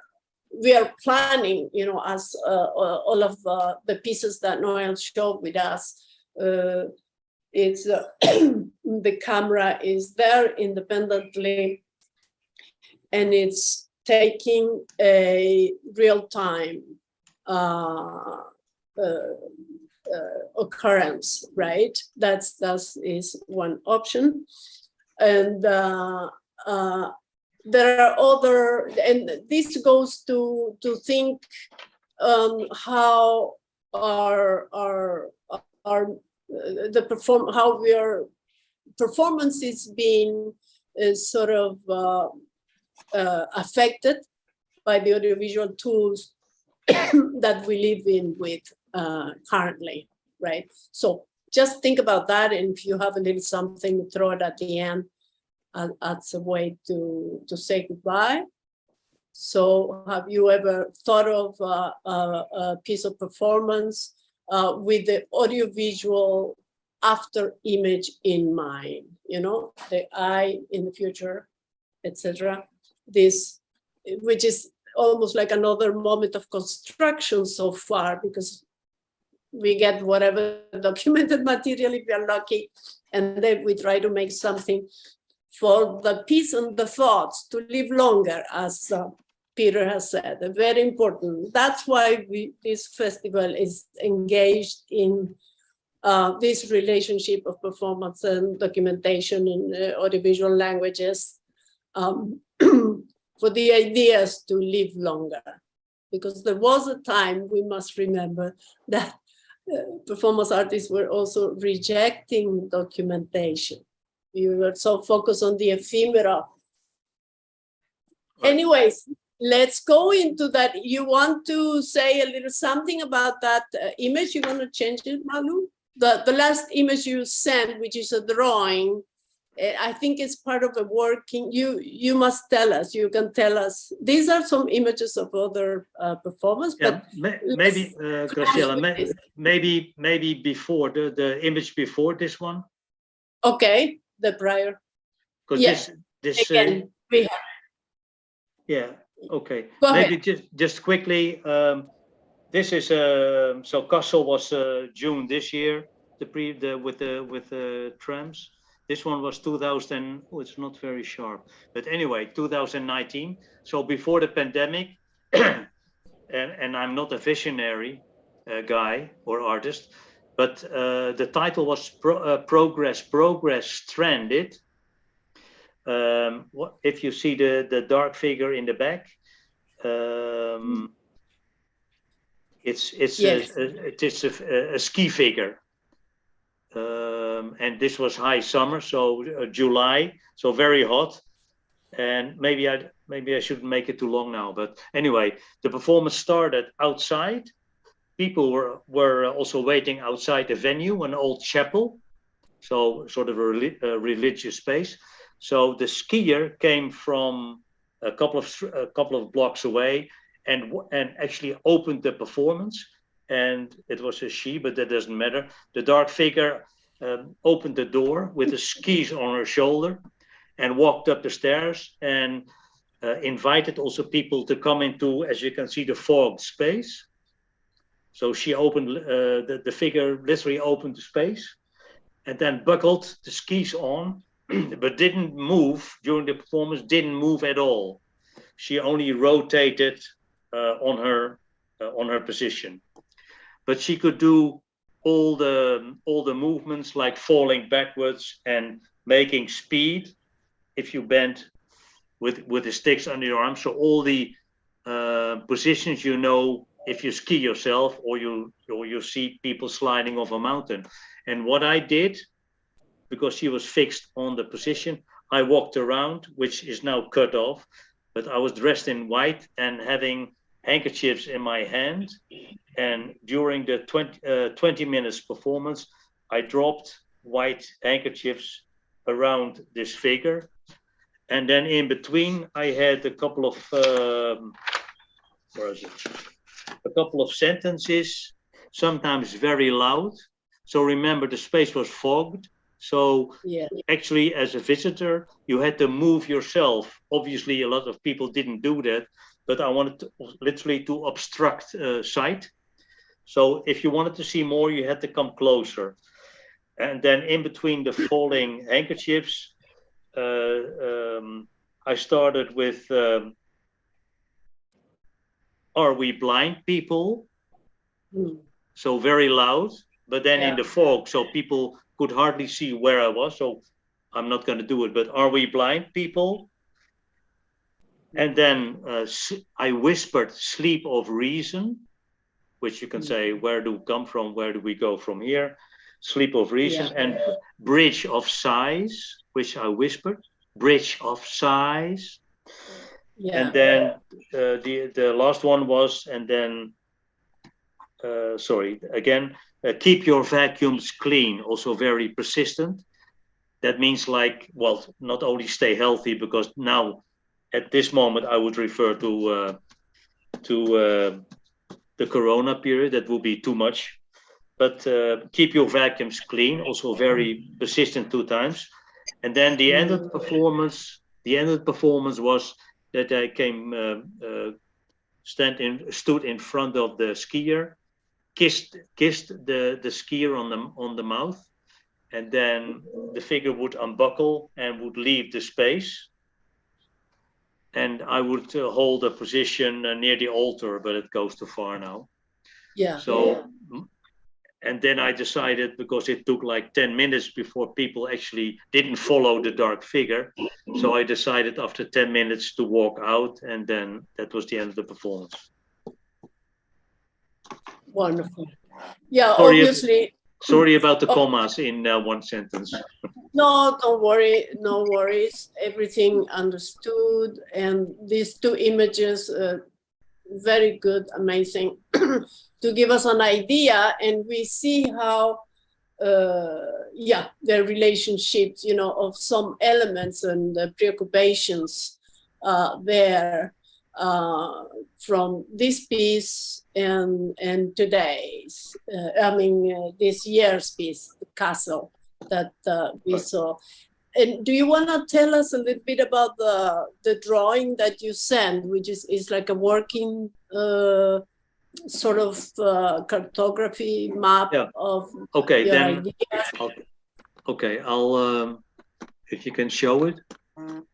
planning, you know, as all of the pieces that Noel showed with us, it's the camera is there independently, and it's taking a real-time occurrence, right? That is one option, and there are other, and this goes to think how how our performance is being sort of affected by the audiovisual tools that we live in with currently, right? So just think about that, and if you have a little something, throw it at the end as a way to say goodbye. So have you ever thought of a piece of performance with the audiovisual after image in mind, you know, the eye in the future, etc. This, which is almost like another moment of construction so far, because we get whatever documented material if we are lucky, and then we try to make something for the piece and the thoughts to live longer, as Peter has said, very important. That's why this festival is engaged in this relationship of performance and documentation in audiovisual languages, for the ideas to live longer. Because there was a time, we must remember, that performance artists were also rejecting documentation. You were so focused on the ephemera. Anyways, let's go into that. You want to say a little something about that image? You want to change it, Malu? The last image you sent, which is a drawing, I think it's part of a working. You must tell us. You can tell us. These are some images of other performers. Yeah, but maybe, Graciela, maybe before the image before this one. Okay, the prior. Because yeah. this Again, we have. Yeah. Okay. Go maybe ahead. just quickly. This is so Kassel was June this year. With the trams. This one was 2000. Oh, it's not very sharp, but anyway, 2019. So before the pandemic, and I'm not a visionary guy or artist, but the title was Progress Stranded. If you see the dark figure in the back, it's yes. It is a ski figure. And this was high summer, so July, so very hot. And maybe I shouldn't make it too long now, but anyway, the performance started outside. People were also waiting outside the venue, an old chapel, so sort of a religious space. So the skier came from a couple of blocks away and actually opened the performance. And it was a she, but that doesn't matter. The dark figure opened the door with the skis on her shoulder and walked up the stairs and invited also people to come into, as you can see, the fogged space. So she opened, the figure literally opened the space and then buckled the skis on, but didn't move during the performance, didn't move at all. She only rotated on her position. But she could do all the movements like falling backwards and making speed if you bend with the sticks under your arm. So all the positions, you know, if you ski yourself or you see people sliding off a mountain. And what I did, because she was fixed on the position, I walked around, which is now cut off, but I was dressed in white and having handkerchiefs in my hand. And during the 20 minutes performance, I dropped white handkerchiefs around this figure. And then in between, I had a couple of, a couple of sentences, sometimes very loud. So remember, the space was fogged. So actually, as a visitor, you had to move yourself. Obviously, a lot of people didn't do that, but I wanted to, literally to obstruct sight. So if you wanted to see more, you had to come closer. And then in between the falling handkerchiefs, I started with, are we blind people? So very loud, but then in the fog, so people could hardly see where I was. So I'm not going to do it, but are we blind people? And then I whispered sleep of reason, which you can say, where do we come from? Where do we go from here? Sleep of reason. And bridge of sighs, which I whispered, bridge of sighs. And then the last one was, and then, sorry, again, keep your vacuums clean, also very persistent. That means like, well, not only stay healthy, because now at this moment I would refer to the Corona period. That will be too much. But keep your vacuums clean, also very persistent 2 times. And then the end of the performance, was that I came, stood in front of the skier, kissed the skier on the mouth, and then the figure would unbuckle and would leave the space. And I would hold a position near the altar, but it goes too far now. And then I decided, because it took like 10 minutes before people actually didn't follow the dark figure. So I decided after 10 minutes to walk out, and then that was the end of the performance. Wonderful. Yeah, obviously. Sorry about the commas in one sentence. No, don't worry, no worries. Everything understood. And these 2 images, very good, amazing, to give us an idea. And we see how, the relationships, you know, of some elements and the preoccupations there from this piece and today's, this year's piece, the castle that we saw. And do you want to tell us a little bit about the drawing that you sent, which is like a working sort of cartography map of your ideas? Okay, I'll if you can show it.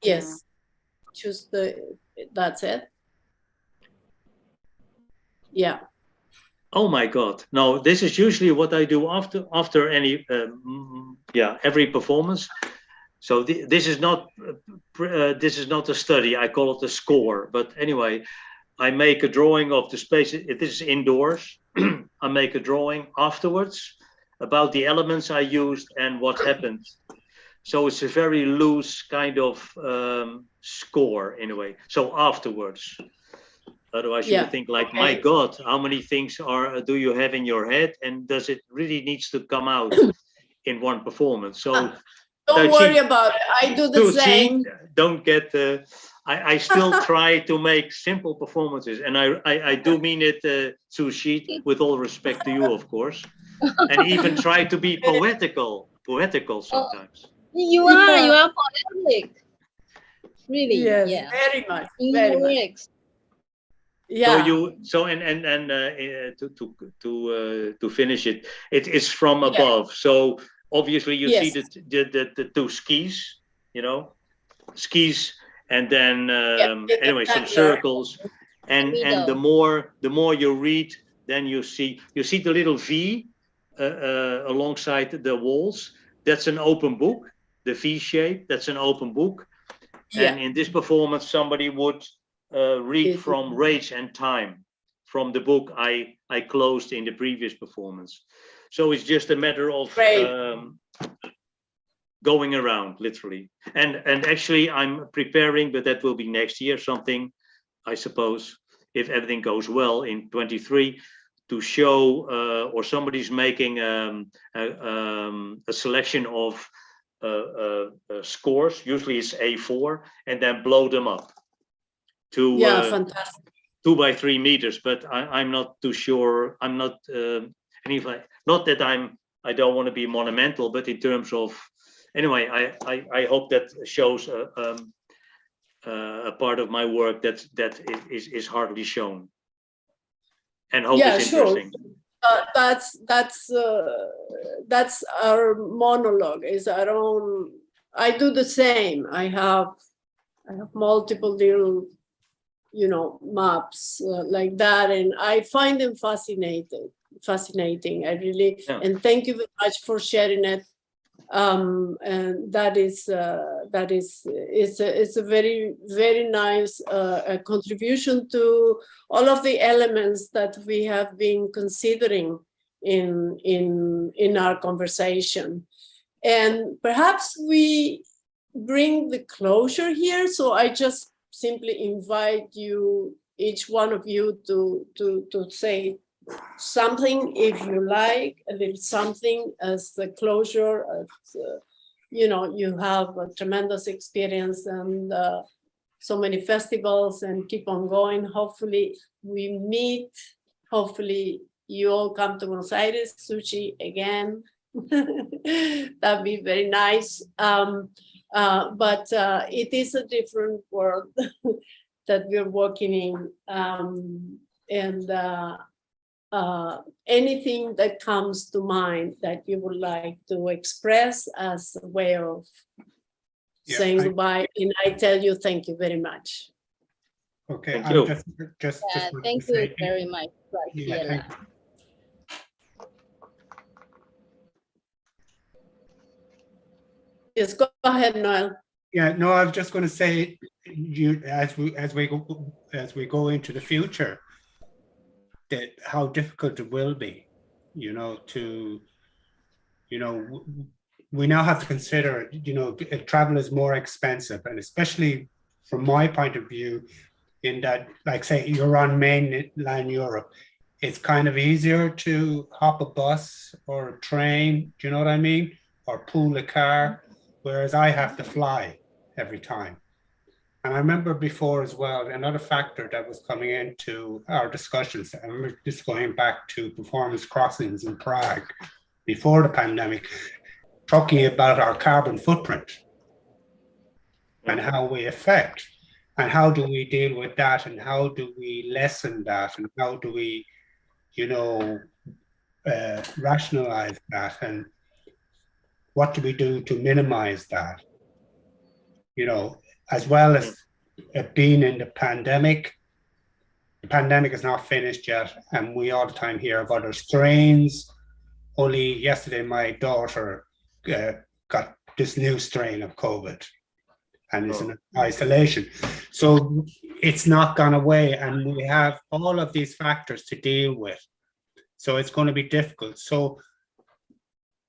Yes, choose that's it. Yeah. Oh my God! No, this is usually what I do after any every performance. So this is not a study. I call it a score. But anyway, I make a drawing of the space. It is indoors. I make a drawing afterwards about the elements I used and what happened. So it's a very loose kind of score in a way. So afterwards. Otherwise, you would think like, my God, how many things do you have in your head? And does it really needs to come out in one performance? So don't worry about it. I do the same. Don't get, I still try to make simple performances. And I do mean it, Sushi, with all respect to you, of course. and even try to be poetical sometimes. You are poetic. Really, Yes, yeah. very much, In very your much. lyrics. Yeah. To finish it, it is from above. So obviously you see the two skis, you know, skis, and then anyway some circles, and the more you read, then you see the little V alongside the walls. That's an open book. The V shape, that's an open book. And in this performance, somebody would read from Rage and Time, from the book I closed in the previous performance. So it's just a matter of going around, literally. And actually, I'm preparing, but that will be next year, something, I suppose, if everything goes well in 23, to show, or somebody's making a selection of scores, usually it's A4, and then blow them up to fantastic. 2 by 3 meters. But I'm not too sure. I'm not not that I don't want to be monumental, but in terms of, anyway, I hope that shows a part of my work that is hardly shown, and hope it's interesting. Sure. That's our monologue, is our own. I do the same. I have multiple little, maps like that, and I find them fascinating. I really, and thank you very much for sharing it. And it's a very, very nice contribution to all of the elements that we have been considering in our conversation. And perhaps we bring the closure here. So I just simply invite you, each one of you, to say something, if you like, a little something as the closure. You have a tremendous experience and so many festivals, and keep on going. Hopefully we meet. Hopefully you all come to Buenos Aires, Sushi, again. That'd be very nice. But it is a different world that we're working in. Anything that comes to mind that you would like to express as a way of saying goodbye, and I tell you thank you very much. Okay, thank you. Just thank you very much. Yes, go ahead, Noel. Yeah, no, I was just going to say, as we go into the future, that how difficult it will be, we now have to consider, travel is more expensive, and especially from my point of view, in that, like, say you're on mainland Europe, it's kind of easier to hop a bus or a train, do you know what I mean? Or pool a car, whereas I have to fly every time. And I remember before as well, another factor that was coming into our discussions, I remember just going back to performance crossings in Prague before the pandemic, talking about our carbon footprint and how we affect, and how do we deal with that, and how do we lessen that, and how do we, rationalize that, and what do we do to minimize that, as well as being in the pandemic. The pandemic is not finished yet, and we all the time hear of other strains. Only yesterday, my daughter got this new strain of COVID and is in isolation. So it's not gone away, and we have all of these factors to deal with. So it's going to be difficult. So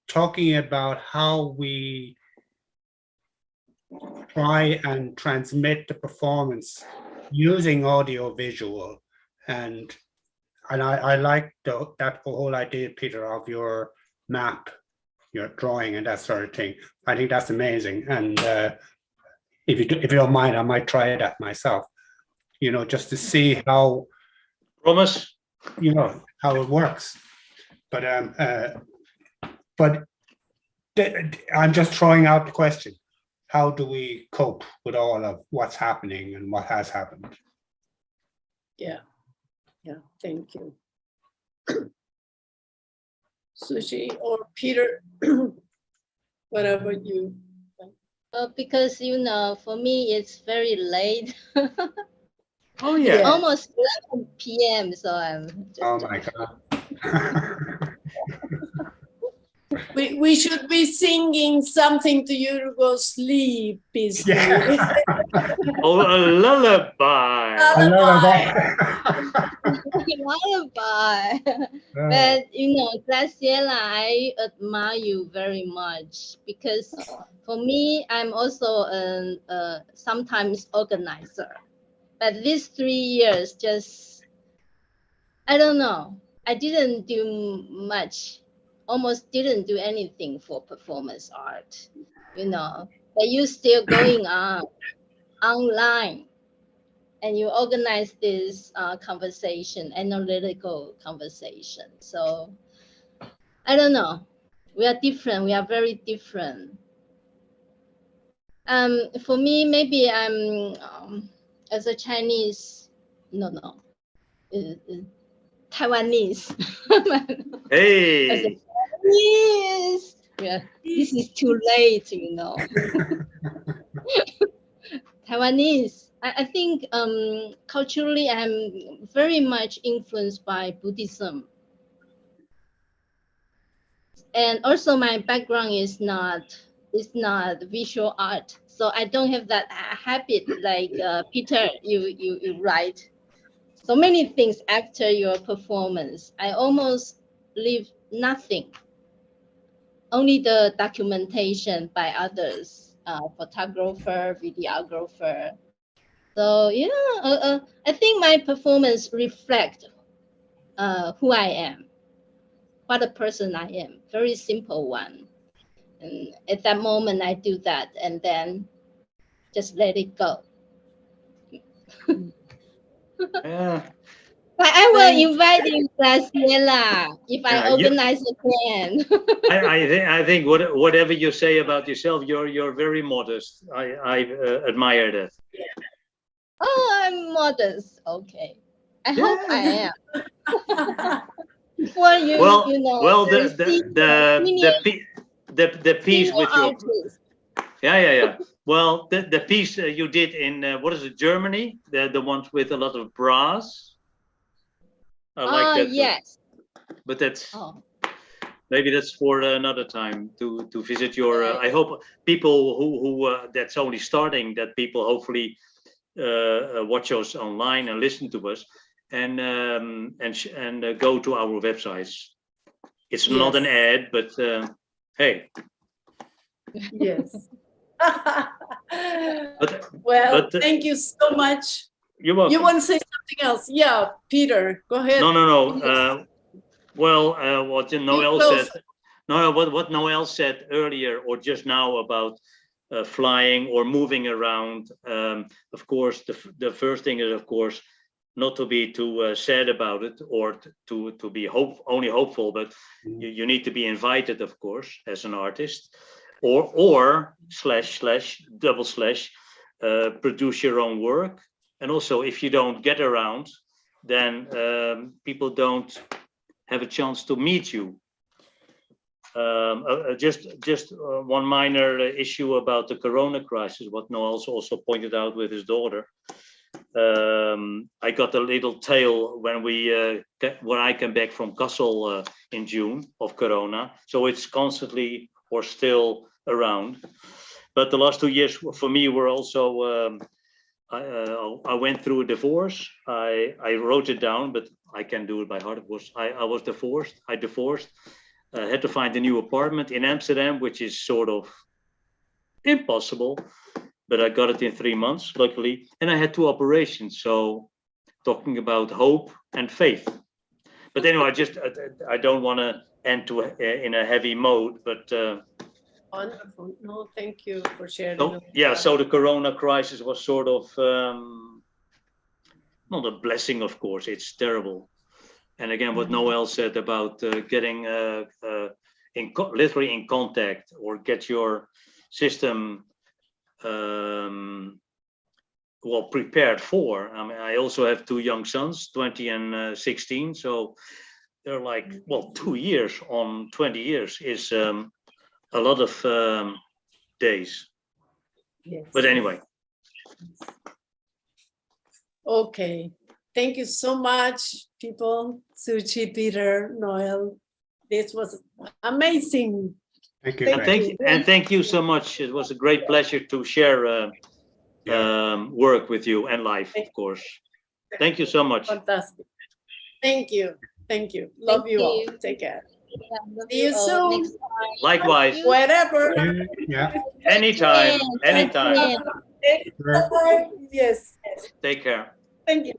talking about how we try and transmit the performance using audio visual, and I like that whole idea, Peter, of your map, your drawing and that sort of thing. I think that's amazing. And if you don't mind, I might try that myself, just to see how, Promise. how it works. but I'm just throwing out the question. How do we cope with all of what's happening and what has happened? Yeah, thank you. Sushi or Peter, whatever you. Because, you know, for me, it's very late. Oh yeah. Yeah. Almost 11 p.m. So I'm just. Oh my God. We should be singing something to you to go sleep peacefully. Yeah. Oh, a lullaby. Lullaby. But, you know, Graciela, I admire you very much because for me, I'm also a sometimes organizer. But these 3 years, just, I don't know. I didn't do much, almost didn't do anything for performance art, you know. But you still going on online. And you organize this conversation, analytical conversation. So I don't know. We are different. We are very different. For me, maybe I'm as a Chinese. No, Taiwanese. Hey. As a Chinese. Yeah, this is too late, you know. Taiwanese. I think culturally I'm very much influenced by Buddhism. And also my background is not visual art. So I don't have that habit like Peter, you write so many things after your performance. I almost leave nothing. Only the documentation by others, photographer, videographer. So yeah, I think my performance reflect who I am, what a person I am. Very simple one. And at that moment, I do that, and then just let it go. Yeah. I will invite you, Graciela, if I Yeah, organize a plan. I think whatever you say about yourself, you're very modest. I admire that. Oh, I'm modest. Okay. I hope I am. Before you, Well, you know, well, the piece with your artist. yeah. Well, the piece you did in what is it, Germany? The ones with a lot of brass. I like that. Yes. But that's Oh. maybe that's for another time to visit your. Yeah. I hope people who that's only starting, that people hopefully watch us online and listen to us and go to our websites. It's not an ad, but hey. Yes. But thank you so much. You're welcome. You want to say something else? Yeah, Peter, go ahead. No. Well, what Noel said. No, what Noel said earlier or just now about flying or moving around. Of course, the first thing is, of course, not to be too sad about it or to be only hopeful, but you need to be invited, of course, as an artist, or / produce your own work. And also, if you don't get around, then people don't have a chance to meet you. Just one minor issue about the Corona crisis, what Noel also pointed out with his daughter. I got a little tale when I came back from Kassel in June of Corona. So it's constantly or still around. But the last 2 years for me were also, I went through a divorce. I wrote it down, but I can't do it by heart. I was divorced. I divorced. Had to find a new apartment in Amsterdam, which is sort of impossible. But I got it in 3 months, luckily. And I had 2 operations. So talking about hope and faith. But anyway, I don't want to end in a heavy mode, but wonderful. No, thank you for sharing. So the Corona crisis was sort of not a blessing, of course. It's terrible, And again, what Noel said about getting literally in contact or get your system well prepared for. I mean, I also have two young sons, 20 and 16. So they're like, well, 2 years on 20 years is a lot of days. Yes. But anyway. Okay. Thank you so much, people. Suchi, Peter, Noel. This was amazing. Thank you. And thank you so much. It was a great pleasure to share work with you and life, of course. Thank you so much. Fantastic. Thank you. Thank you. Love you all. Take care. See you soon. Likewise. Wherever. Yeah. Anytime. Anytime. Yes. Take care. Thank you.